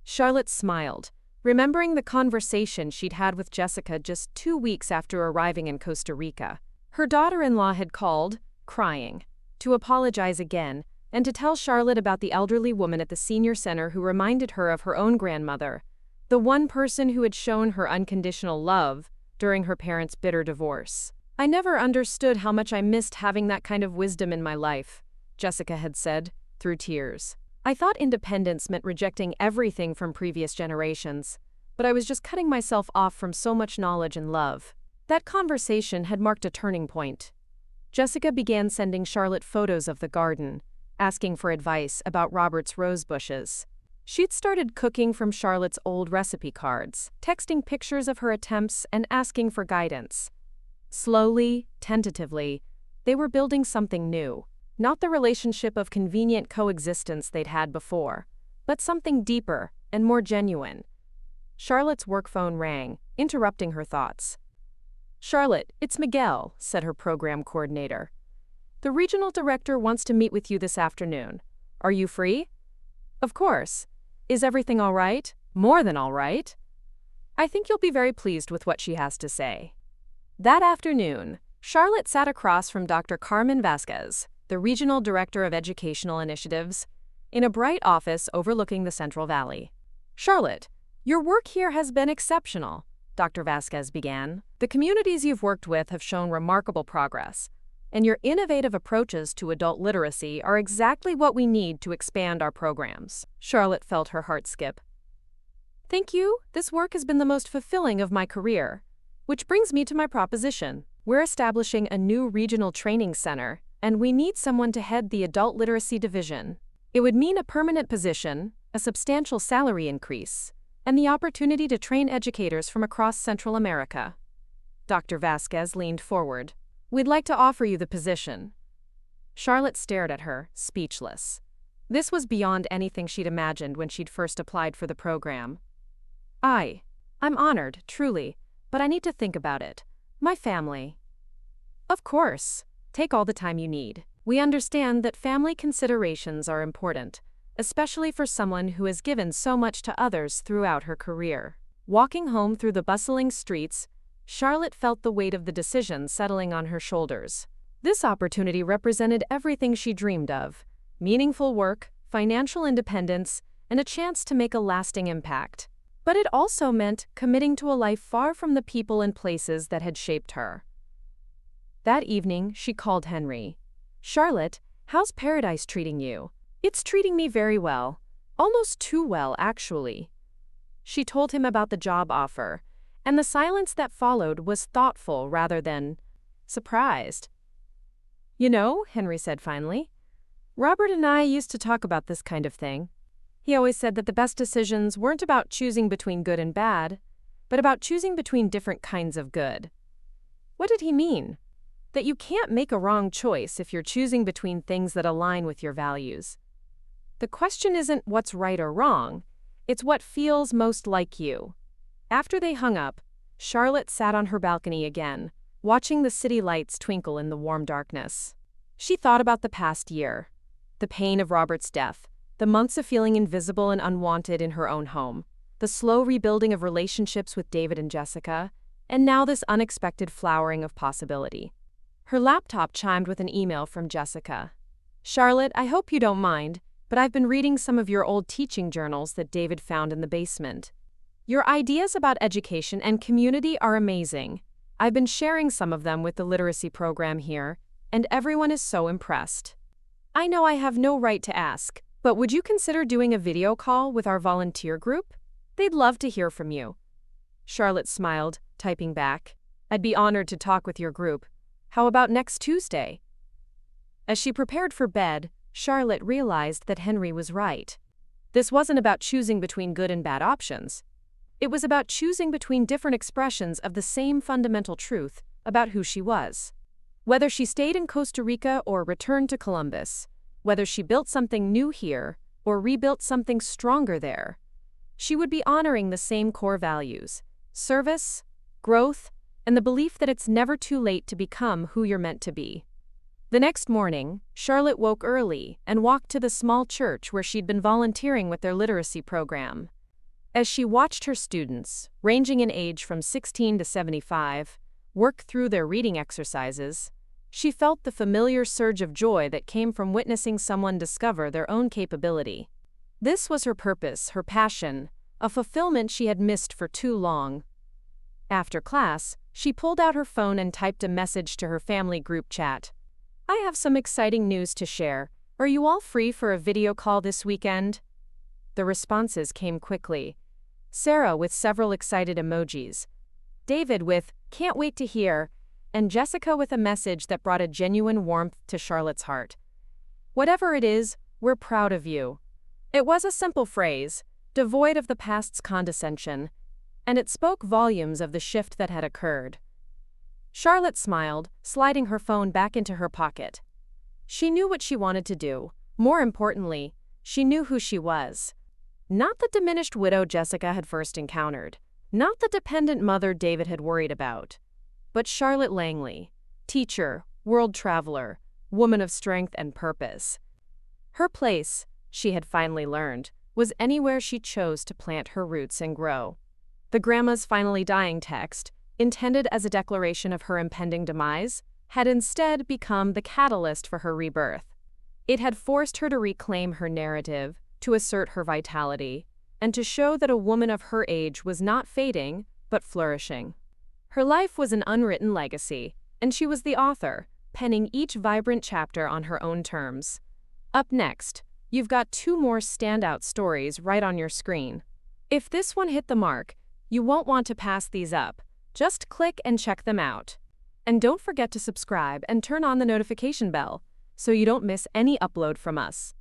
Charlotte smiled, remembering the conversation she'd had with Jessica just 2 weeks after arriving in Costa Rica. Her daughter-in-law had called, crying, to apologize again and to tell Charlotte about the elderly woman at the senior center who reminded her of her own grandmother, the one person who had shown her unconditional love during her parents' bitter divorce. I never understood how much I missed having that kind of wisdom in my life, Jessica had said, through tears. I thought independence meant rejecting everything from previous generations, but I was just cutting myself off from so much knowledge and love. That conversation had marked a turning point. Jessica began sending Charlotte photos of the garden, asking for advice about Robert's rose bushes. She'd started cooking from Charlotte's old recipe cards, texting pictures of her attempts and asking for guidance. Slowly, tentatively, they were building something new. Not the relationship of convenient coexistence they'd had before, but something deeper and more genuine. Charlotte's work phone rang, interrupting her thoughts. Charlotte, it's Miguel, said her program coordinator. The regional director wants to meet with you this afternoon. Are you free? Of course. Is everything all right? More than all right. I think you'll be very pleased with what she has to say. That afternoon, Charlotte sat across from Dr. Carmen Vasquez, the Regional Director of Educational Initiatives, in a bright office overlooking the Central Valley. Charlotte, your work here has been exceptional, Dr. Vasquez began. The communities you've worked with have shown remarkable progress, and your innovative approaches to adult literacy are exactly what we need to expand our programs. Charlotte felt her heart skip. Thank you. This work has been the most fulfilling of my career. Which brings me to my proposition. We're establishing a new regional training center, and we need someone to head the adult literacy division. It would mean a permanent position, a substantial salary increase, and the opportunity to train educators from across Central America. Dr. Vasquez leaned forward. We'd like to offer you the position. Charlotte stared at her, speechless. This was beyond anything she'd imagined when she'd first applied for the program. I'm honored, truly, but I need to think about it. My family. Of course. Take all the time you need. We understand that family considerations are important, especially for someone who has given so much to others throughout her career. Walking home through the bustling streets, Charlotte felt the weight of the decision settling on her shoulders. This opportunity represented everything she dreamed of: meaningful work, financial independence, and a chance to make a lasting impact. But it also meant committing to a life far from the people and places that had shaped her. That evening, she called Henry. Charlotte, how's paradise treating you? It's treating me very well. Almost too well, actually. She told him about the job offer, and the silence that followed was thoughtful rather than surprised. You know, Henry said finally, Robert and I used to talk about this kind of thing. He always said that the best decisions weren't about choosing between good and bad, but about choosing between different kinds of good. What did he mean? that you can't make a wrong choice if you're choosing between things that align with your values. The question isn't what's right or wrong, it's what feels most like you. After they hung up, Charlotte sat on her balcony again, watching the city lights twinkle in the warm darkness. She thought about the past year, the pain of Robert's death, the months of feeling invisible and unwanted in her own home, the slow rebuilding of relationships with David and Jessica, and now this unexpected flowering of possibility. Her laptop chimed with an email from Jessica. "Charlotte, I hope you don't mind, but I've been reading some of your old teaching journals that David found in the basement. Your ideas about education and community are amazing. I've been sharing some of them with the literacy program here, and everyone is so impressed. I know I have no right to ask, but would you consider doing a video call with our volunteer group? They'd love to hear from you." Charlotte smiled, typing back, "I'd be honored to talk with your group. How about next Tuesday?" As she prepared for bed, Charlotte realized that Henry was right. This wasn't about choosing between good and bad options. It was about choosing between different expressions of the same fundamental truth about who she was. Whether she stayed in Costa Rica or returned to Columbus, whether she built something new here or rebuilt something stronger there, she would be honoring the same core values: service, growth, and the belief that it's never too late to become who you're meant to be. The next morning, Charlotte woke early and walked to the small church where she'd been volunteering with their literacy program. As she watched her students, ranging in age from 16 to 75, work through their reading exercises, she felt the familiar surge of joy that came from witnessing someone discover their own capability. This was her purpose, her passion, a fulfillment she had missed for too long. After class, she pulled out her phone and typed a message to her family group chat. "I have some exciting news to share. Are you all free for a video call this weekend?" The responses came quickly. Sarah with several excited emojis, David with "can't wait to hear," and Jessica with a message that brought a genuine warmth to Charlotte's heart. "Whatever it is, we're proud of you." It was a simple phrase, devoid of the past's condescension, and it spoke volumes of the shift that had occurred. Charlotte smiled, sliding her phone back into her pocket. She knew what she wanted to do. More importantly, she knew who she was. Not the diminished widow Jessica had first encountered, not the dependent mother David had worried about, but Charlotte Langley, teacher, world traveler, woman of strength and purpose. Her place, she had finally learned, was anywhere she chose to plant her roots and grow. The grandma's finally dying text, intended as a declaration of her impending demise, had instead become the catalyst for her rebirth. It had forced her to reclaim her narrative, to assert her vitality, and to show that a woman of her age was not fading, but flourishing. Her life was an unwritten legacy, and she was the author, penning each vibrant chapter on her own terms. Up next, you've got 2 more standout stories right on your screen. If this one hit the mark, you won't want to pass these up. Just click and check them out. And don't forget to subscribe and turn on the notification bell so you don't miss any upload from us.